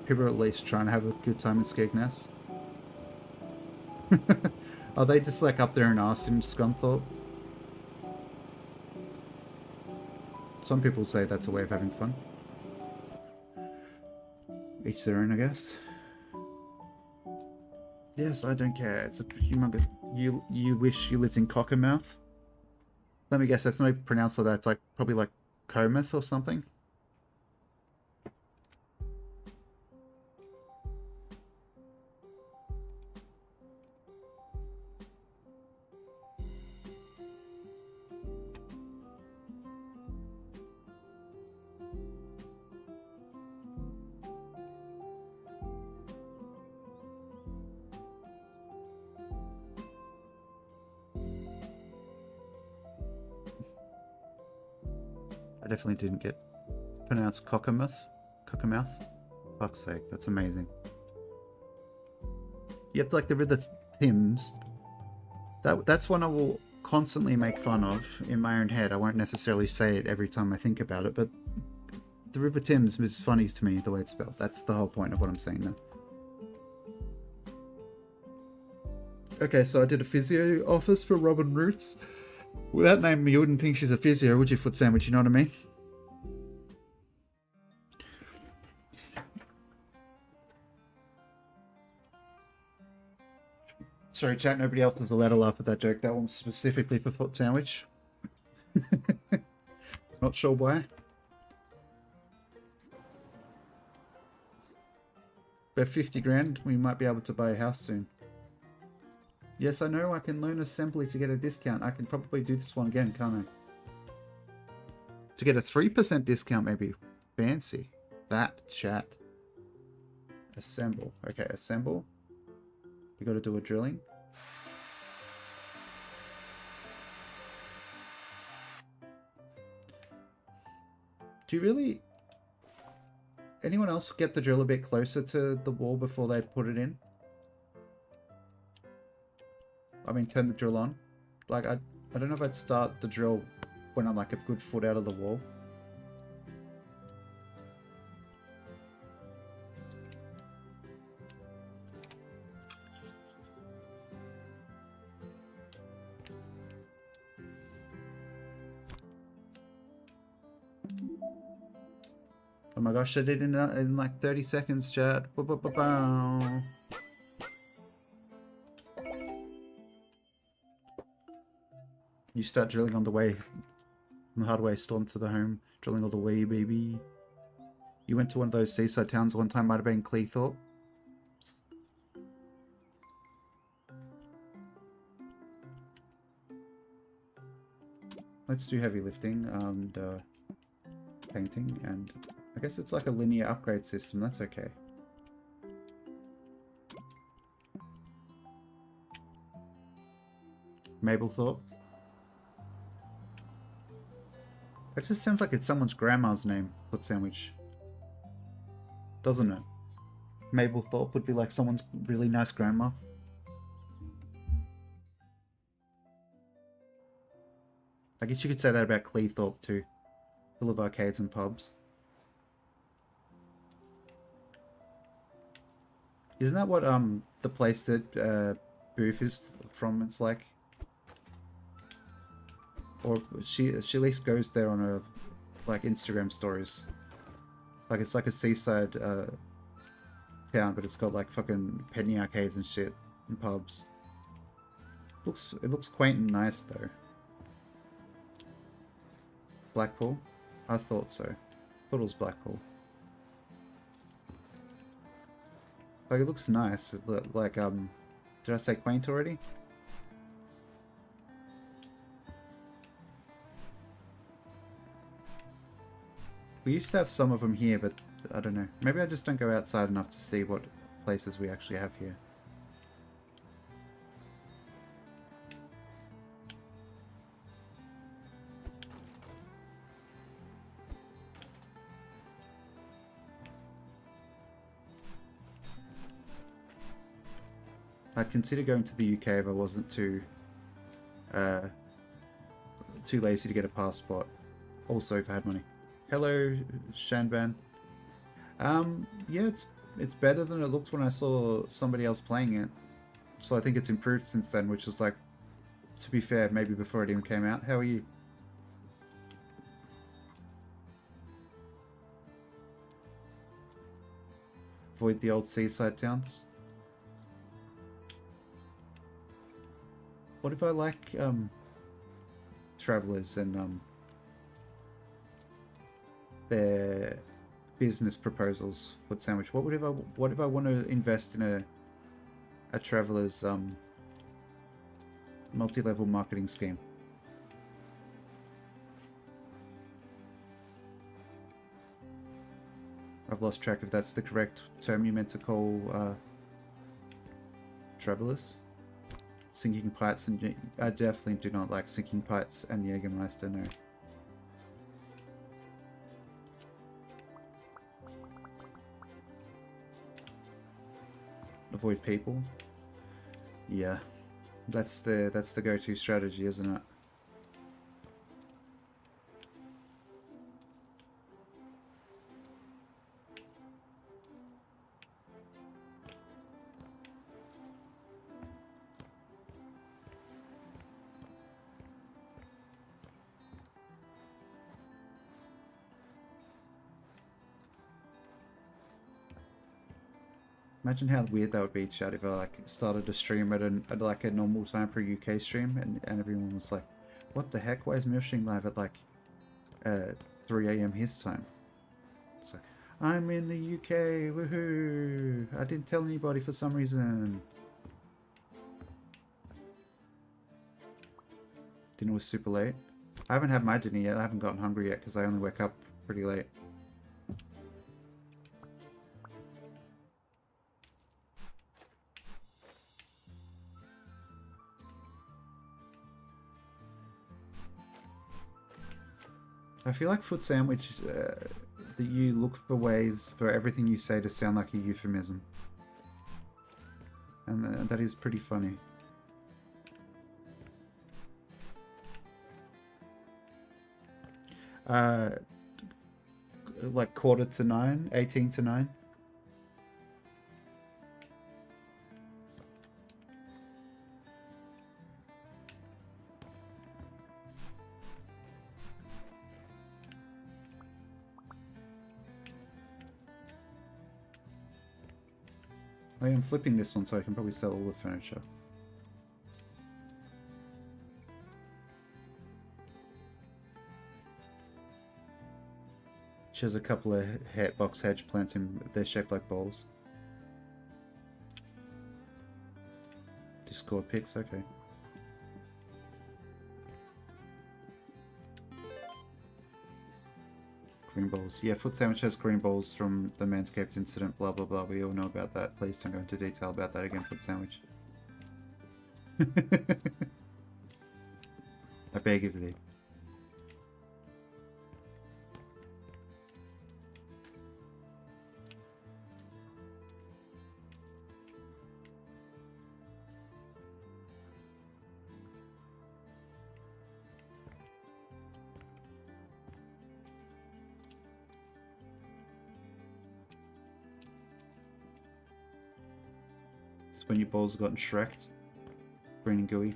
People are at least trying to have a good time in Skegness. Are they just like up there and arse in Scunthorpe? Some people say that's a way of having fun. Each their own, I guess. Yes, I don't care. It's a humongous... You wish you lived in Cockermouth? Let me guess, that's not pronounced like that. It's like probably like Kometh or something. I definitely didn't get pronounced Cockamouth. Cockamouth. Fuck's sake, that's amazing. You have to like the River Thames. That's one I will constantly make fun of in my own head. I won't necessarily say it every time I think about it, but the River Thames is funny to me the way it's spelled. That's the whole point of what I'm saying there. Okay, so I did a physio office for Robin Roots. Without naming me, you wouldn't think she's a physio, would you, Foot Sandwich? You know what I mean? Sorry, chat, nobody else was allowed to laugh at that joke. That one was specifically for Foot Sandwich. Not sure why. But 50 grand, we might be able to buy a house soon. Yes, I know, I can learn assembly to get a discount. I can probably do this one again, can't I? To get a 3% discount, maybe. Fancy. That, chat. Assemble. Okay, assemble. You gotta do a drilling. Do you really... Anyone else get the drill a bit closer to the wall before they put it in? I mean, turn the drill on. Like, I don't know if I'd start the drill when I'm like a good foot out of the wall. Oh my gosh, I did it in like 30 seconds, chat. Ba-ba-ba-bow. You start drilling on the way. From the hard way, storm to the home. Drilling all the way, baby. You went to one of those seaside towns one time, might have been Cleethorpe. Let's do heavy lifting and painting, and I guess it's like a linear upgrade system. That's okay. Mablethorpe. That just sounds like it's someone's grandma's name, Foot Sandwich. Doesn't it? Mablethorpe would be like someone's really nice grandma. I guess you could say that about Cleethorpe too. Full of arcades and pubs. Isn't that what the place that Booth is from? It's like, or she at least goes there on her like Instagram stories. Like it's like a seaside town, but it's got like fucking penny arcades and shit and pubs. It looks quaint and nice though. Blackpool? I thought so. Thought it was Blackpool. Like, it looks nice. Like, did I say quaint already? We used to have some of them here, but I don't know. Maybe I just don't go outside enough to see what places we actually have here. I'd consider going to the UK if I wasn't too lazy to get a passport. Also, if I had money. Hello, Shanban. Yeah, it's better than it looked when I saw somebody else playing it. So I think it's improved since then, which was like, to be fair, maybe before it even came out. How are you? Avoid the old seaside towns. What if I like travelers and their business proposals. Foot sandwich. What if I want to invest in a traveler's multi-level marketing scheme? I've lost track if that's the correct term you meant to call travelers. Sinking Pites and I definitely do not like Sinking Pites and Jägermeister, no. Avoid people. Yeah, that's the go-to strategy, isn't it? Imagine how weird that would be, Chad, if I like started a stream at like a normal time for a UK stream and everyone was like, what the heck, why is Milshing live at like 3 AM his time? It's like, I'm in the UK, woohoo! I didn't tell anybody for some reason. Dinner was super late. I haven't had my dinner yet, I haven't gotten hungry yet because I only wake up pretty late. I feel like Foot Sandwich, that you look for ways for everything you say to sound like a euphemism. And that is pretty funny. Like 8:45, 18 to 9. I am flipping this one so I can probably sell all the furniture. She has a couple of box hedge plants and they're shaped like bowls. Discord pics, okay. Green balls. Yeah, Foot Sandwich has green balls from the Manscaped incident, blah blah blah. We all know about that. Please don't go into detail about that again, Foot Sandwich. I beg of thee. When your balls gotten shreked. Green and gooey.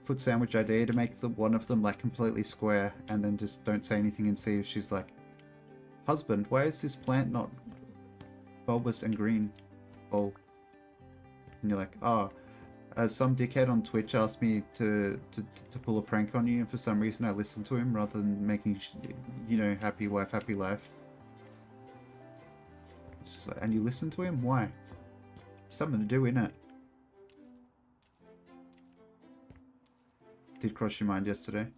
Foot Sandwich idea to make one of them like completely square and then just don't say anything and see if she's like, husband, why is this plant not bulbous and green? Oh. And you're like, oh, some dickhead on Twitch asked me to pull a prank on you and for some reason I listened to him rather than making, you know, happy wife, happy life. It's just like, and you listen to him? Why? Something to do, innit? Did cross your mind yesterday?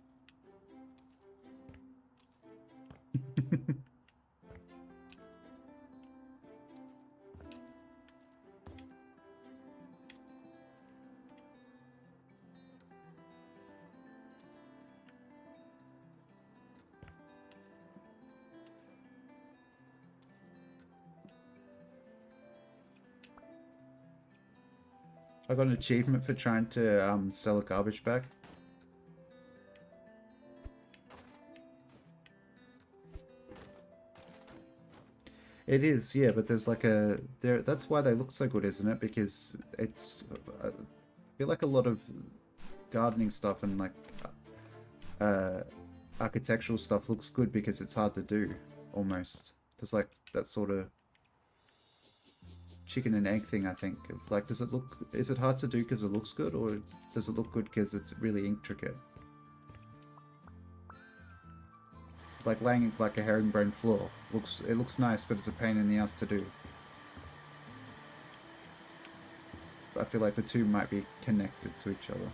I got an achievement for trying to sell a garbage bag. It is, yeah, but there's like that's why they look so good, isn't it? Because it's, I feel like a lot of gardening stuff and like architectural stuff looks good because it's hard to do, almost. There's like that sort of chicken and egg thing, I think. Like, is it hard to do because it looks good, or does it look good because it's really intricate? like laying like a herringbone floor. It looks nice, but it's a pain in the ass to do. I feel like the two might be connected to each other.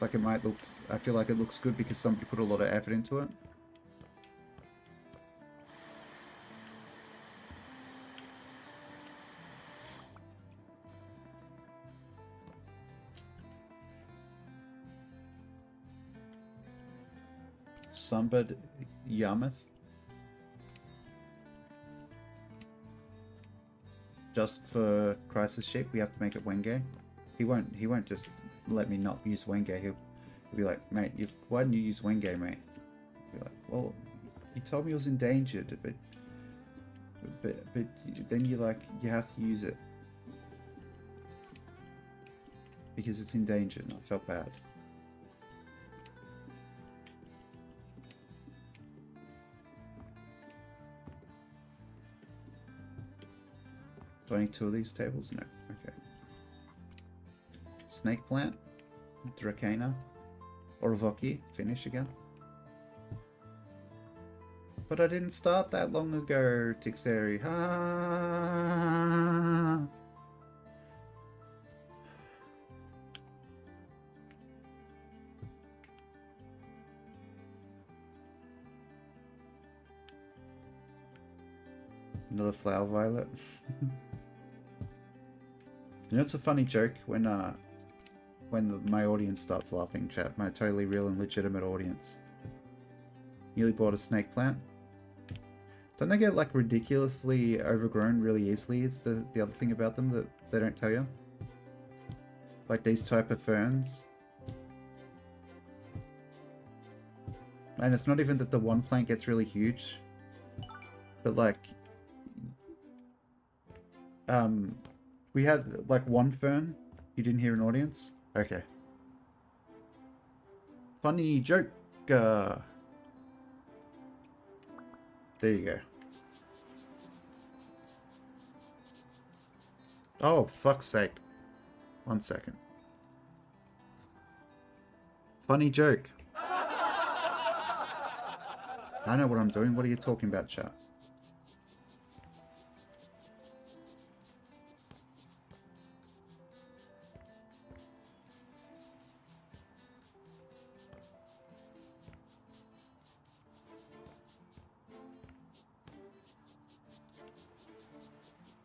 Like it might look, I feel like it looks good because somebody put a lot of effort into it. Sunbird Yarmouth. Just for Crisis Sheep, we have to make it Wenge. He won't just let me not use Wenge. He'll be like, mate, why didn't you use Wenge, mate? I'll be like, well, you told me it was endangered, but then you have to use it because it's endangered, and I felt bad. Do I need 2 of these tables? No. Okay. Snake Plant, Dracana, Orvoki, finish again. But I didn't start that long ago, Tixeri. Ha! Another flower violet. You know, it's a funny joke when my audience starts laughing, chat. My totally real and legitimate audience. Nearly bought a snake plant. Don't they get like ridiculously overgrown really easily? It's the other thing about them that they don't tell you. Like these type of ferns. And it's not even that the one plant gets really huge, but like we had like one fern. You didn't hear an audience? Okay. Funny joke. There you go. Oh, fuck's sake. 1 second. Funny joke. I know what I'm doing. What are you talking about, chat?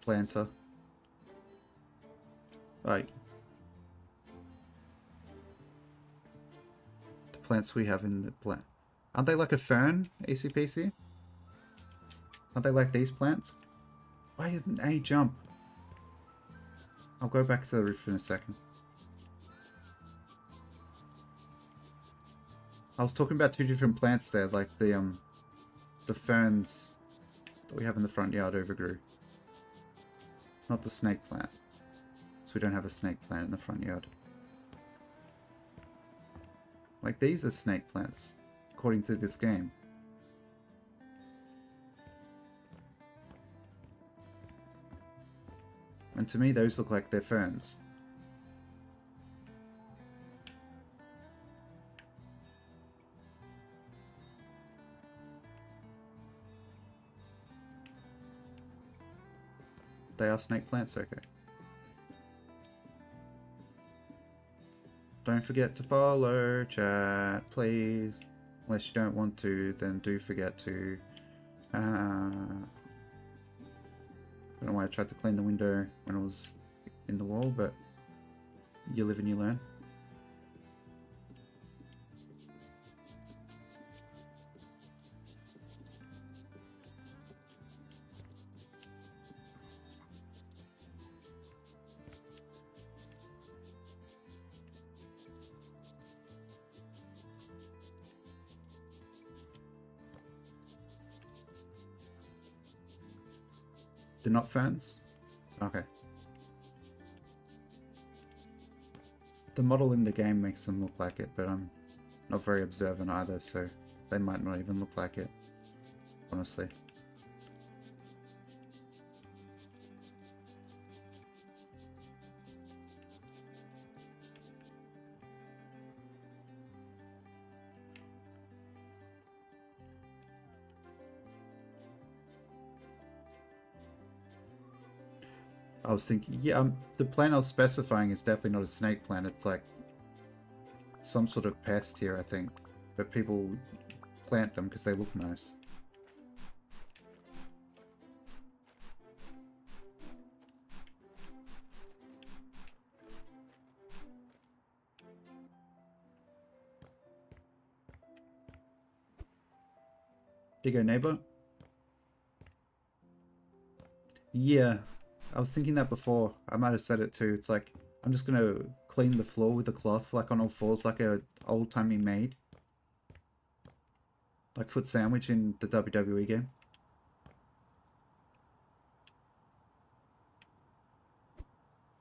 Planter. Right. The plants we have in the plant. Aren't they like a fern, ACPC? Aren't they like these plants? Why isn't A jump? I'll go back to the roof in a second. I was talking about 2 different plants there, like the ferns that we have in the front yard overgrew. Not the snake plant. So we don't have a snake plant in the front yard. Like these are snake plants, according to this game. And to me those look like they're ferns. They are snake plants, okay. Don't forget to follow, chat, please. Unless you don't want to, then do forget to. I don't know why I tried to clean the window when it was in the wall, but you live and you learn. They're not ferns? Okay. The model in the game makes them look like it, but I'm not very observant either, so they might not even look like it, honestly. I was thinking, yeah, the plant I was specifying is definitely not a snake plant. It's like some sort of pest here, I think. But people plant them because they look nice. There you go, neighbor. Yeah, I was thinking that before. I might have said it too. It's like, I'm just gonna clean the floor with a cloth, like on all fours, like a old-timey maid. Like Foot Sandwich in the WWE game.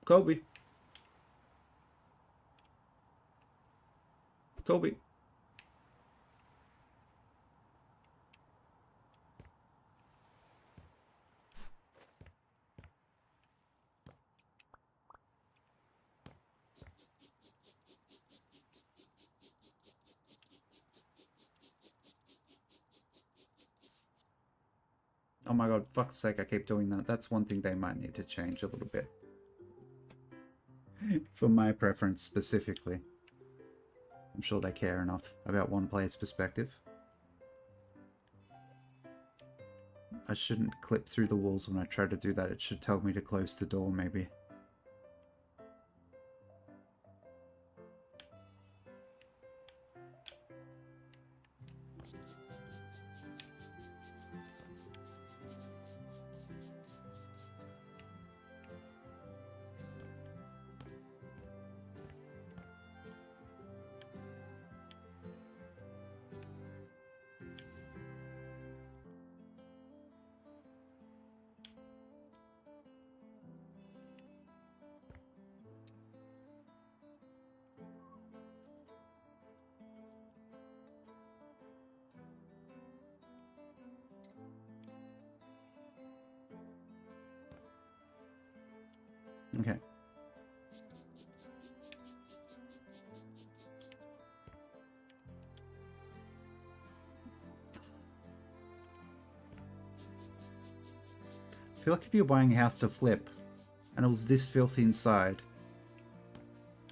Kobe. Kobe. Oh my god, fuck's sake, I keep doing that. That's one thing they might need to change a little bit. For my preference specifically. I'm sure they care enough about one player's perspective. I shouldn't clip through the walls when I try to do that. It should tell me to close the door, maybe. Okay. I feel like if you're buying a house to flip and it was this filthy inside,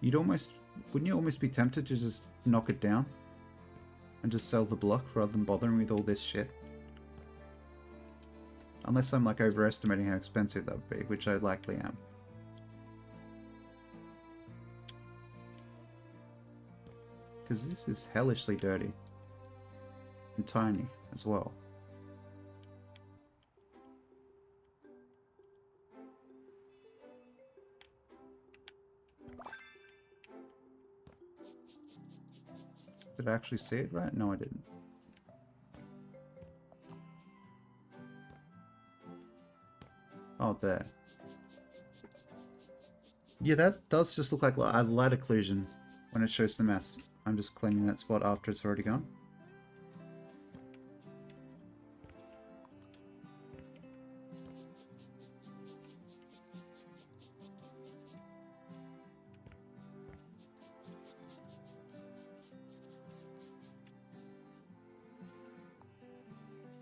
wouldn't you almost be tempted to just knock it down and just sell the block rather than bothering with all this shit? Unless I'm like overestimating how expensive that would be, which I likely am. Because this is hellishly dirty. And tiny as well. Did I actually see it right? No, I didn't. Oh, there. Yeah, that does just look like a light occlusion when it shows the mess. I'm just cleaning that spot after it's already gone.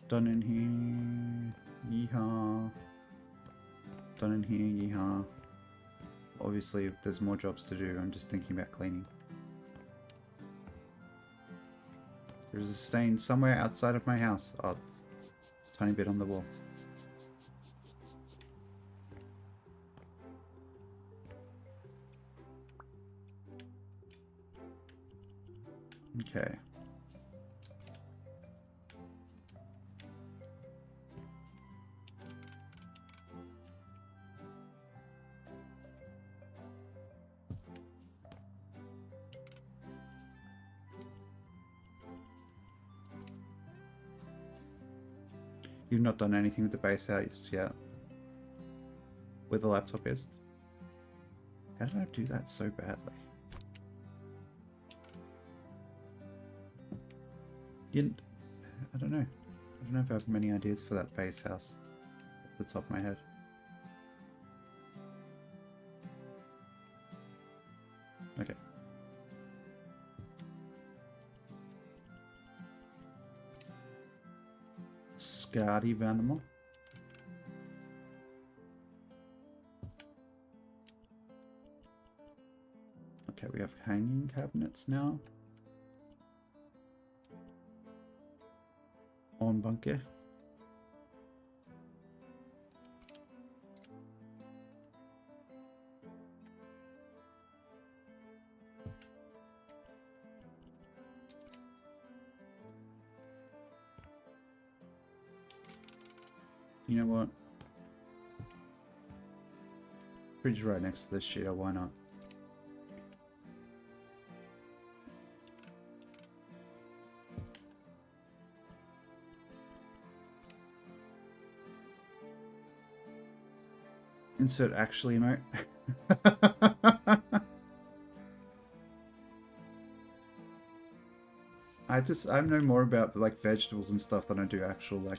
Done in here. Yeehaw. Done in here. Yeehaw. Obviously, there's more jobs to do. I'm just thinking about cleaning. There's a stain somewhere outside of my house. Oh, it's a tiny bit on the wall. Okay. You've not done anything with the base house yet. Where the laptop is. How did I do that so badly? I don't know. I don't know if I have many ideas for that base house off the top of my head. Okay. Scotty Vanimal. filing cabinets now. On bunker. You know what? Fridge right next to this shit, why not? Insert actually emote. I know more about like vegetables and stuff than I do actual like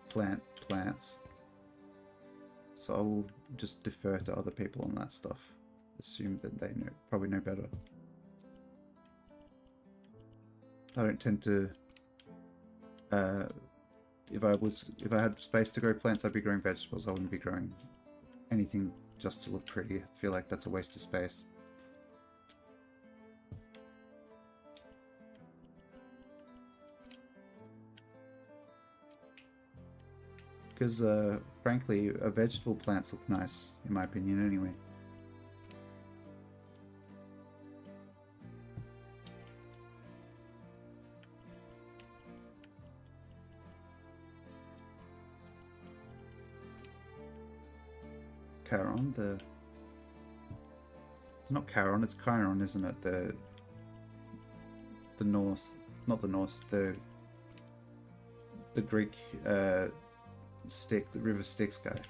plants. So I will just defer to other people on that stuff. Assume that they probably know better. I don't tend to if I had space to grow plants, I'd be growing vegetables. I wouldn't be growing anything just to look pretty. I feel like that's a waste of space. Because, frankly, vegetable plants look nice, in my opinion, anyway. Charon, it's not Charon, it's Chiron, isn't it? The Norse, not the Norse, the Greek, the River Styx guy.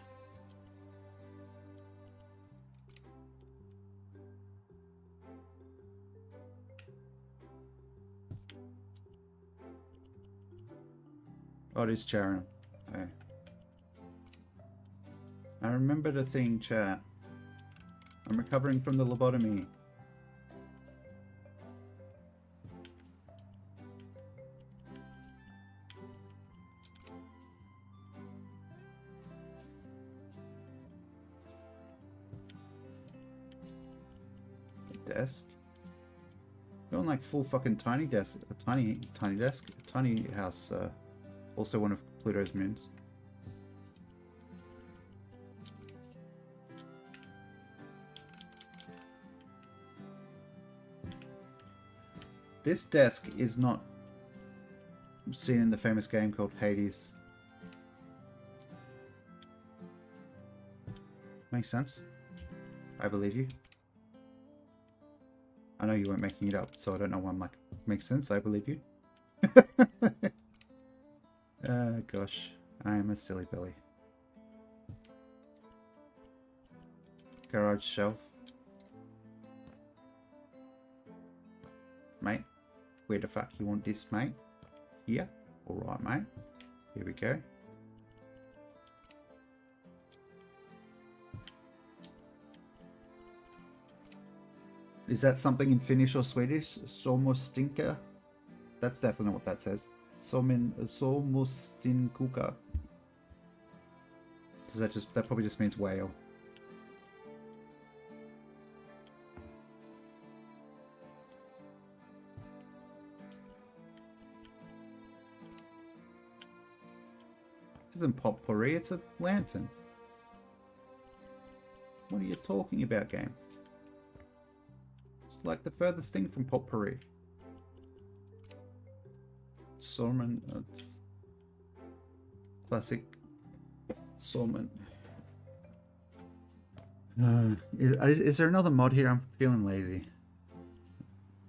Oh, it is Charon. Okay. I remember the thing, chat. I'm recovering from the lobotomy. Desk. Going like full fucking tiny desk, a tiny desk, a tiny house. Also one of Pluto's moons. This desk is not seen in the famous game called Hades. Makes sense. I believe you. I know you weren't making it up, so I don't know why I'm like, makes sense, I believe you. Gosh, I am a silly Billy. Garage shelf. Mate, where the fuck you want this, mate? Here? Alright, mate. Here we go. Is that something in Finnish or Swedish? Somostinka? That's definitely not what that says. Somostinkuka. Does that probably just means whale. It isn't potpourri, it's a lantern. What are you talking about, game? It's like the furthest thing from potpourri. Sorman, it's classic Sorman. Is there another mod here? I'm feeling lazy.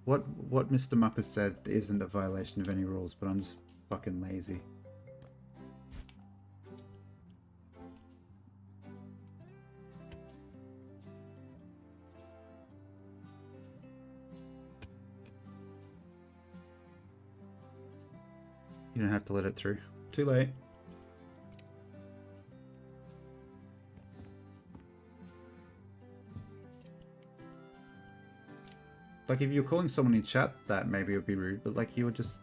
What Mr. Mucker said isn't a violation of any rules, but I'm just fucking lazy. You don't have to let it through. Too late. Like, if you're calling someone in chat that, maybe it would be rude, but like, you were just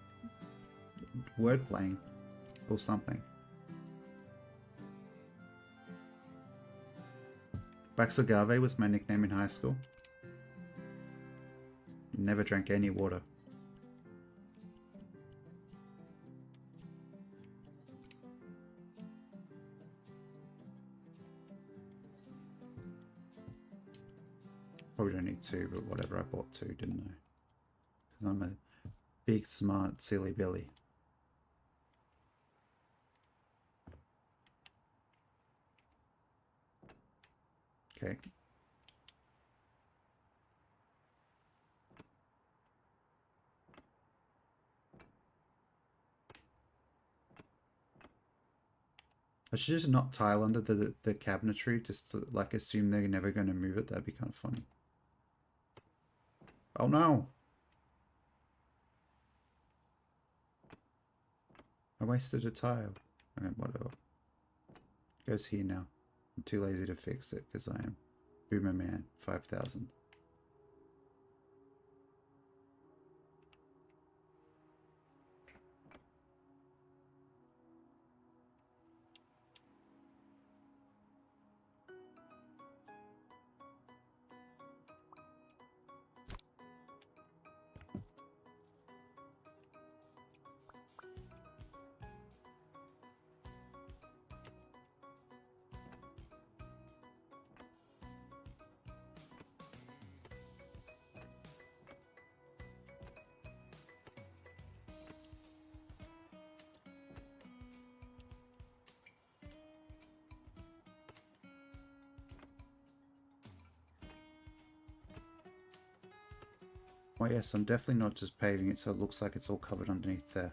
word playing or something. Baxagave was my nickname in high school. Never drank any water. Probably don't need two, but whatever. I bought two, didn't I? Because I'm a big, smart, silly Billy. Okay. I should just not tile under the cabinetry, just to, like, assume they're never going to move it. That'd be kind of funny. Oh no! I wasted a tile. Okay, whatever. It goes here now. I'm too lazy to fix it because I am Boomer Man 5000. Oh yes, I'm definitely not just paving it so it looks like it's all covered underneath there.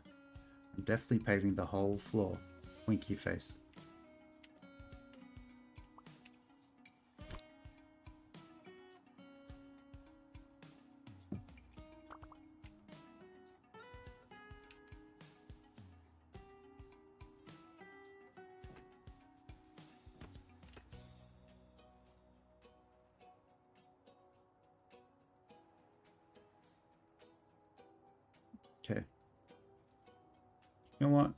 I'm definitely paving the whole floor. Winky face. Okay. You know what?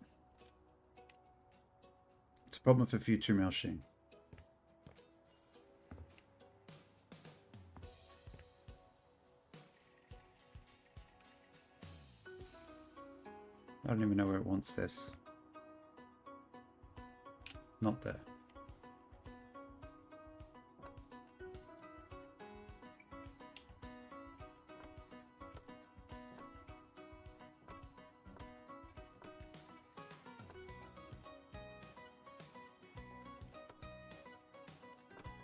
It's a problem for future Mailchimp. I don't even know where it wants this. Not there.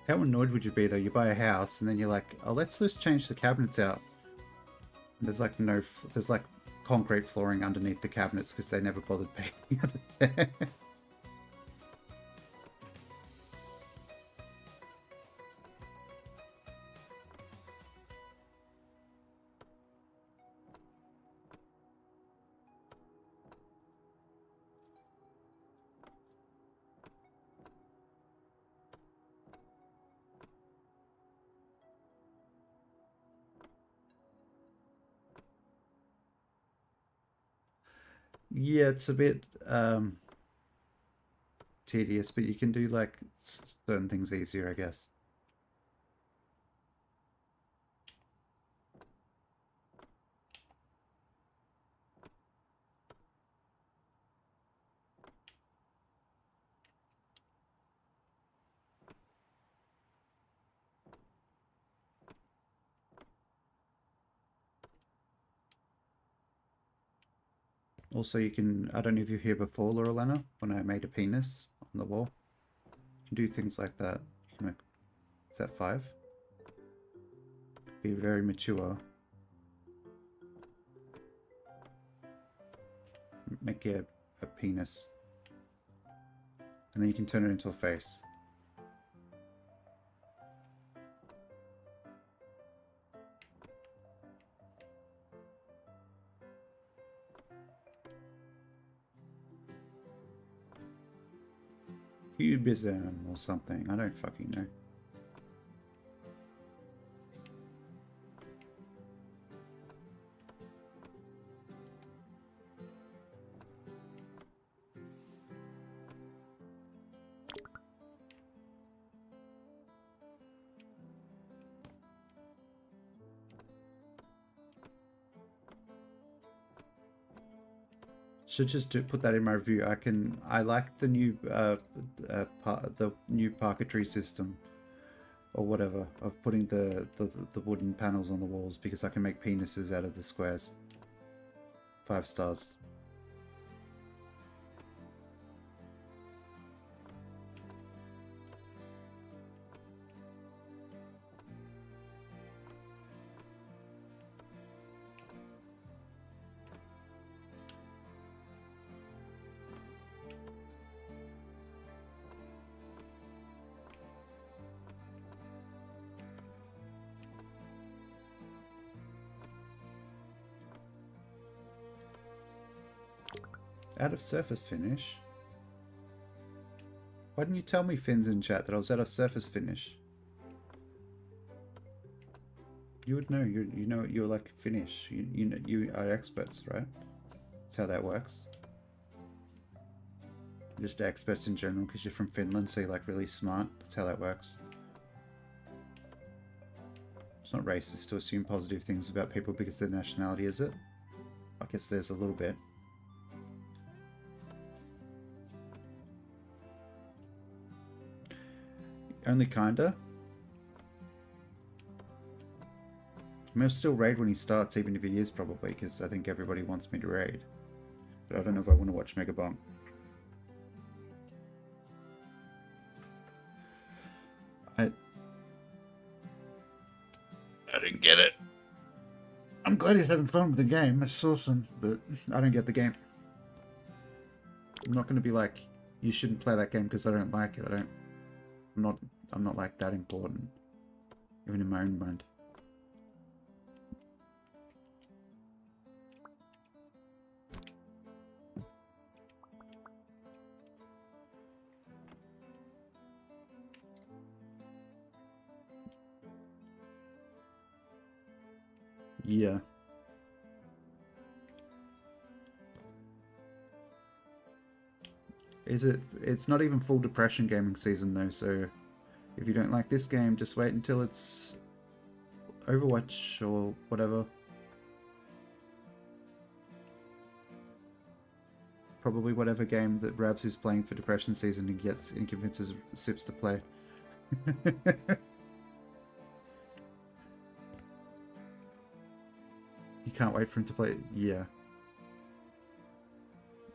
How annoyed would you be though? You buy a house and then you're like, oh, let's just change the cabinets out. And there's like there's like concrete flooring underneath the cabinets because they never bothered painting under there. Yeah, it's a bit tedious, but you can do like certain things easier, I guess. Also, you can, I don't know if you're here before, Laura Lana, when I made a penis on the wall. You can do things like that. You can make, is that 5? Be very mature. Make a penis. And then you can turn it into a face. Cubism or something. I don't fucking know. Should just put that in my review. I like the new the new parquetry system or whatever of putting the wooden panels on the walls because I can make penises out of the squares. 5 stars. Out of surface finish? Why didn't you tell me, Fins, in chat, that I was out of surface finish? You would know. You know. You're like finish. You know. You are experts, right? That's how that works. You're just experts in general because you're from Finland, so you're like really smart. That's how that works. It's not racist to assume positive things about people because of their nationality, is it? I guess there's a little bit. Only kinda. I mean, I'll still raid when he starts, even if he is, probably, because I think everybody wants me to raid. But I don't know if I want to watch Megabomb. I didn't get it. I'm glad he's having fun with the game. That's awesome, but I don't get the game. I'm not going to be like, you shouldn't play that game because I don't like it. I'm not like that important, even in my own mind. Yeah. Is it? It's not even full depression gaming season though, so if you don't like this game, just wait until it's Overwatch or whatever. Probably whatever game that Rabs is playing for depression season and convinces Sips to play. You can't wait for him to play. Yeah.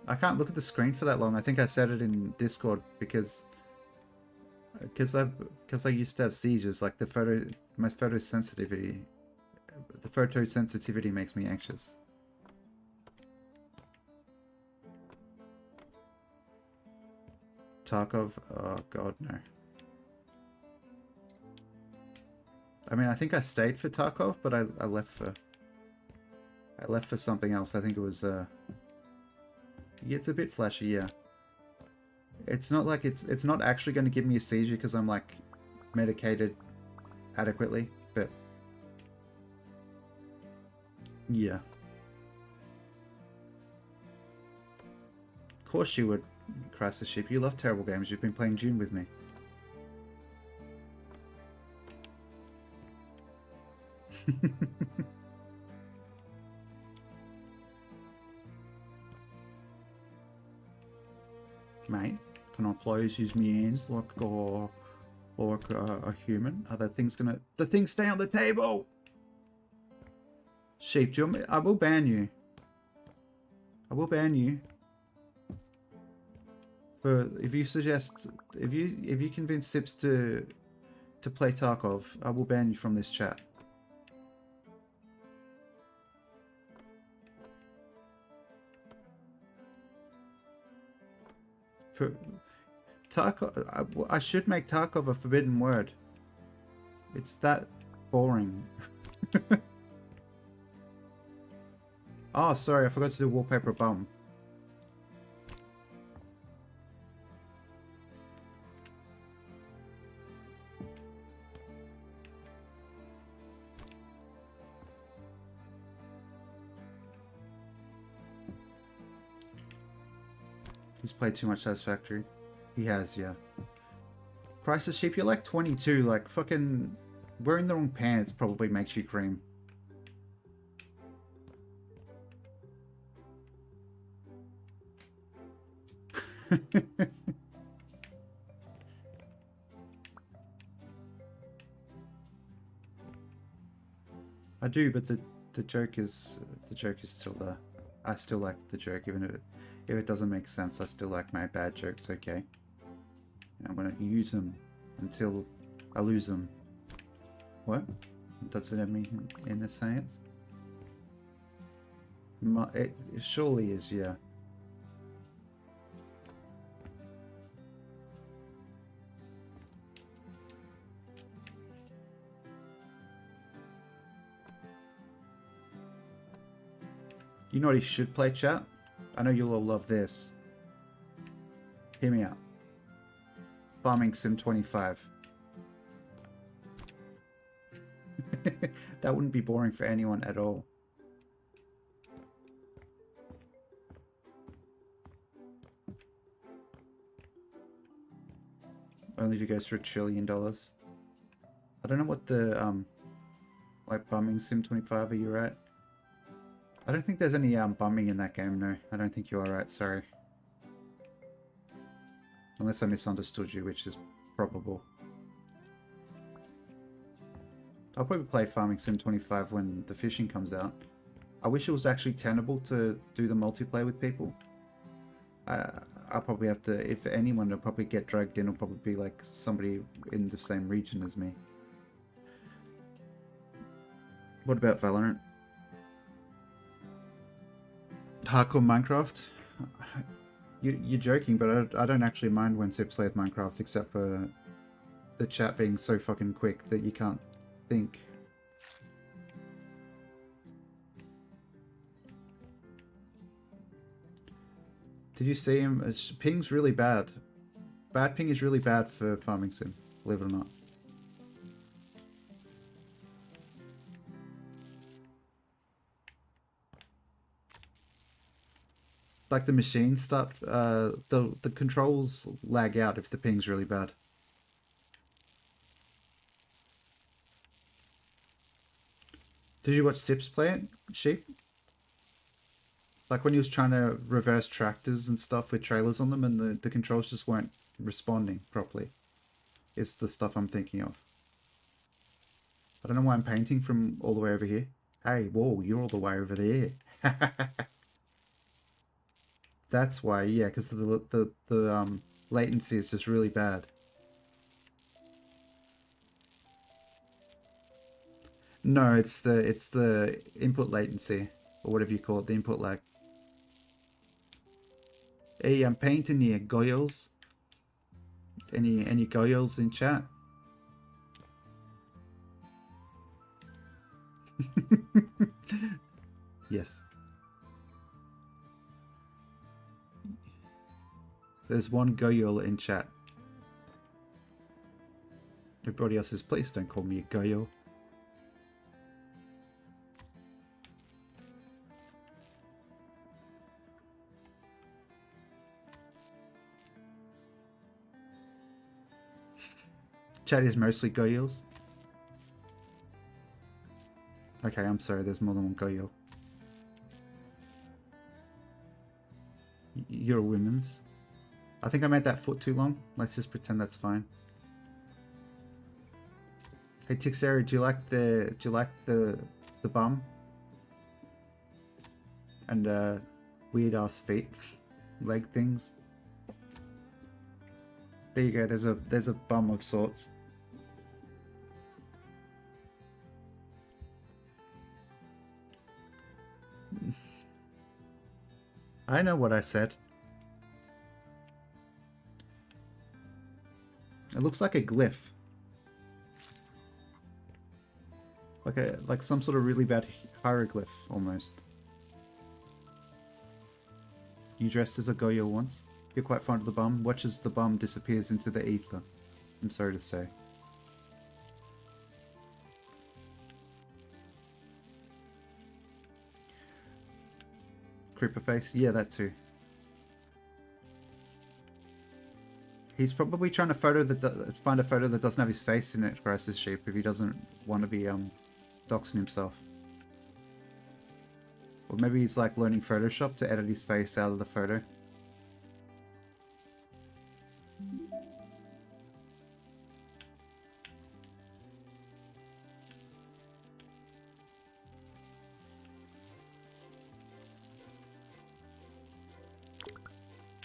I can't look at the screen for that long. I think I said it in Discord because I used to have seizures. Like the photosensitivity makes me anxious. Tarkov? Oh god, no. I mean, I think I stayed for Tarkov, but I left for something else. I think it was it's a bit flashy, yeah. It's not like it's not actually going to give me a seizure because I'm like medicated adequately, but yeah. Of course you would, Crisis Sheep. You love terrible games. You've been playing Dune with me. Mate, can I please use my hands like a human? Are the things gonna... The things stay on the table! Sheep, do you want me... I will ban you. I will ban you. For... If you suggest... If you convince Sips to play Tarkov, I will ban you from this chat. For Tarkov, I should make Tarkov a forbidden word. It's that boring. Oh, sorry, I forgot to do wallpaper bum. He's played too much Satisfactory. He has, yeah. Crisis Sheep, you're like 22. Like, fucking... Wearing the wrong pants probably makes you cream. I do, but the joke is still there. I still like the joke, even if it doesn't make sense. I still like my bad jokes. Okay, and I'm gonna use them until I lose them. What? Does it mean in a science? It surely is, yeah. You know what he should play, chat? I know you'll all love this. Hear me out. Farming Sim 25. That wouldn't be boring for anyone at all. Only if he goes for $1 trillion. I don't know what the, like Bumming Sim 25, are you right? I don't think there's any bumming in that game, no. I don't think you are right, sorry. Unless I misunderstood you, which is probable. I'll probably play Farming Sim 25 when the fishing comes out. I wish it was actually tenable to do the multiplayer with people. I'll probably have to, if anyone will probably get dragged in, it'll probably be like somebody in the same region as me. What about Valorant? Hardcore Minecraft? You're joking, but I don't actually mind when Sips play with Minecraft, except for the chat being so fucking quick that you can't think. Did you see him? Ping's really bad. Bad ping is really bad for Farming Sim, believe it or not. Like the machines start, the controls lag out if the ping's really bad. Did you watch Sips play it, Sheep? Like when he was trying to reverse tractors and stuff with trailers on them and the controls just weren't responding properly. It's the stuff I'm thinking of. I don't know why I'm painting from all the way over here. Hey, whoa, you're all the way over there. That's why, yeah, because the latency is just really bad. No, it's the input latency, or whatever you call it, the input lag. Hey, I'm painting here, goyles. Any goyles in chat? Yes. There's one goyole in chat. Everybody else says, please don't call me a goyole. Chat is mostly goyles. Okay, I'm sorry, there's more than one goyole. You're a women's. I think I made that foot too long. Let's just pretend that's fine. Hey Tixera, do you like the bum? And weird ass feet, leg things. There you go. There's a bum of sorts. I know what I said. It looks like a glyph. Like some sort of really bad hieroglyph almost. You dressed as a goyo once? You're quite fond of the bum? Watches the bum disappears into the ether. I'm sorry to say. Creeper face? Yeah, that too. He's probably trying to find a photo that doesn't have his face in it, Grass's sheep, if he doesn't want to be doxing himself. Or maybe he's like learning Photoshop to edit his face out of the photo.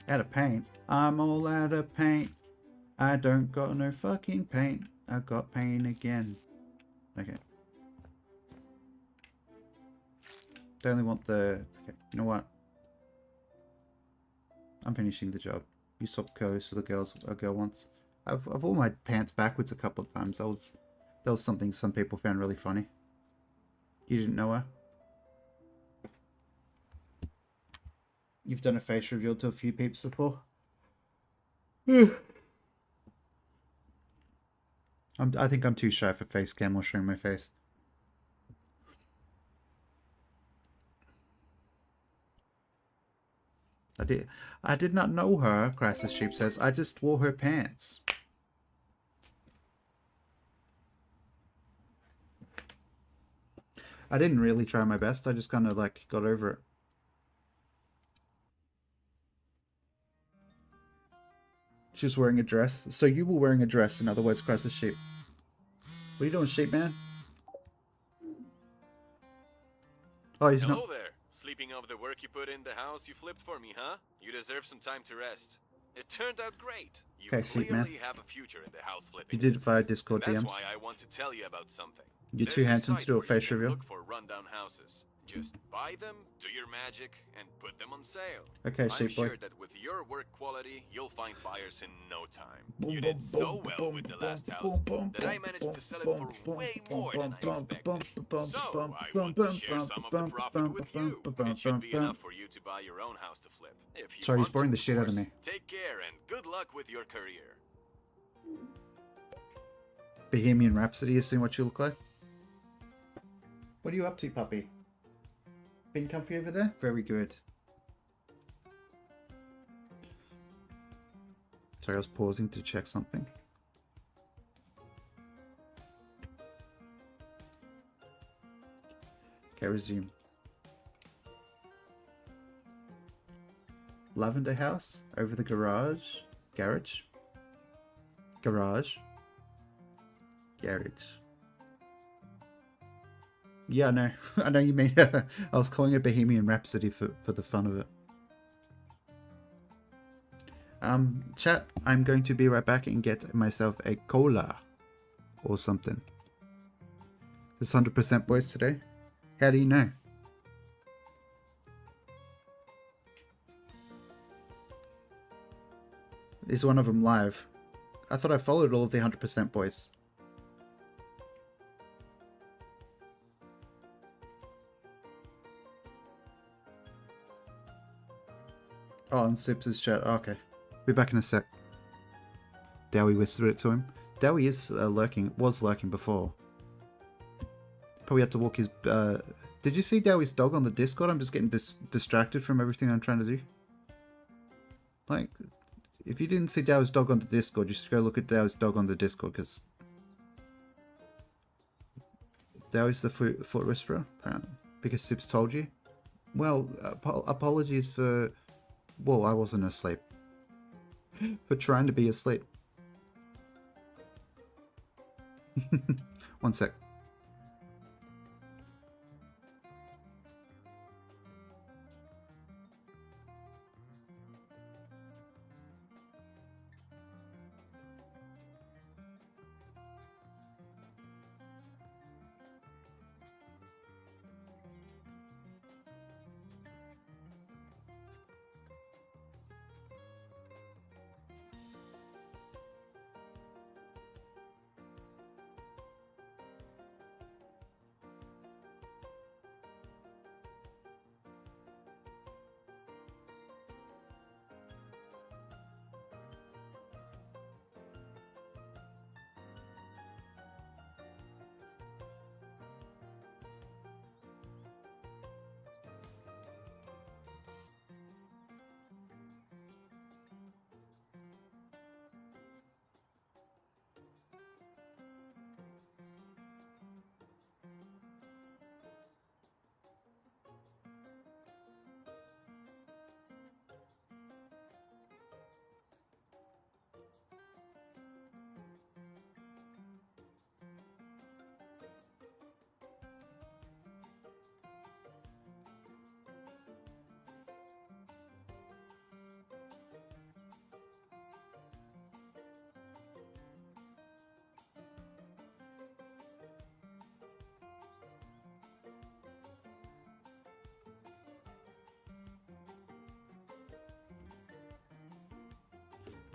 Out of paint. I'm all out of paint. I don't got no fucking paint. I got paint again. Okay. They only want the... Okay, you know what? I'm finishing the job. You swap clothes with a girl once. I've worn my pants backwards a couple of times. That was something some people found really funny. You didn't know her? You've done a face reveal to a few peeps before? I think I'm too shy for face cam or showing my face. I did not know her, Crisis Sheep says. I just wore her pants. I didn't really try my best. I just kind of like got over it. She was wearing a dress. So you were wearing a dress, in other words, Crisis Sheep. What are you doing, Sheep Man? Oh, he's Hello not. there. Sleeping off the work you put in the house you flipped for me, huh? You deserve some time to rest. It turned out great. You Okay, Sheep Man. clearly have a future in the house flipping. You did it via Discord That's DMs. why I want to tell you about something. You're There's too a handsome to site do a where you face can reveal. Look for rundown houses. Just buy them, do your magic, and put them on sale. Okay, I'm Sheep Boy. sure that with your work quality, you'll find buyers in no time. You did so well with the last house that I managed to sell it for way more than I expected. So I want to share some of the profit with you. It should be enough for you to buy your own house to flip. If you Sorry, he's want boring to, the shit out of course. me. Take care and good luck with your career. Bohemian Rhapsody is seeing what you look like. What are you up to, puppy? Been comfy over there? Very good. Sorry, I was pausing to check something. Okay, resume. Lavender house over the garage. Garage. Yeah, I know. I know you mean. I was calling it Bohemian Rhapsody for the fun of it. Chat, I'm going to be right back and get myself a cola or something. It's 100% boys today. How do you know? Is one of them live? I thought I followed all of the 100% boys. Oh, and Sips' chat. Oh, okay. Be back in a sec. Dowie whispered it to him. Dowie is lurking. Was lurking before. Probably had to walk his... Did you see Dowie's dog on the Discord? I'm just getting distracted from everything I'm trying to do. Like, if you didn't see Dowie's dog on the Discord, you should go look at Dowie's dog on the Discord, because... Dowie's the foot whisperer, apparently. Because Sips told you. Well, apologies for... Well, I wasn't asleep. For trying to be asleep. One sec.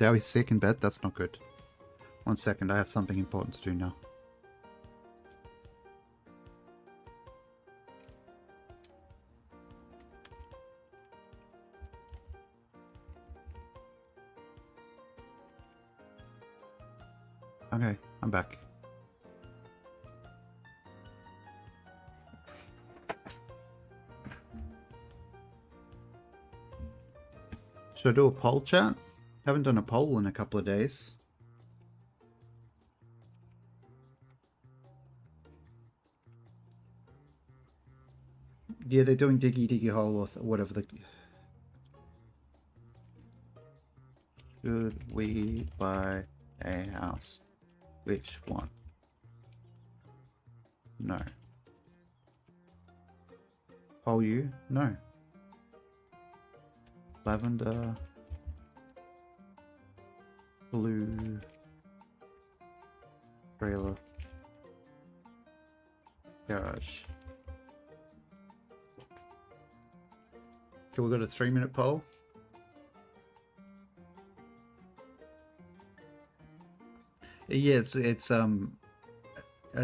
Dowie's sick in bed? That's not good. 1 second, I have something important to do now. Okay, I'm back. Should I do a poll, chat? Haven't done a poll in a couple of days. Yeah, they're doing Diggy Diggy Hole or whatever the... Should we buy a house? Which one? No. Poll you? No. Lavender. Blue. Trailer. Garage. Okay, we've got a 3-minute poll. Yeah, it's a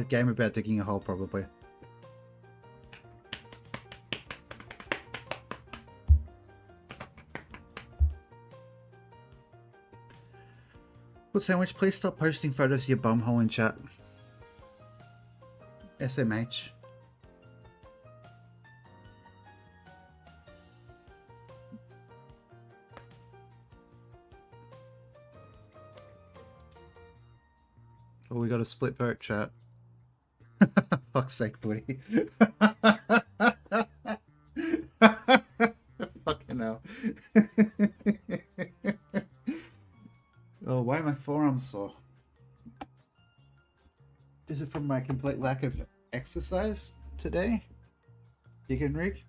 game about digging a hole, probably. Good sandwich, please stop posting photos of your bumhole in chat. SMH. Oh, we got a split vote, chat. Fuck's sake, buddy. Fucking hell. Oh, why are my forearms sore? Is it from my complete lack of exercise today? Digging rig?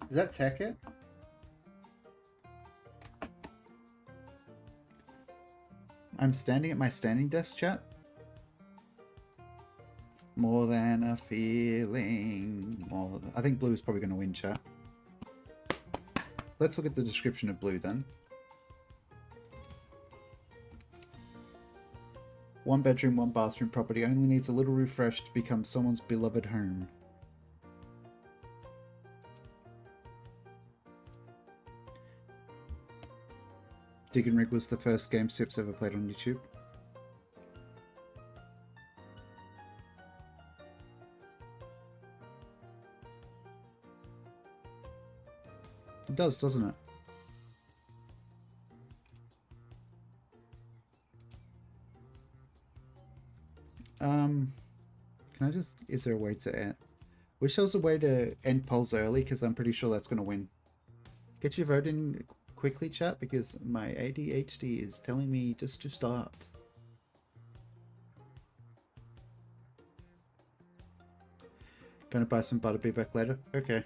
Is that tech it? I'm standing at my standing desk, chat. More than a feeling. I think blue is probably going to win, chat. Let's look at the description of blue then. 1 bedroom, 1 bathroom property only needs a little refresh to become someone's beloved home. Diggin' Rig was the first game Sips ever played on YouTube. It does, doesn't it? Can I just... Is there a way to end... Wish there was a way to end polls early, because I'm pretty sure that's going to win. Get your vote in quickly, chat, because my ADHD is telling me just to start. Gonna buy some butter, be back later? Okay.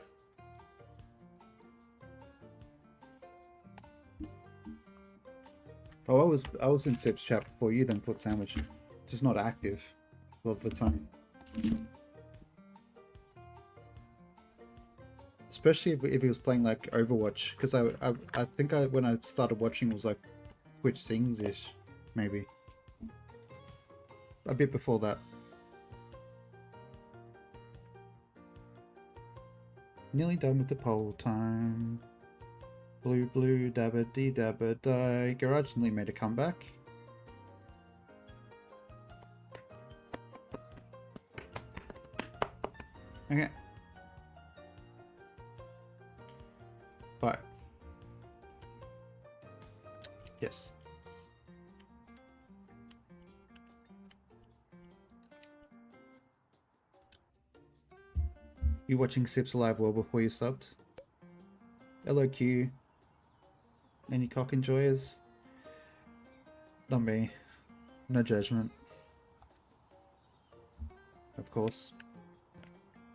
Oh, I was in Sip's chat before you then, Foot Sandwich. Just not active a lot of the time. Especially if he was playing like Overwatch, because I think when I started watching it was like Twitch Sings-ish, maybe. A bit before that. Nearly done with the poll time. Blue, blue, dabba dee dabba die. Garage nearly made a comeback. Okay. Bye. Yes. You watching Sips Alive well before you subbed? Hello Q. Any cock enjoyers? Not me. No judgment. Of course.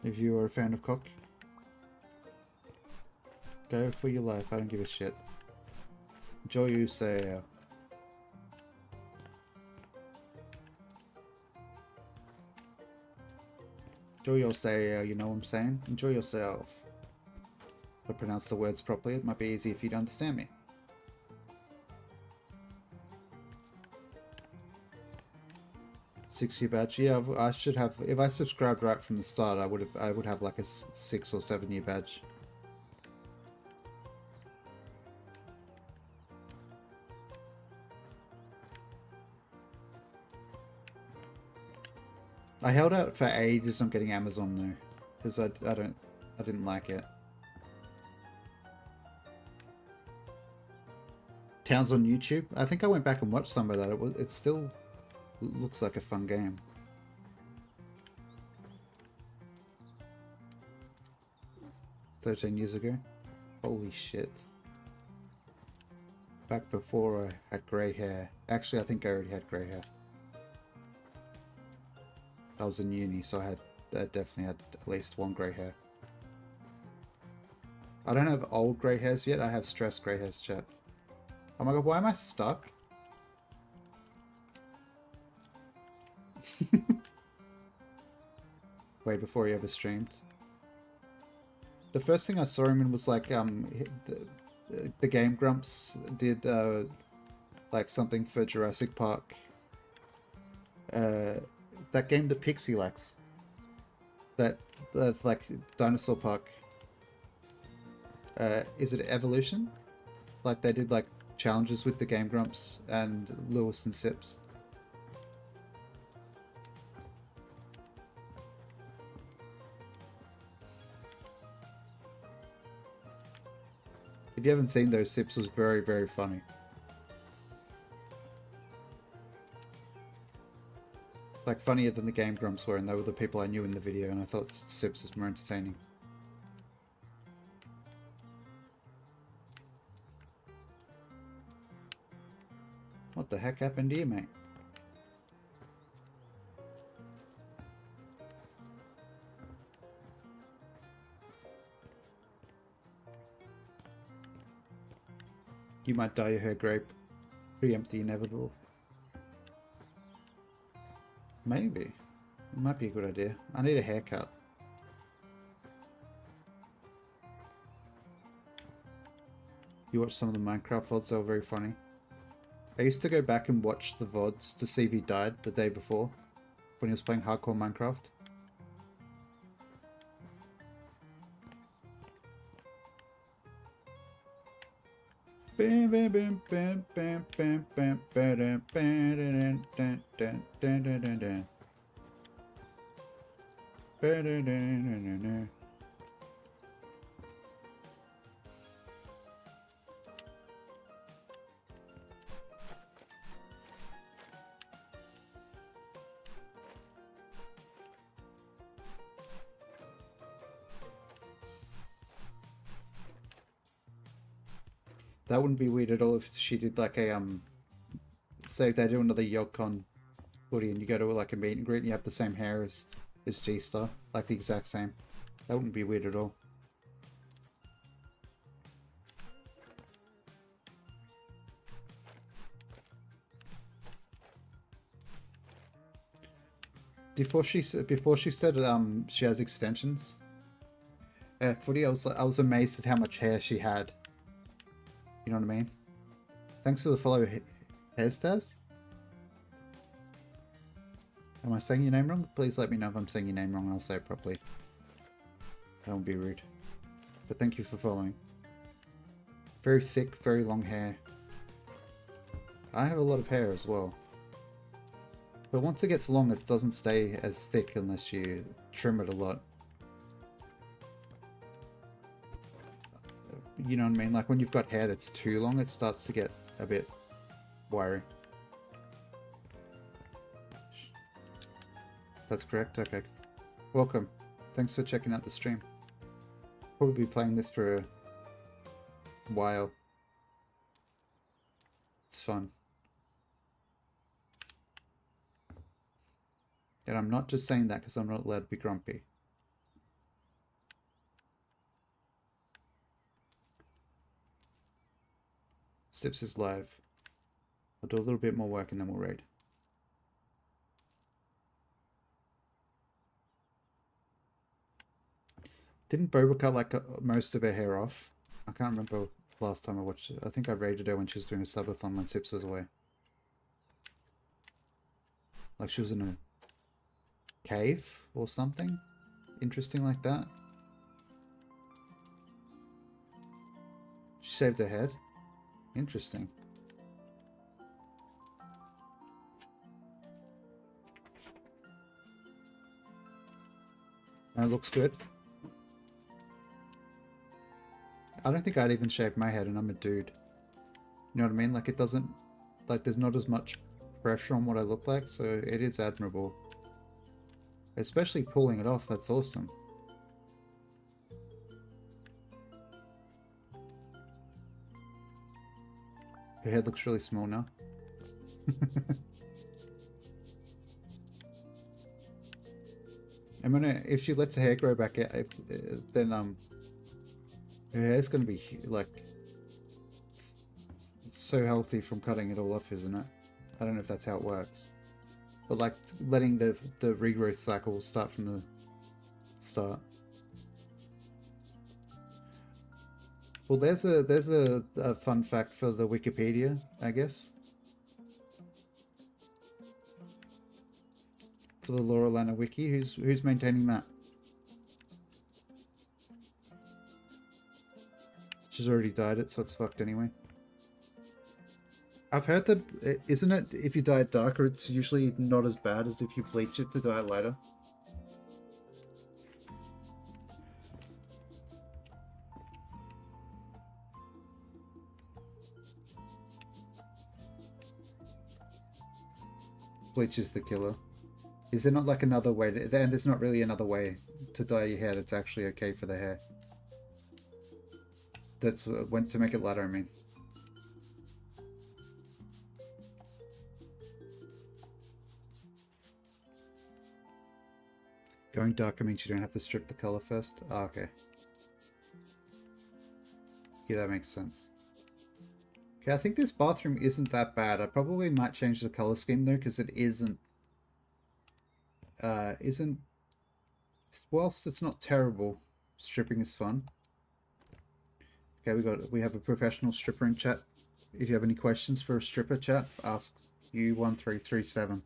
If you are a fan of cock, go for your life. I don't give a shit. Enjoy yourself. Enjoy yourself, you know what I'm saying? Enjoy yourself. If I pronounce the words properly, it might be easy if you don't understand me. 6-year badge. Yeah, I should have. If I subscribed right from the start, I would have like a 6 or 7-year badge. I held out for ages on getting Amazon though, because I didn't like it. Towns on YouTube. I think I went back and watched some of that. It still looks like a fun game. $13 years ago. Holy shit. Back before I had grey hair. Actually, I think I already had grey hair. I was in uni, so I definitely had at least one grey hair. I don't have old grey hairs yet. I have stress grey hairs, chat. Oh my god, why am I stuck? Way before he ever streamed. The first thing I saw him in was like the Game Grumps did like something for Jurassic Park. That game that Pixie likes. That's like Dinosaur Park. Is it Evolution? Like they did like challenges with the Game Grumps and Lewis and Sips. If you haven't seen those, Sips was very, very funny. Like funnier than the Game Grumps were, and they were the people I knew in the video, and I thought Sips was more entertaining. What the heck happened to you, mate? You might dye your hair grape. Preempt the inevitable. Maybe. It might be a good idea. I need a haircut. You watch some of the Minecraft VODs, they were very funny. I used to go back and watch the VODs to see if he died the day before, when he was playing hardcore Minecraft. Bam bam bam bam bam bam bam bam bam bam bam bam bam. That wouldn't be weird at all if she did like a say they do another YogCon footy and you go to like a meet and greet and you have the same hair as G-Star, like the exact same. That wouldn't be weird at all. Before she said she has extensions. Footy, I was amazed at how much hair she had. You know what I mean? Thanks for the follow, Hairstars. Am I saying your name wrong? Please let me know if I'm saying your name wrong and I'll say it properly. I won't be rude. But thank you for following. Very thick, very long hair. I have a lot of hair as well. But once it gets long, it doesn't stay as thick unless you trim it a lot. You know what I mean? Like when you've got hair that's too long, it starts to get a bit wiry. That's correct? Okay. Welcome. Thanks for checking out the stream. Probably be playing this for a while. It's fun. And I'm not just saying that because I'm not allowed to be grumpy. Stips is live. I'll do a little bit more work and then we'll raid. Didn't Boba cut like most of her hair off? I can't remember last time I watched it. I think I raided her when she was doing a subathon when Sips was away. Like she was in cave or something interesting like that. She shaved her head. Interesting. And it looks good. I don't think I'd even shave my head, and I'm a dude. You know what I mean? Like, it doesn't... Like, there's not as much pressure on what I look like, so it is admirable. Especially pulling it off, that's awesome. Her head looks really small now. I'm gonna... If she lets her hair grow back out, then, her hair's gonna be, like... so healthy from cutting it all off, isn't it? I don't know if that's how it works. But like letting the regrowth cycle start from the start. Well, there's a fun fact for the Wikipedia, I guess. For the Laura Lana wiki, who's maintaining that? She's already dyed it, so it's fucked anyway. I've heard that, isn't it, if you dye it darker, it's usually not as bad as if you bleach it to dye it lighter. Bleach is the killer. Is there not like another way to, and there's not really another way to dye your hair that's actually okay for the hair? That's when to make it lighter, I mean. Going darker means you don't have to strip the color first? Oh, okay. Yeah, that makes sense. Okay, I think this bathroom isn't that bad. I probably might change the color scheme though, because it isn't... Whilst it's not terrible, stripping is fun. Okay, we have a professional stripper in chat. If you have any questions for a stripper chat, ask U1337.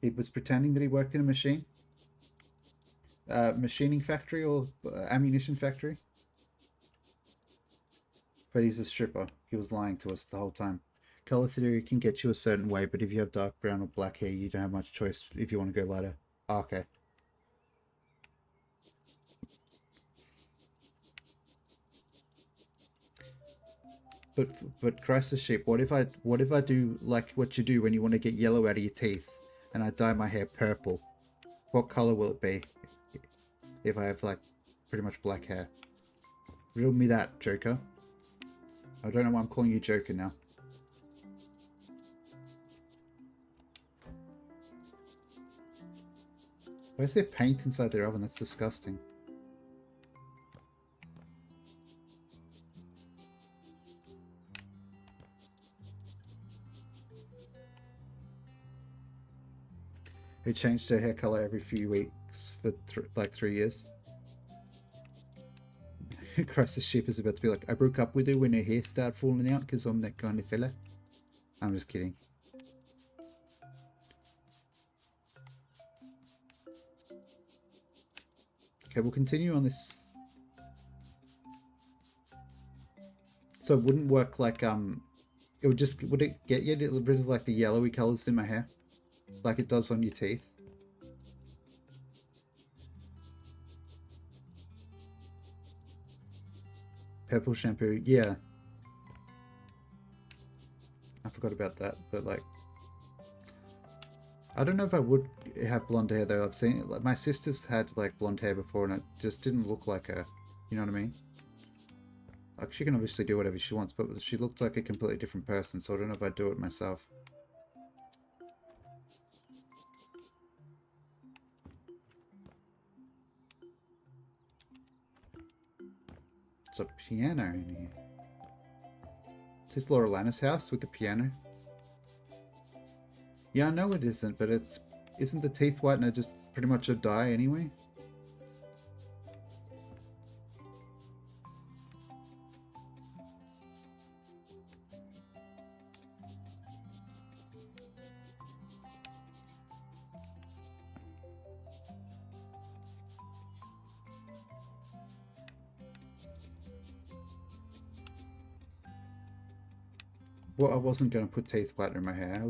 He was pretending that he worked in a machining factory or ammunition factory. But he's a stripper. He was lying to us the whole time. Color theory can get you a certain way, but if you have dark brown or black hair, you don't have much choice if you want to go lighter. Oh, okay. But Christ sheep, what if I do like what you do when you want to get yellow out of your teeth? And I dye my hair purple. What color will it be if I have like pretty much black hair? Riddle me that, Joker. I don't know why I'm calling you Joker now. Why is there paint inside their oven? That's disgusting. Who changed her hair color every few weeks for like 3 years. Christ, the sheep is about to be like, I broke up with her when her hair started falling out because I'm that kind of fella. I'm just kidding. Okay, we'll continue on this. So it wouldn't work like, it would just, would it get you rid of like the yellowy colors in my hair? Like it does on your teeth? Purple shampoo, yeah. I forgot about that, but like, I don't know if I would have blonde hair though. I've seen it, like my sister's had like blonde hair before and it just didn't look like her. You know what I mean? Like she can obviously do whatever she wants, but she looked like a completely different person, so I don't know if I'd do it myself. It's a piano in here. Is this Laura Lana's house with the piano? Yeah, I know it isn't, but isn't the teeth whitener just pretty much a dye anyway? Well, I wasn't going to put teeth whitener in my hair.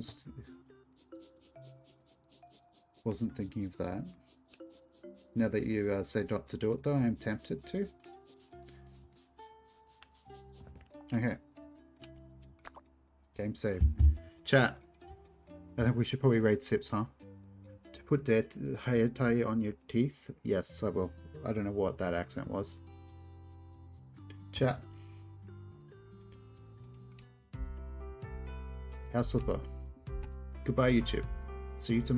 Wasn't thinking of that. Now that you said not to do it, though, I am tempted to. Okay. Game saved. Chat. I think we should probably rate Sips, huh? To put hair tie on your teeth? Yes, I will. I don't know what that accent was. Chat. House Flipper. Goodbye, YouTube. See you tomorrow.